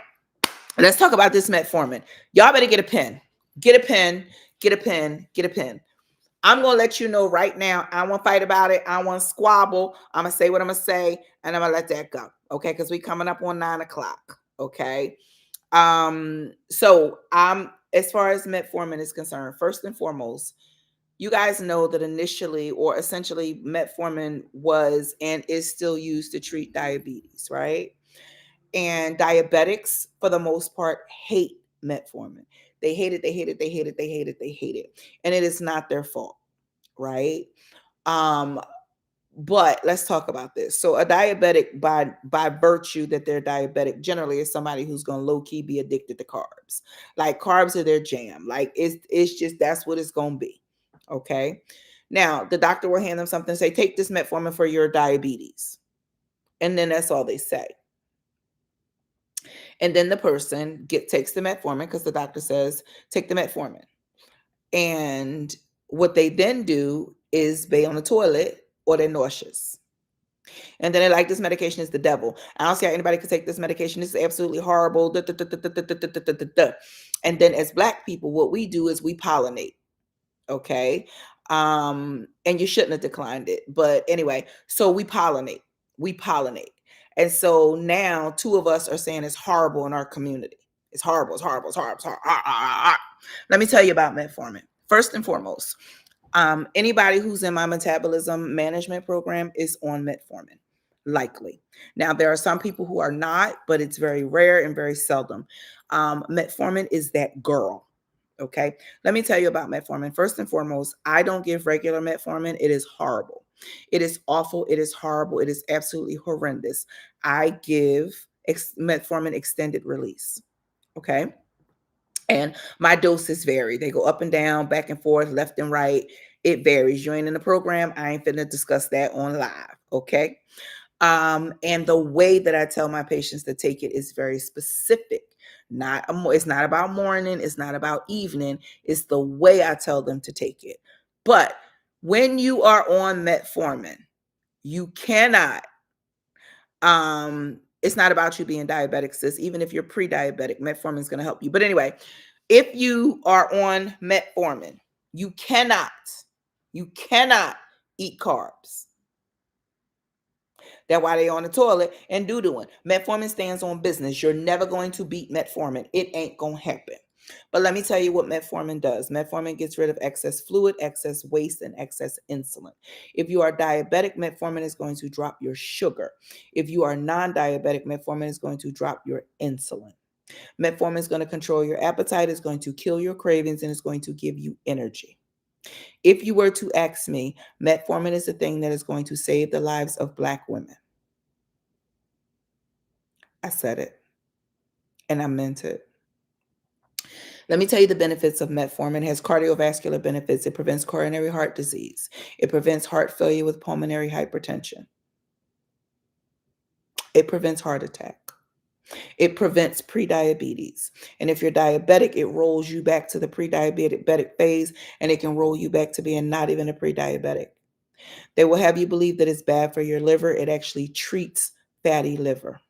let's talk about this metformin. Y'all better get a pen. Get a pen. Get a pen. Get a pen. I'm going to let you know right now. I won't fight about it. I won't squabble. I'm going to say what I'm going to say, and I'm going to let that go. Okay. Because we coming up on 9 o'clock. Okay. So as far as metformin is concerned, first and foremost, you guys know that initially or essentially metformin was and is still used to treat diabetes, right? And diabetics, for the most part, hate metformin. They hate it, they hate it, they hate it, they hate it, they hate it. And it is not their fault, right? Um, but let's talk about this. So a diabetic by virtue that they're diabetic generally is somebody who's going to low key be addicted to carbs. Like carbs are their jam. Like it's just that's what it's going to be. Okay? Now, the doctor will hand them something and say take this metformin for your diabetes. And then that's all they say. And then the person takes the metformin because the doctor says take the metformin. And what they then do is bail on the toilet or they're nauseous. And then they're like, this medication is the devil. I don't see how anybody could take this medication. This is absolutely horrible. And then as Black people, what we do is we pollinate. Okay. And you shouldn't have declined it. But anyway, so we pollinate. We pollinate. And so now 2 of us are saying it's horrible in our community. It's horrible. It's horrible. It's horrible. It's horrible. Let me tell you about metformin. First and foremost, anybody who's in my metabolism management program is on metformin, likely. Now, there are some people who are not, but it's very rare and very seldom. Metformin is that girl. Okay. Let me tell you about metformin. First and foremost, I don't give regular metformin. It is horrible. It is awful. It is horrible. It is absolutely horrendous. I give metformin extended release. Okay. And my doses vary. They go up and down, back and forth, left and right. It varies. You ain't in the program. I ain't finna discuss that on live. Okay. And the way that I tell my patients to take it is very specific. It's not about morning, it's not about evening, it's the way I tell them to take it. But when you are on metformin, you cannot it's not about you being diabetic, sis. Even if you're pre-diabetic, metformin is going to help you. But anyway, if you are on metformin, you cannot eat carbs. That's why they on the toilet and doo-dooing. Metformin stands on business. You're never going to beat metformin. It ain't going to happen. But let me tell you what metformin does. Metformin gets rid of excess fluid, excess waste, and excess insulin. If you are diabetic, metformin is going to drop your sugar. If you are non-diabetic, metformin is going to drop your insulin. Metformin is going to control your appetite, it's going to kill your cravings, and it's going to give you energy. If you were to ask me, metformin is the thing that is going to save the lives of Black women. I said it, and I meant it. Let me tell you the benefits of metformin. It has cardiovascular benefits. It prevents coronary heart disease. It prevents heart failure with pulmonary hypertension. It prevents heart attack. It prevents prediabetes. And if you're diabetic, it rolls you back to the pre-diabetic phase, and it can roll you back to being not even a pre-diabetic. They will have you believe that it's bad for your liver. It actually treats fatty liver.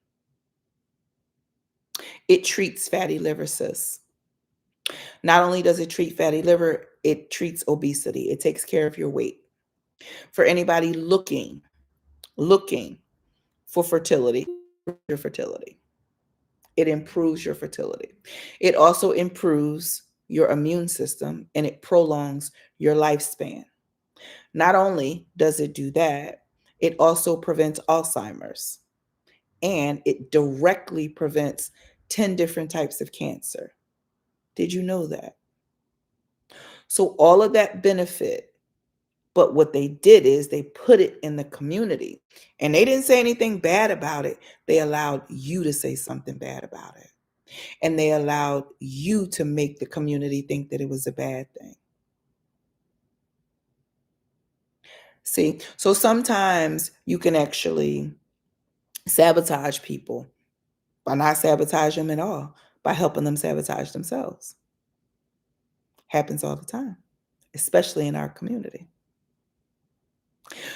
It treats fatty liver, sis. Not only does it treat fatty liver, it treats obesity. It takes care of your weight. For anybody looking for fertility, your fertility. It improves your fertility. It also improves your immune system and it prolongs your lifespan. Not only does it do that, it also prevents Alzheimer's and it directly prevents 10 different types of cancer. Did you know that? So, all of that benefit, but what they did is they put it in the community and they didn't say anything bad about it. They allowed you to say something bad about it. And they allowed you to make the community think that it was a bad thing. See, so sometimes you can actually sabotage people by not sabotaging them at all, by helping them sabotage themselves. Happens all the time, especially in our community.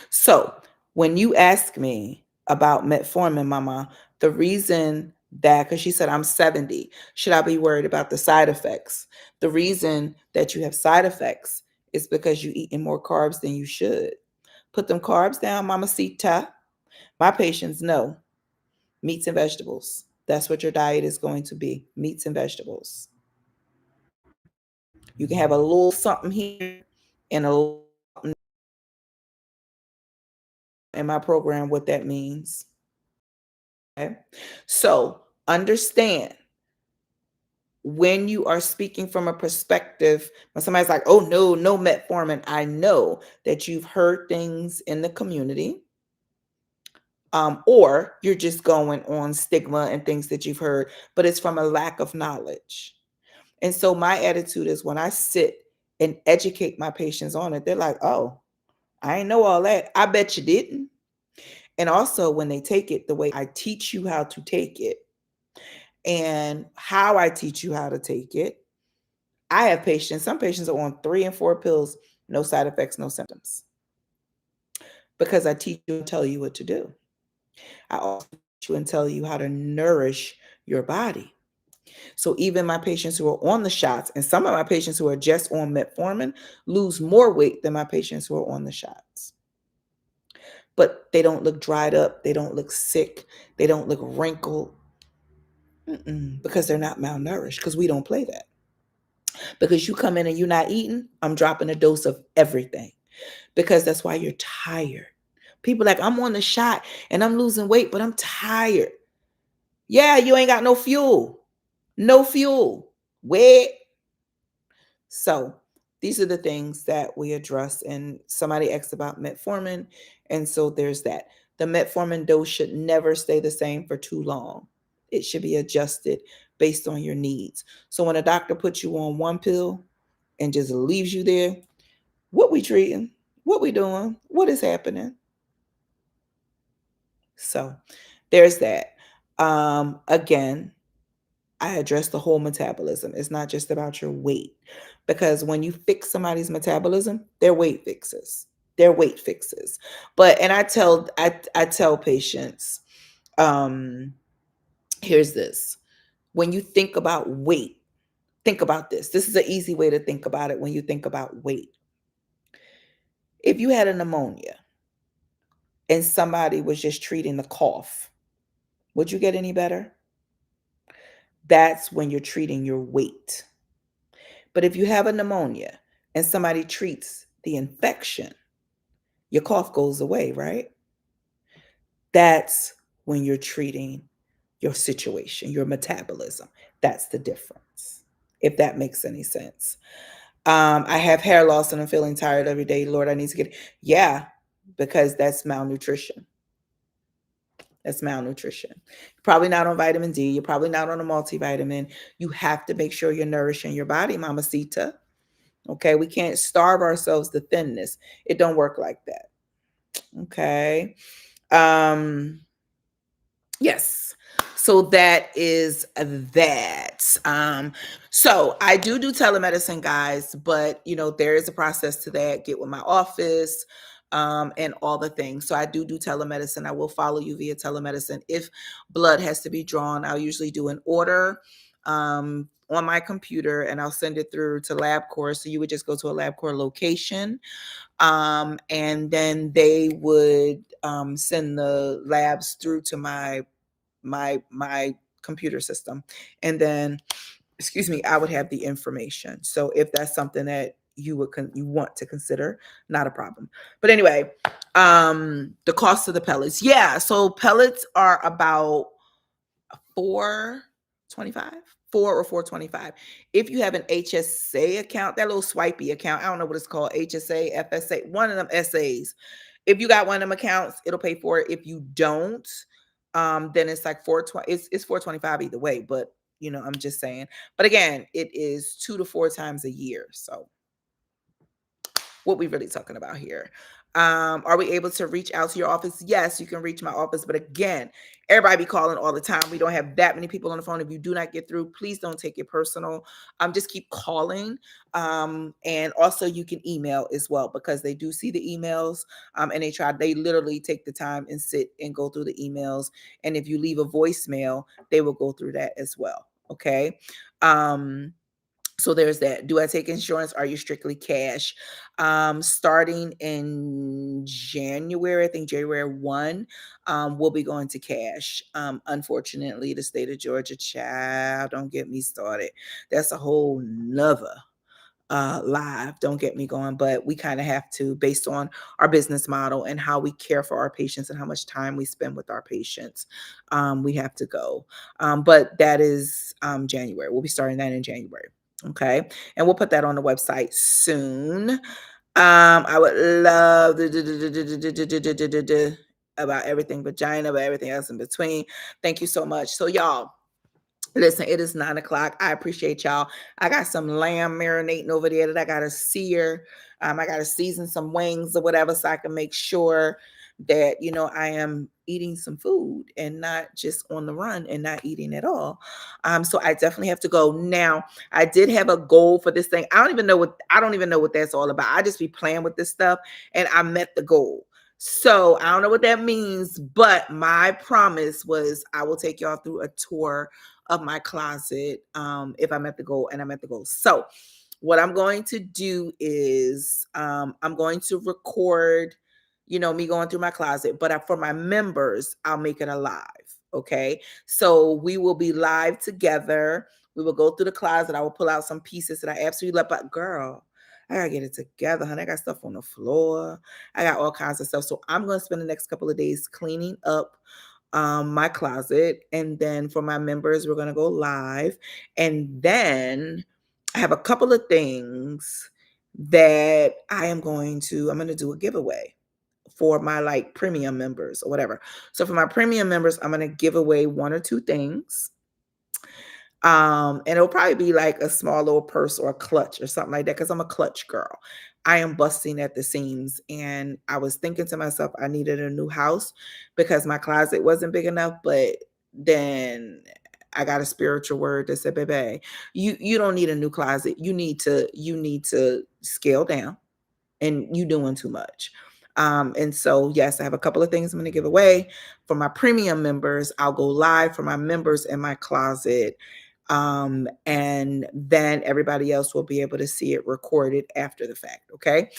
So when you ask me about metformin, Mama, the reason that, because she said I'm 70, should I be worried about the side effects? The reason that you have side effects is because you're eating more carbs than you should. Put them carbs down, Mamacita. My patients know meats and vegetables. That's what your diet is going to be, meats and vegetables. You can have a little something here and a little something in my program, what that means. Okay. So understand when you are speaking from a perspective, when somebody's like, oh, no, no metformin, I know that you've heard things in the community, or you're just going on stigma and things that you've heard, but it's from a lack of knowledge. And so my attitude is when I sit and educate my patients on it, they're like, oh, I ain't know all that. I bet you didn't. And also when they take it, the way I teach you how to take it and how I teach you how to take it, I have patients, some patients are on 3 and 4 pills, no side effects, no symptoms. Because I teach you and tell you what to do. I also teach you and tell you how to nourish your body. So even my patients who are on the shots, and some of my patients who are just on metformin lose more weight than my patients who are on the shots. But they don't look dried up. They don't look sick. They don't look wrinkled. Because they're not malnourished, because we don't play that. Because you come in and you're not eating, I'm dropping a dose of everything. Because that's why you're tired. People like, I'm on the shot and I'm losing weight, but I'm tired. Yeah, you ain't got no fuel. No fuel. Wait. So these are the things that we address. And somebody asked about metformin. And so there's that. The metformin dose should never stay the same for too long. It should be adjusted based on your needs. So when a doctor puts you on one pill and just leaves you there, what we treating? What we doing? What is happening? So there's that. Again, I address the whole metabolism. It's not just about your weight. Because when you fix somebody's metabolism, their weight fixes. Their weight fixes. But and I tell patients, here's this. When you think about weight, think about this. This is an easy way to think about it when you think about weight. If you had a pneumonia and somebody was just treating the cough, would you get any better? That's when you're treating your weight. But if you have a pneumonia and somebody treats the infection, your cough goes away, right? That's when you're treating your situation, your metabolism. That's the difference, if that makes any sense. I have hair loss and I'm feeling tired every day. Lord, I need to get, yeah, because that's malnutrition. That's malnutrition. You're probably not on vitamin D. You're probably not on a multivitamin. You have to make sure you're nourishing your body, Mamacita. Okay, we can't starve ourselves to thinness. It don't work like that. Okay. Um, yes. So that is that. So I do telemedicine, guys, but there is a process to that. Get with my office, and all the things. So I do telemedicine. I will follow you via telemedicine. If blood has to be drawn, I'll usually do an order on my computer and I'll send it through to LabCorp. So you would just go to a LabCorp location, and then they would send the labs through to my computer system, and then excuse me, I would have the information. So if that's something that you want to consider, not a problem. But anyway, the cost of the pellets. Yeah, so pellets are about 425, 4 or 425. If you have an HSA account, that little swipey account, I don't know what it's called, HSA, FSA, one of them SAs. If you got one of them accounts, it'll pay for it. If you don't, then it's like 420. It's 425 either way, but I'm just saying. But again, it is 2 to 4 times a year. So what we really talking about here? Are we able to reach out to your office? Yes, you can reach my office. But again, everybody be calling all the time. We don't have that many people on the phone. If you do not get through, please don't take it personal. Just keep calling. And also you can email as well, because they do see the emails. And they literally take the time and sit and go through the emails. And if you leave a voicemail, they will go through that as well. Okay. So there's that. Do I take insurance? Are you strictly cash? Starting in January, I think January 1, we'll be going to cash. Unfortunately, the state of Georgia, child, don't get me started. That's a whole nother live. Don't get me going, but we kind of have to, based on our business model and how we care for our patients and how much time we spend with our patients. We have to go. But that is January. We'll be starting that in January. Okay. And we'll put that on the website soon. I would love about everything vagina, but everything else in between. Thank you so much. So y'all, listen, it is 9 o'clock. I appreciate y'all. I got some lamb marinating over there that I got to sear. I got to season some wings or whatever, so I can make sure that, I am eating some food and not just on the run and not eating at all. So I definitely have to go. Now, I did have a goal for this thing. I don't even know what that's all about. I just be playing with this stuff, and I met the goal. So I don't know what that means, but my promise was I will take y'all through a tour of my closet if I'm at the goal, and I'm at the goal. So what I'm going to do is I'm going to record, me going through my closet, but for my members, I'll make it a live. Okay. So we will be live together. We will go through the closet. I will pull out some pieces that I absolutely love, but girl, I gotta get it together, honey. I got stuff on the floor. I got all kinds of stuff. So I'm going to spend the next couple of days cleaning up my closet. And then for my members, we're going to go live. And then I have a couple of things that I'm going to do a giveaway for my premium members or whatever. So for my premium members, I'm going to give away 1 or 2 things. And it'll probably be like a small little purse or a clutch or something like that, because I'm a clutch girl. I am busting at the seams. And I was thinking to myself, I needed a new house because my closet wasn't big enough. But then I got a spiritual word that said, baby, you don't need a new closet. You need to scale down, and you doing too much. And so, yes, I have a couple of things I'm going to give away. For my premium members, I'll go live for my members in my closet. And then everybody else will be able to see it recorded after the fact. Okay.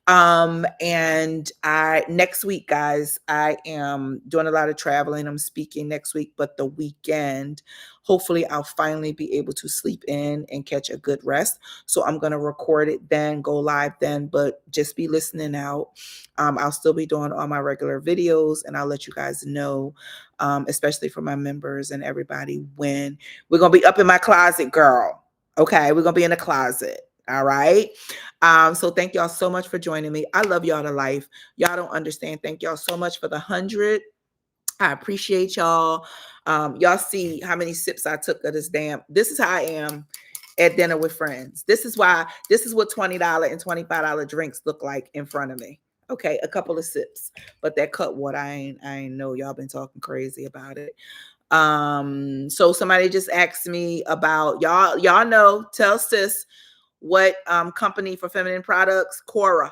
And next week, guys, I am doing a lot of traveling. I'm speaking next week, but the weekend, hopefully I'll finally be able to sleep in and catch a good rest. So I'm going to record it then, go live then, but just be listening out. I'll still be doing all my regular videos, and I'll let you guys know, especially for my members and everybody, when we're going to be up in my closet, girl. Okay. We're going to be in the closet. All right. So thank y'all so much for joining me. I love y'all to life. Y'all don't understand. Thank y'all so much for the 100. I appreciate y'all. Y'all see how many sips I took of this this is how I am at dinner with friends. This is what $20 and $25 drinks look like in front of me. Okay, a couple of sips, but that cut water, I ain't know. Y'all been talking crazy about it. So somebody just asked me about y'all know, tell sis what company for feminine products. Cora.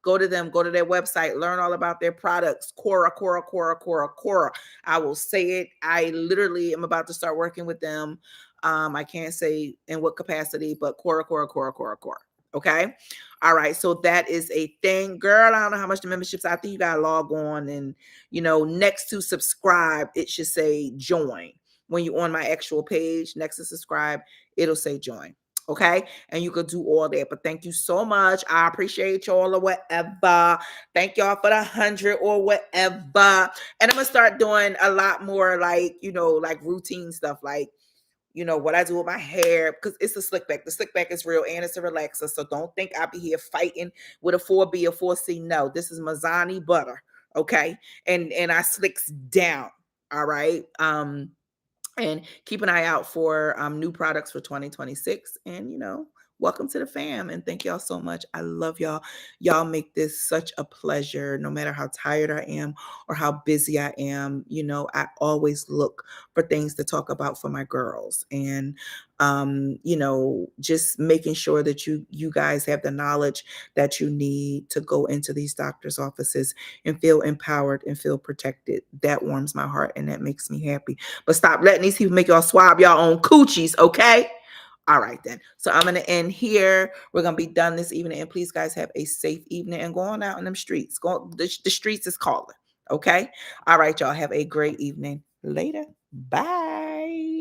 Go to them, go to their website, learn all about their products. Cora. I will say it. I literally am about to start working with them. I can't say in what capacity, but Cora. Okay. All right. So that is a thing. Girl, I don't know how much the memberships. I think you got to log on, and, next to subscribe, it should say join. when you're on my actual page next to subscribe, it'll say join. Okay. And you could do all that. But thank you so much. I appreciate y'all or whatever. Thank y'all for the 100 or whatever. And I'm going to start doing a lot more like, like routine stuff, like, what I do with my hair, because it's a slick back. The slick back is real and it's a relaxer. So don't think I'll be here fighting with a 4B or 4C. No, this is Mazzani butter. Okay. And I slicks down. All right. And keep an eye out for new products for 2026. And, welcome to the fam. And thank y'all so much. I love y'all. Y'all make this such a pleasure, no matter how tired I am or how busy I am. I always look for things to talk about for my girls. And, just making sure that you guys have the knowledge that you need to go into these doctors' offices and feel empowered and feel protected. That warms my heart and that makes me happy. But stop letting these people make y'all swab y'all own coochies, okay? All right, then. So I'm going to end here. We're going to be done this evening. And please, guys, have a safe evening and go on out in them streets. The streets is calling, okay? All right, y'all. Have a great evening. Later. Bye.